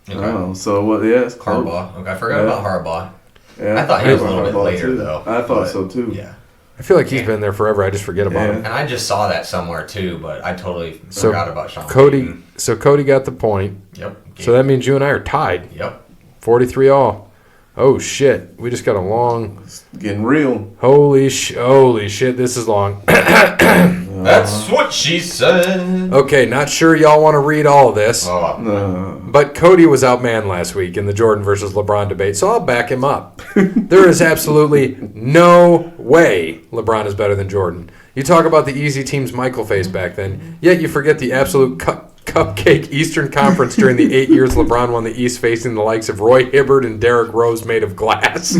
C: Okay.
D: Oh, so what? Yeah, it's close.
C: Harbaugh. Okay, I forgot about Harbaugh.
D: Yeah,
C: I thought he was a
D: forgot
C: little bit
D: about
C: later,
D: too.
C: though.
D: I thought
C: but,
D: so too.
C: Yeah.
A: I feel like he's
C: Yeah.
A: been there forever. I just forget about
D: Yeah.
A: him.
C: And I just saw that somewhere too, but I totally
A: So,
C: forgot about Sean
A: Cody.
C: Payton.
A: So Cody got the point.
C: Yep.
A: So that means you and I are tied.
C: Yep.
A: 43 all. Oh shit. We just got a long.
D: It's getting real.
A: Holy shit. This is long.
C: That's what she said.
A: Okay, not sure y'all want to read all of this.
C: Oh,
A: But Cody was outmanned last week in the Jordan versus LeBron debate, so I'll back him up. There is absolutely no way LeBron is better than Jordan. You talk about the easy teams Michael faced back then, yet you forget the absolute cupcake Eastern Conference during the 8 years LeBron won the East, facing the likes of Roy Hibbert and Derrick Rose made of glass.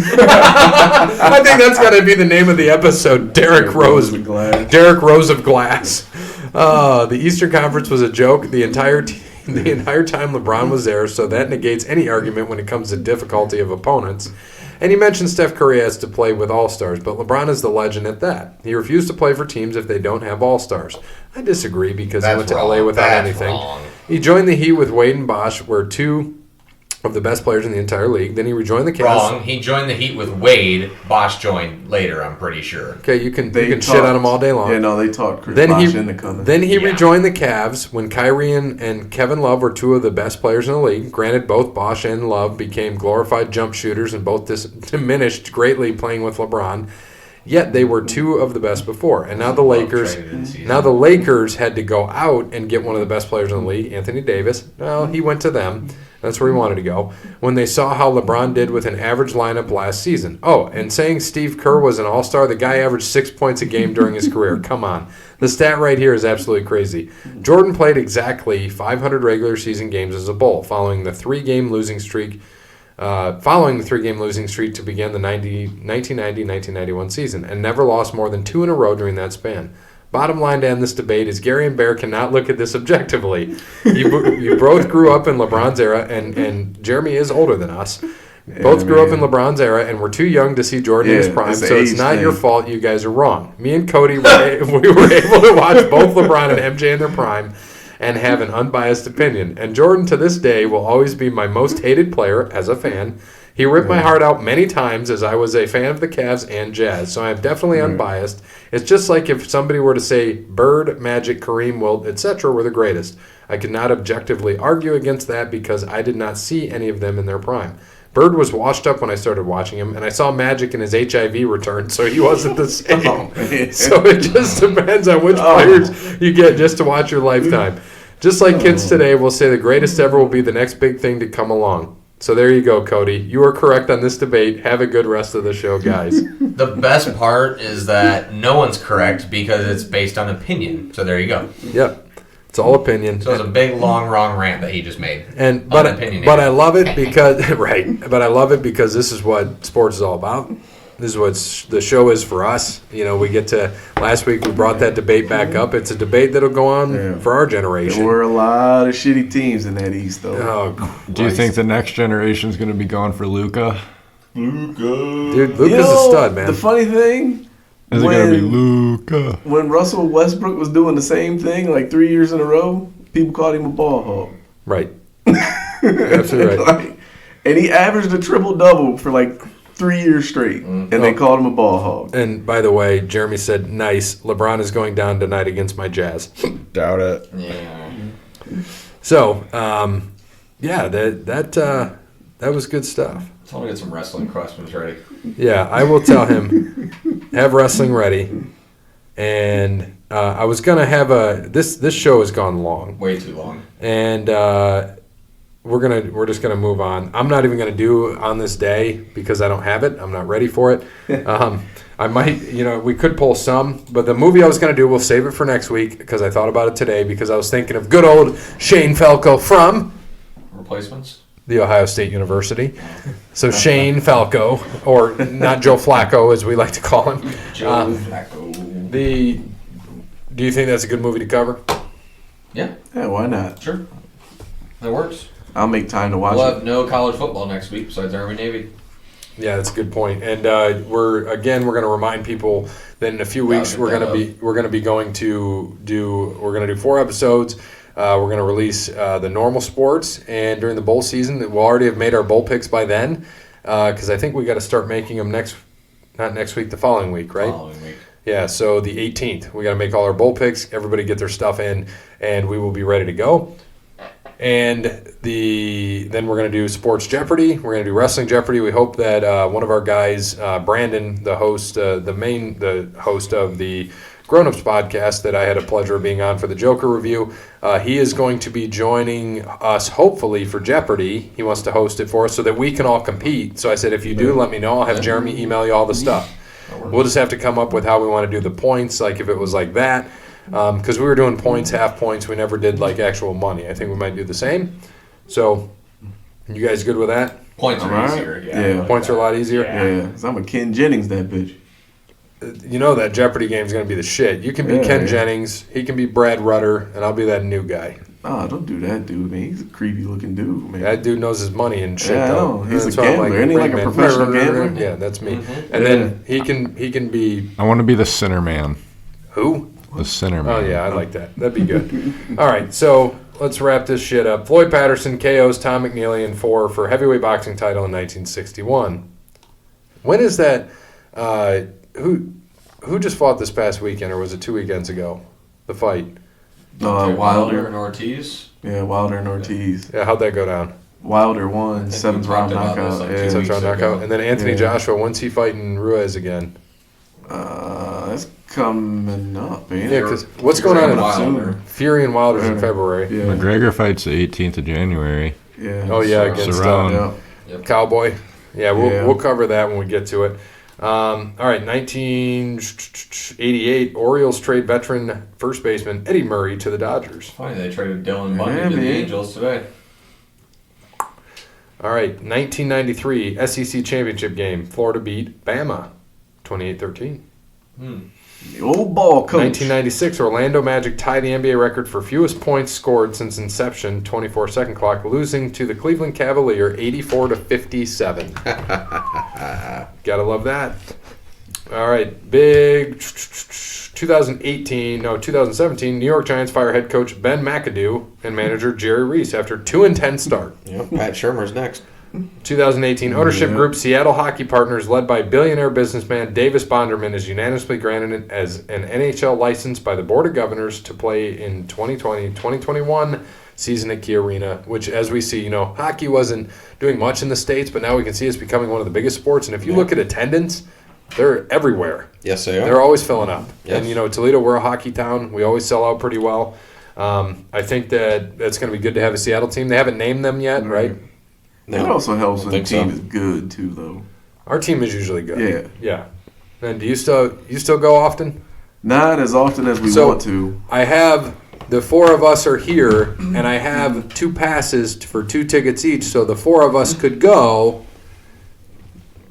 A: I think that's got to be the name of the episode, Derrick Rose.
D: of glass.
A: Derrick Rose of glass. The Eastern Conference was a joke the entire time LeBron was there, so that negates any argument when it comes to difficulty of opponents. And you mentioned Steph Curry has to play with All-Stars, but LeBron is the legend at that. He refused to play for teams if they don't have All-Stars. I disagree because he went to LA without anything.
C: Wrong.
A: He joined the Heat with Wade and Bosh, were two of the best players in the entire league. Then he rejoined the Cavs.
C: Wrong. He joined the Heat with Wade. Bosh joined later, I'm pretty sure.
A: Okay, you can
D: They
A: shit on him all day long.
D: Yeah, no, they talked Chris
A: Then
D: Bosh
A: he
D: into coming.
A: Then he
C: Yeah.
A: rejoined the Cavs when Kyrie and Kevin Love were two of the best players in the league. Granted, both Bosh and Love became glorified jump shooters and both diminished greatly playing with LeBron. Yet they were two of the best before. And now the Lakers
C: Traded in season.
A: now the Lakers had to go out and get one of the best players in the league, Anthony Davis. Well, he went to them. That's where he wanted to go. When they saw how LeBron did with an average lineup last season. Oh, and saying Steve Kerr was an all-star, the guy averaged 6 points a game during his career. Come on. The stat right here is absolutely crazy. Jordan played exactly 500 regular season games as a Bull, following the three-game losing streak to begin the 1990-1991 season, and never lost more than two in a row during that span. Bottom line to end this debate is Gary and Bear cannot look at this objectively. You both grew up in LeBron's era, and Jeremy is older than us. Both grew up in LeBron's era and were too young to see Jordan in his prime,
D: it's an
A: so it's
D: age
A: not
D: thing.
A: your fault you guys are wrong. Me and Cody, we were able to watch both LeBron and MJ in their prime and have an unbiased opinion. And Jordan, to this day, will always be my most hated player as a fan. He ripped my heart out many times as I was a fan of the Cavs and Jazz, so I'm definitely unbiased. It's just like if somebody were to say Bird, Magic, Kareem, Wilt, etc. were the greatest. I could not objectively argue against that because I did not see any of them in their prime. Bird was washed up when I started watching him, and I saw Magic in his HIV return, so he wasn't the same. So it just depends on which players you get just to watch your lifetime. Just like kids today will say the greatest ever will be the next big thing to come along. So there you go, Cody. You are correct on this debate. Have a good rest of the show, guys.
C: The best part is that no one's correct because it's based on opinion. So there you go.
A: Yep. It's all opinion.
C: So it's a big, long, wrong rant that he just made.
A: But I love it because right. But I love it because this is what sports is all about. This is what the show is for us. We get to. Last week we brought that debate back up. It's a debate that'll go on for our generation.
D: There were a lot of shitty teams in that East, though.
A: Oh,
B: do you think the next generation is going to be going for Luka?
A: Dude, Luka's a stud, man.
D: The funny thing
B: is it going to be Luka?
D: When Russell Westbrook was doing the same thing like 3 years in a row, people called him a ball hog.
A: Right. Absolutely right.
D: And he averaged a triple-double for like 3 years straight, and they called him a ball hog.
A: And by the way, Jeremy said, nice, LeBron is going down tonight against my Jazz.
B: Doubt it.
C: Yeah.
A: So, that was good stuff.
C: Tell me to get some wrestling questions ready.
A: Yeah, I will tell him, have wrestling ready. And I was going to have this show has gone long.
C: Way too long.
A: And we're just gonna move on. I'm not even gonna do on this day because I don't have it. I'm not ready for it. I might, we could pull some, but the movie I was gonna do, we'll save it for next week because I thought about it today because I was thinking of good old Shane Falco from
C: Replacements.
A: The Ohio State University. So Shane Falco, or not Joe Flacco as we like to call him.
C: Joe Flacco.
A: Do you think that's a good movie to cover?
C: Yeah.
D: Yeah, why not?
C: Sure. That works.
D: I'll make time to watch
C: We'll
D: it.
C: have no college football next week besides Army Navy.
A: Yeah, that's a good point. And we're going to remind people that in a few weeks we're going to do 4 episodes. We're going to release the normal sports, and during the bowl season, we'll already have made our bowl picks by then. Because I think we got to start making them not next week, the following week, right?
C: Following week.
A: Yeah, so the 18th, we got to make all our bowl picks. Everybody get their stuff in, and we will be ready to go. And then we're going to do Sports Jeopardy. We're going to do Wrestling Jeopardy. We hope that one of our guys, Brandon, the host, the host of the Grown Ups podcast that I had a pleasure of being on for the Joker review, he is going to be joining us hopefully for Jeopardy. He wants to host it for us so that we can all compete. So I said, if you do, let me know. I'll have Jeremy email you all the stuff. We'll just have to come up with how we want to do the points, like if it was like that. Because we were doing points, half points. We never did like actual money. I think we might do the same. So, you guys good with that?
C: Points are easier. Yeah.
A: Points are a lot easier?
D: Yeah. So I'm a Ken Jennings, that bitch.
A: You know that Jeopardy game is going to be the shit. You can be Ken Jennings. He can be Brad Rutter. And I'll be that new guy.
D: Oh, don't do that, dude, man. He's a creepy looking dude, man.
A: That dude knows his money and shit.
D: Yeah, I
A: though.
D: know. He's
A: That's
D: a
A: why I'm
D: gambler. Isn't he like a professional gambler?
A: Yeah, that's me. And then he can be...
B: I want to be the Sinner Man.
A: Who?
B: The Sinner Man.
A: Oh, yeah, I like that. That'd be good. All right, so let's wrap this shit up. Floyd Patterson KOs Tom McNeely in 4 for heavyweight boxing title in 1961. When is that? Who just fought this past weekend, or was it 2 weekends ago? The fight.
D: Wilder
C: and Ortiz.
D: Yeah, Wilder and Ortiz.
A: Yeah, how'd that go down?
D: Wilder won, 7th round knockout.
C: Like
D: 2
A: 7th round knockout. And then Anthony Joshua, when's he fighting Ruiz again?
D: That's coming up, man.
A: Yeah, because what's going on in
C: Wilder.
A: Fury and Wilder's in February.
D: Yeah.
B: McGregor fights the 18th of January.
D: Yeah.
A: Oh, yeah, against
B: Cerrone.
A: Cowboy. Yeah, we'll cover that when we get to it. All right, 1988, Orioles trade veteran first baseman Eddie Murray to the Dodgers.
C: Funny, they traded Dylan Bundy to the Angels today.
A: All right, 1993, SEC championship game. Florida beat Bama, 28-13.
D: The old ball coach.
A: 1996, Orlando Magic tied the NBA record for fewest points scored since inception, 24-second clock, losing to the Cleveland Cavalier 84-57. Gotta love that. All right, big 2017, New York Giants fire head coach Ben McAdoo and manager Jerry Reese after 2-10 start.
C: Yep, Pat Shermer's next.
A: 2018 ownership group Seattle Hockey Partners, led by billionaire businessman Davis Bonderman, is unanimously granted as an NHL license by the Board of Governors to play in 2020-2021 season at Key Arena, which, as we see, hockey wasn't doing much in the States, but now we can see it's becoming one of the biggest sports. And if you look at attendance, they're everywhere.
C: Yes, they are.
A: They're always filling up.
C: Yes.
A: And, Toledo, we're a hockey town. We always sell out pretty well. I think that it's going to be good to have a Seattle team. They haven't named them yet, right?
D: It also helps when the team
C: so.
D: is good too, though.
A: Our team is usually good.
D: Yeah.
A: And do you still go often?
D: Not as often as we want to.
A: I have the four of us are here, and I have 2 passes for 2 tickets each, so the 4 of us could go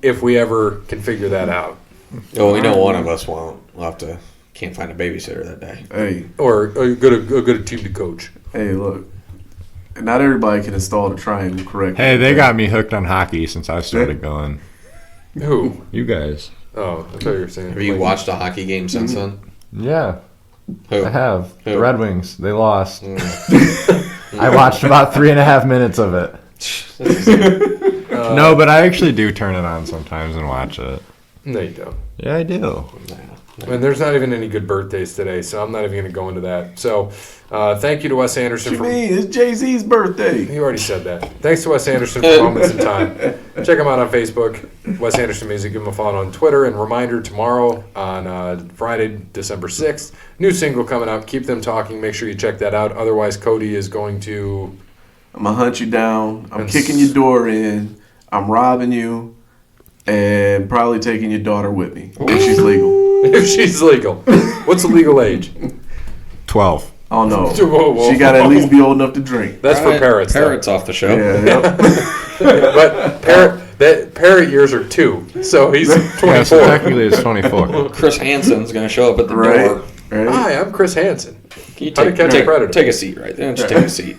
A: if we ever can figure that out.
F: Well, we know one of us won't. We'll can't find a babysitter that day.
D: Hey,
A: Or a good team to coach.
D: hey, look. Not everybody can install the triangle correctly.
B: Hey, they got me hooked on hockey since I started going.
A: Who?
B: You guys.
A: Oh, I thought you were saying.
F: Have you watched a hockey game since then?
B: Yeah,
F: Who?
B: I have.
F: Who?
B: The Red Wings. They lost.
F: Mm.
B: I watched about 3.5 minutes of it. No, but I actually do turn it on sometimes and watch it.
A: No, you don't.
B: Yeah, I do.
A: And there's not even any good birthdays today, so I'm not even going to go into that. So, thank you to Wes Anderson
D: What you mean? It's Jay-Z's birthday.
A: You already said that. Thanks to Wes Anderson for Moments in Time. Check him out on Facebook, Wes Anderson Music. Give him a follow on Twitter. And reminder, tomorrow on Friday, December 6th, new single coming out, Keep Them Talking. Make sure you check that out. Otherwise, Cody is going to...
D: I'm going to hunt you down. I'm
A: And
D: kicking your door in. I'm robbing you. And probably taking your daughter with me. If she's legal.
A: If she's legal. What's the legal age?
B: 12.
D: Oh, no.
A: Whoa, whoa,
D: She got to at
A: whoa.
D: least be old enough to drink.
A: That's for parrots. though.
F: Parrots off the show.
D: Yeah, yep.
A: But parrot years are 2, so he's 24.
B: Yeah, so technically it's 24.
F: Chris Hansen's going to show up at the
D: Right.
F: door.
D: Right.
A: Hi, I'm Chris Hansen.
F: Can you
A: How to catch a predator.
F: take a seat right there. Just take a seat.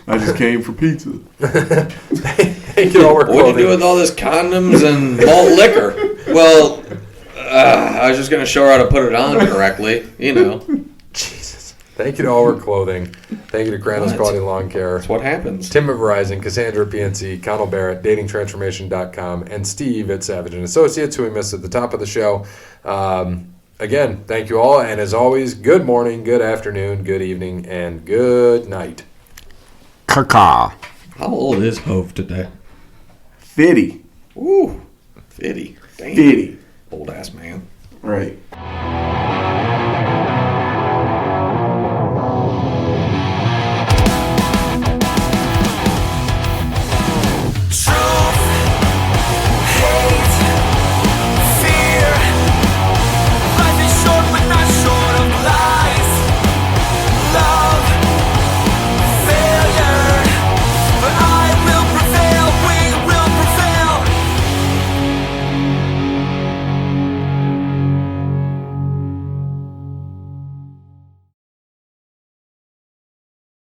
D: I just came for pizza.
A: Thank you all. We're
F: What do you
A: clothing.
F: do with all this condoms and malt liquor? Well, I was just going to show her how to put it on correctly. You know,
A: Jesus. Thank you to All Wear Clothing. Thank you to Crandall's
F: What?
A: Quality Lawn Care.
F: that's what happens.
A: Tim at Verizon, Cassandra at PNC, Connell Barrett, datingtransformation.com, and Steve at Savage & Associates, who we missed at the top of the show. Again, thank you all, and as always, good morning, good afternoon, good evening, and good night.
B: Caca.
F: How old is Hove today?
D: 50.
F: Ooh, 50. Damn.
D: 50.
F: Old ass man.
D: Right.